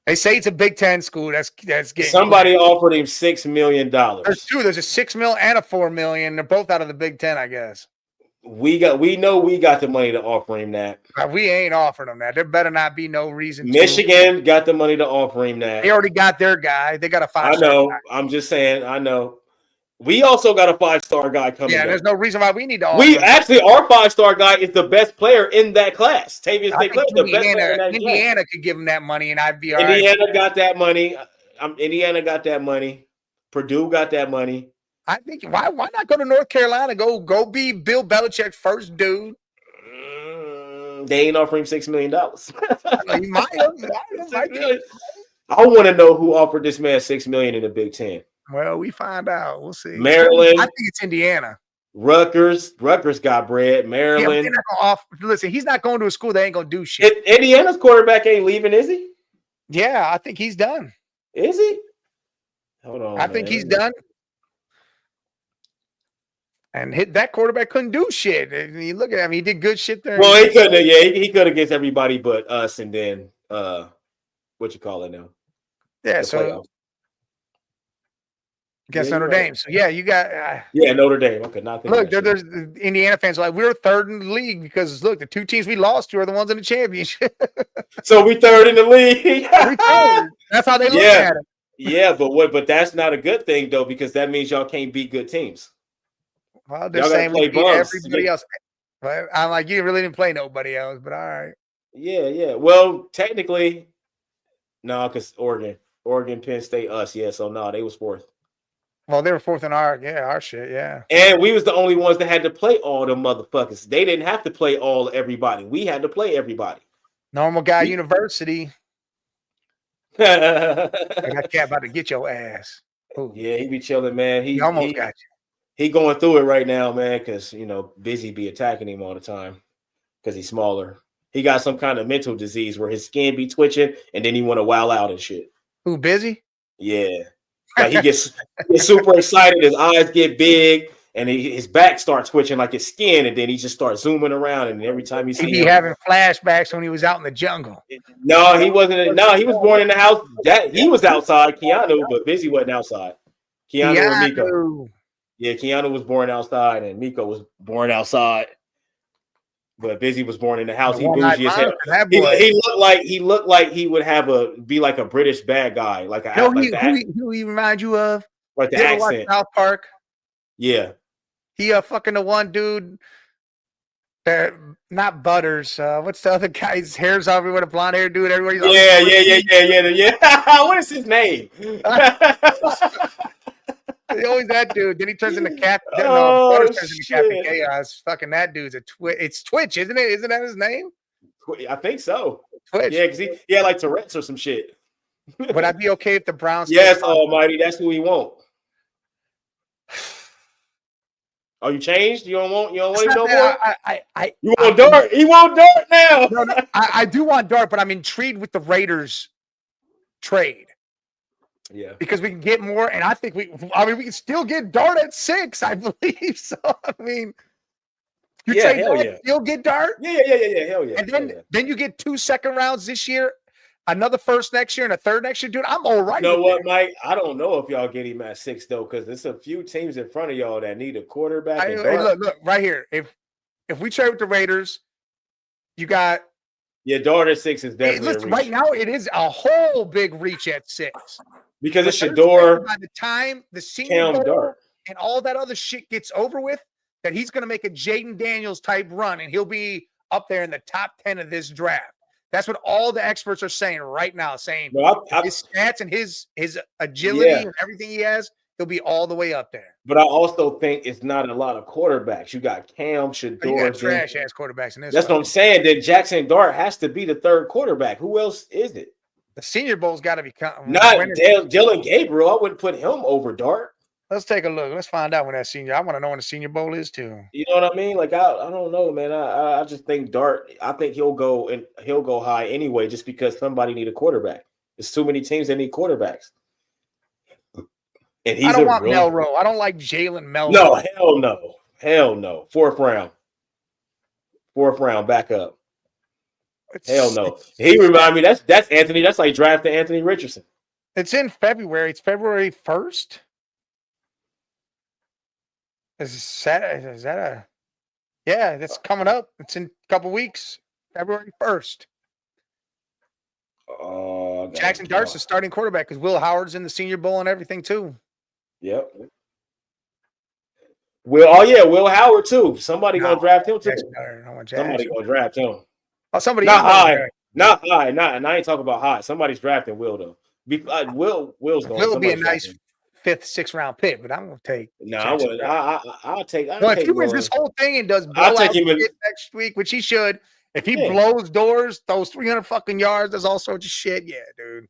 they say it's a Big Ten school. That's getting somebody offered him $6 million. There's 2. There's a $6 million and a $4 million. They're both out of the Big Ten, I guess. We know we got the money to offer him that. We ain't offering him that. There better not be no reason. Michigan got the money to offer him that. They already got their guy. They got a 5-star. I know. Guy. I'm just saying. I know. We also got a 5-star guy coming. Yeah, there's no reason why we need to offer We him. actually, our 5-star guy is the best player in that class. Tavius St. Clair, the best player in that Indiana class. could give him that money, and I'd be all Indiana right. got that money. Indiana got that money. Purdue got that money. I think why not go to North Carolina? Go be Bill Belichick's first dude. They ain't offering $6 million. He might have. I want to know who offered this man $6 million in the Big Ten. Well, we find out. We'll see. Maryland. I think it's Indiana. Rutgers got bread. Maryland. Yeah, listen, he's not going to a school that ain't gonna do shit. Indiana's quarterback ain't leaving, is he? Yeah, I think he's done. Is he? Hold on. I think he's done. And that quarterback couldn't do shit. And you look at him; he did good shit there. Well, he couldn't. Yeah, he could against everybody but us, and then what you call it now? Yeah, the so playoffs. Against Notre Dame. So yeah, you got Notre Dame. Okay, not look. There's Indiana fans are like we're third in the league because look, the 2 teams we lost to are the ones in the championship. So we third in the league. That's how they look at it. Yeah, but that's not a good thing though because that means y'all can't beat good teams. Well, they're saying we beat everybody else. But I'm like, you really didn't play nobody else, but all right. Yeah. Well, technically, no, because Oregon, Penn State, us. Yeah, so no, they was 4th. Well, they were 4th in our shit, yeah. And we was the only ones that had to play all the motherfuckers. They didn't have to play everybody. We had to play everybody. Normal guy university. That cat about to get your ass. Ooh. Yeah, he be chilling, man. He almost got you. He going through it right now, man, because, Busy be attacking him all the time because he's smaller. He got some kind of mental disease where his skin be twitching and then he want to wild out and shit. Who, Busy? Yeah. Like he gets super excited. His eyes get big and his back starts twitching like his skin. And then he just starts zooming around. And every time you see him having flashbacks when he was out in the jungle. No, he wasn't. No, he was born in the house. He was outside, Keanu, but Busy wasn't outside. Keanu and Miko. Yeah, Keanu was born outside and Miko was born outside. But Busy was born in the house. He bougie as hell. He looked like he would be like a British bad guy, like a who he remind you of? Like the accent. South Park. Yeah. He fucking the one dude that not Butters. What's the other guy's hair's everywhere, the blonde hair dude? Everybody's yeah. What is his name? Always that dude. Then he turns into Captain. Butters turns into Captain Chaos. Fucking that dude's it's Twitch, isn't it? Isn't that his name? I think so. Twitch. Yeah, because he had like Tourette's or some shit. Would I be okay if the Browns? Yes, Almighty. That's who he want. Oh, you changed? You don't want him no more? You want Dart? He want Dart now. No, I do want Dart, but I'm intrigued with the Raiders trade. Yeah, because we can get more, and I think we can still get Dart at 6, I believe. So I mean, trade Dart, you'll get Dart. Yeah, hell yeah. And then you get 2 second rounds this year, another first next year, and a third next year, dude. I'm all right. You know what, Mike? I don't know if y'all get him at 6 though, because there's a few teams in front of y'all that need a quarterback. Look right here. If we trade with the Raiders, you got. Yeah, Dart at 6 is definitely a reach. Right now, it is a whole big reach at 6. Because it's Shador. By the time the Senior Bowl and all that other shit gets over with, that he's going to make a Jaden Daniels type run, and he'll be up there in the top 10 of this draft. That's what all the experts are saying right now, saying his stats and his agility and everything he has he'll be all the way up there. But I also think it's not a lot of quarterbacks. You got Cam, Shador. You got trash ass quarterbacks in this. That's what I'm saying. That Jackson Dart has to be the third quarterback. Who else is it? The Senior Bowl's got to be not Dylan Gabriel. I wouldn't put him over Dart. Let's take a look. Let's find out when that Senior. I want to know when the Senior Bowl is too. You know what I mean? Like I don't know, man. I just think Dart. I think he'll go high anyway, just because somebody need a quarterback. There's too many teams that need quarterbacks. And I don't want Melrose. I don't like Jalen Melrose. No, hell no. Fourth round, back up. Hell no. He remind me that's Anthony. That's like drafting Anthony Richardson. It's in February. It's February 1st. Is that a? Yeah, that's coming up. It's in a couple weeks. February 1st. Jackson Dart's the starting quarterback because Will Howard's in the Senior Bowl and everything too. Yep. Will Howard too. Somebody gonna draft him too. Somebody gonna draft him. Oh, somebody not high. And I ain't talking about high. Somebody's drafting Will though. Will's going. Will be a nice 5th, 6th round pick, but I'm gonna take. No, I wouldn't. I'll take. Well, if he wins this whole thing and does blow out next week, which he should, if he blows doors, those 300 fucking yards, does all sorts of shit. Yeah, dude.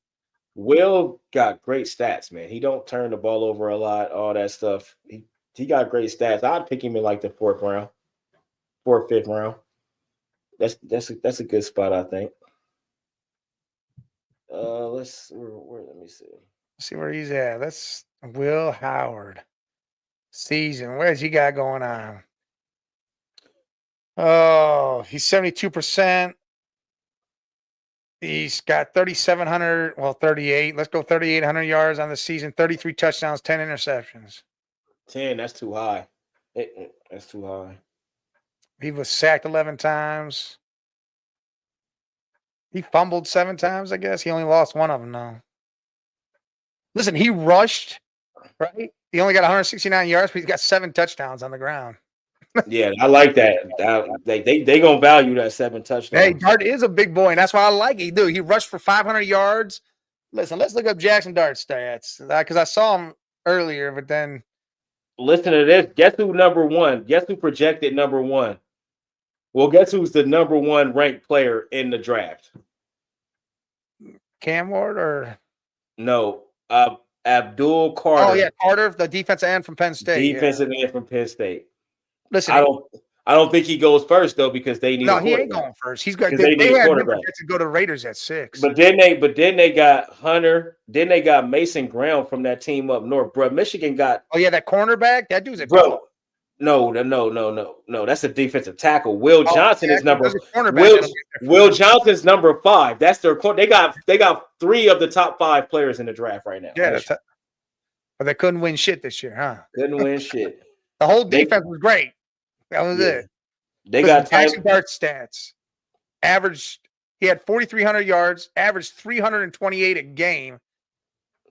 Will got great stats, man. He don't turn the ball over a lot, all that stuff. He got great stats. I'd pick him in like the 4th round, 4th, 5th round. That's a good spot, I think. Let me see. Let's see where he's at. That's Will Howard. Season. Where's he got going on? Oh, he's 72%. He's got 3,700, 38. Let's go 3,800 yards on the season, 33 touchdowns, 10 interceptions. 10, that's too high. That's too high. He was sacked 11 times. He fumbled 7 times, I guess. He only lost one of them, though. Listen, he rushed, right? He only got 169 yards, but he's got 7 touchdowns on the ground. Yeah, I like that. They gonna value that 7 touchdowns. Hey, Dart is a big boy, and that's why I like it. Dude, he rushed for 500 yards. Listen, let's look up Jackson Dart's stats because I saw him earlier, but then listen to this. Guess who number 1? Guess who projected number 1? Well, guess who's the number 1 ranked player in the draft? Cam Ward or no? Abdul Carter. Oh yeah, Carter, the defensive end from Penn State. Defensive end from Penn State. Listen, I don't think he goes first though because they need. No, he ain't going first. He's got. They had to go to Raiders at 6. But then they got Hunter. Then they got Mason Graham from that team up north, bro. Michigan got. Oh yeah, that cornerback. That dude's a bro. dog. No. That's a defensive tackle. Will Johnson is number. Will Johnson's number 5. That's their. They got 3 of the top 5 players in the draft right now. Yeah, but they couldn't win shit this year, huh? Couldn't win shit. The whole defense was great. That was it. They got Jackson Dart stats. Averaged. He had 4,300 yards. Averaged 328 a game.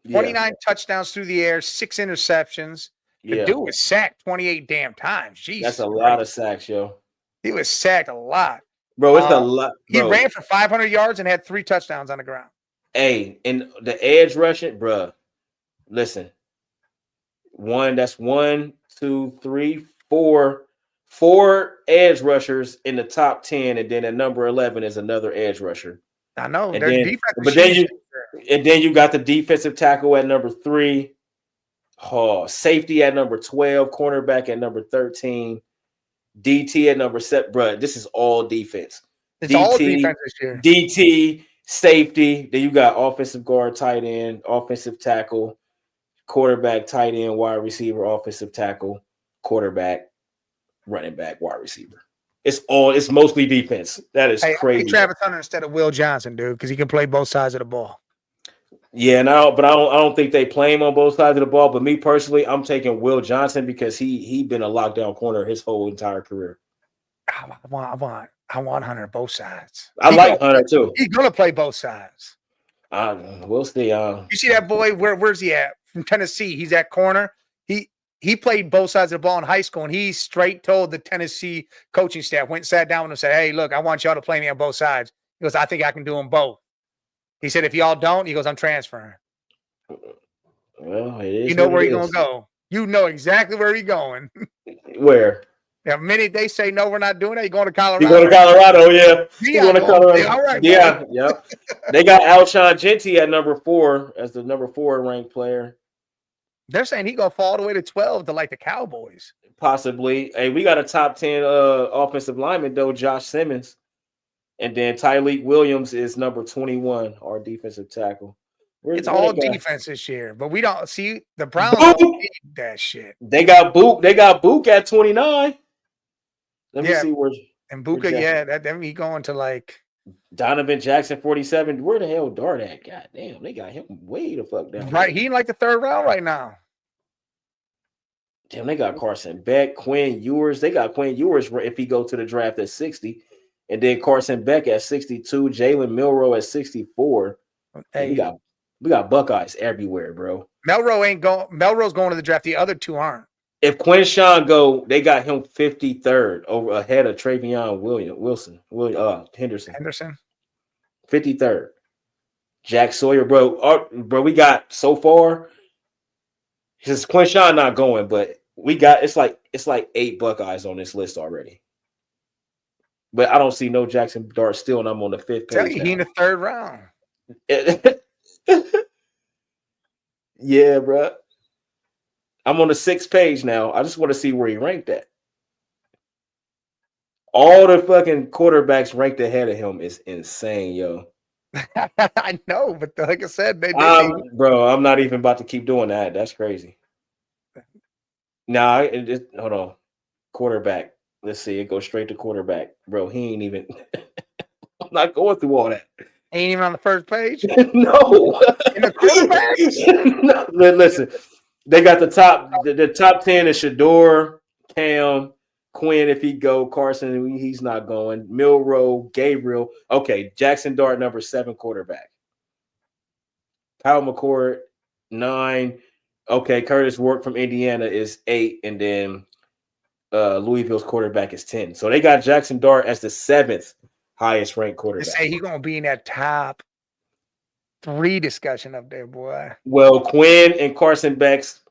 29 touchdowns through the air. 6 interceptions. The dude was sacked 28 damn times. Jeez, that's a lot of sacks, yo. He was sacked a lot, bro. It's a lot. Bro. He ran for 500 yards and had 3 touchdowns on the ground. Hey, and the edge rushing, bro. Listen, that's 1, 2, 3, 4 edge rushers in the top 10, and then at number 11 is another edge rusher. I know. And then you got the defensive tackle at number 3. Oh, safety at number 12, cornerback at number 13, DT at number 7. Bro, this is all defense. It's all defense this year. DT, safety. Then you got offensive guard, tight end, offensive tackle, quarterback, tight end, wide receiver, offensive tackle, quarterback, running back, wide receiver. It's mostly defense. That is crazy. Travis Hunter instead of Will Johnson, dude, because he can play both sides of the ball. Yeah, but I don't think they play him on both sides of the ball. But me personally, I'm taking Will Johnson because he been a lockdown corner his whole entire career. I want Hunter both sides. I like Hunter too. He's gonna play both sides. We'll see. You see that boy? Where's he at? From Tennessee. He's at corner. He played both sides of the ball in high school, and he straight told the Tennessee coaching staff, went and sat down with him and said, "Hey, look, I want y'all to play me on both sides." He goes, "I think I can do them both." He said, "If y'all don't," he goes, "I'm transferring." Well, it is. You know what where it he's gonna is. go. You know exactly where he's going. Where? The minute they say no, we're not doing that, you're going to You Colorado. going to Colorado? Yeah. You Yeah, going to Colorado? all right, Yeah. buddy. Yep. They got Alshon Jenti at number 4 as the number 4 ranked player. They're saying he gonna fall all the way to 12 to like the Cowboys. Possibly. Hey, we got a top 10 offensive lineman though, Josh Simmons. And then Tyleek Williams is number 21, our defensive tackle. It's all defense this year, but we don't see the Browns Book. don't need that shit. They got Book at 29. Let me see where. And Buka, that he going to like Donovan Jackson 47. Where the hell Dart at? God damn, they got him way the fuck down. Right, he in like the 3rd round right now. Damn, they got Carson Beck, Quinn Ewers. They got Quinn Ewers if he go to the draft at 60. And then Carson Beck at 62, Jalen Milroe at 64. Hey, we got Buckeyes everywhere, bro. Melrose going to the draft. The other 2 aren't. If Quinshawn go, they got him 53rd over ahead of Travion Henderson. 53rd. Jack Sawyer, bro. Bro, we got so far. Because Quinshawn not going, but we got it's like 8 Buckeyes on this list already. But I don't see no Jackson Dart still, and I'm on the 5th page. He in the 3rd round. Yeah, bro. I'm on the 6th page now. I just want to see where he ranked at. All the fucking quarterbacks ranked ahead of him is insane, yo. I know, but like I said, bro, I'm not even about to keep doing that. That's crazy. Nah, hold on. Quarterback. Let's see. It goes straight to quarterback. Bro, he ain't even. I'm not going through all that. Ain't even on the 1st page? No. In the quarterbacks? No. Listen, they got the top 10 is Shador, Cam, Quinn if he go, Carson, he's not going. Milroe, Gabriel. Okay, Jackson Dart, number 7 quarterback. Kyle McCord, 9. Okay, Curtis Work from Indiana is 8, and then Louisville's quarterback is 10. So they got Jackson Dart as the 7th highest ranked quarterback. They say he's gonna be in that top 3 discussion up there, boy. Well, Quinn and Carson Beck's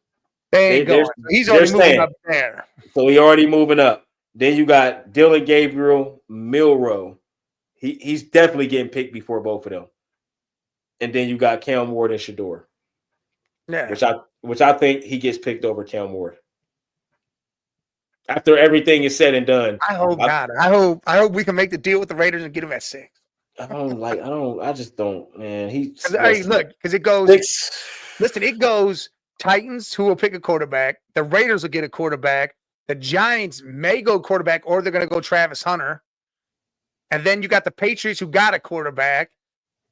he's already moving up there. So he already moving up. Then you got Dylan Gabriel, Milroe. He's definitely getting picked before both of them. And then you got Cam Ward and Shador. Yeah. Which I think he gets picked over Cam Ward. After everything is said and done. I hope not. I hope we can make the deal with the Raiders and get him at 6. I just don't, man. Because it goes 6. Listen, it goes Titans who will pick a quarterback, the Raiders will get a quarterback, the Giants may go quarterback, or they're gonna go Travis Hunter. And then you got the Patriots who got a quarterback.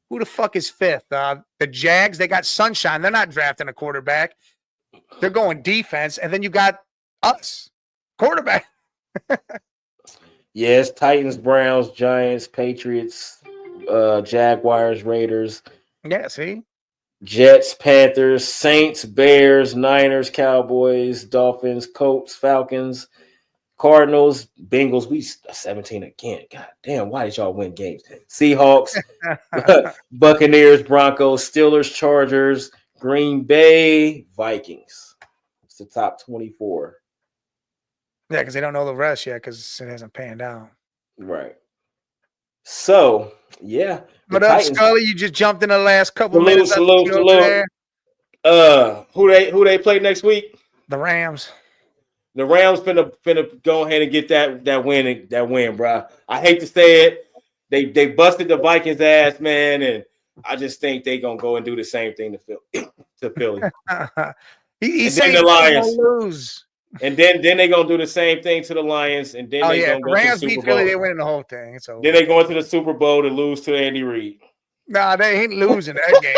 Who the fuck is 5th? The Jags, they got Sunshine. They're not drafting a quarterback. They're going defense. And then you got us, quarterback. Yes, Titans, Browns, Giants, Patriots, Jaguars, Raiders. Yeah, see? Jets, Panthers, Saints, Bears, Niners, Cowboys, Dolphins, Colts, Falcons, Cardinals, Bengals. We 17 again. God damn, why did y'all win games? Seahawks, Buccaneers, Broncos, Steelers, Chargers, Green Bay, Vikings. It's the top 24. Yeah, because they don't know the rest yet because it hasn't panned out. Right. So, yeah. What up, Scully? You just jumped in the last couple minutes. Salute. Who they play next week? The Rams. The Rams finna go ahead and get that win, bro. I hate to say it. They busted the Vikings ass, man, and I just think they gonna go and do the same thing to Philly. He's saying the Lions lose. And then they gonna do the same thing to the Lions, and then they gonna go Rams to the Super beat Bowl. Philly, they winning the whole thing. So then they go into the Super Bowl to lose to Andy Reid. Nah, they ain't losing that game.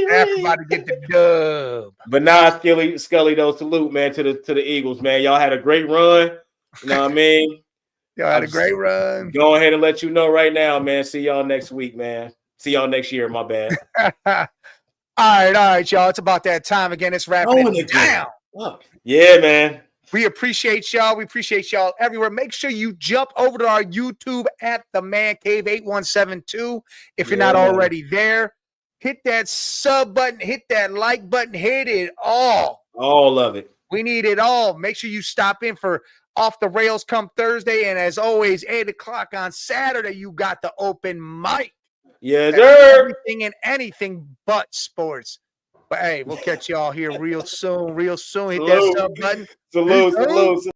They're about to get the dub. But nah, Scully, though, salute, man, to the Eagles, man. Y'all had a great run. You know what I mean? Y'all had a great run. Go ahead and let you know right now, man. See y'all next week, man. See y'all next year, my bad. All right, y'all. It's about that time again. It's wrapping it down. Yeah, man. We appreciate y'all. We appreciate y'all everywhere. Make sure you jump over to our YouTube at the Man Cave 8172 if you're not already there. Hit that sub button, hit that like button, hit it all. All of it. We need it all. Make sure you stop in for Off the Rails come Thursday. And as always, 8 o'clock on Saturday, you got the open mic. Yes, sir. Everything and anything but sports. But hey, we'll catch y'all here real soon. Hit that sub button. Salute.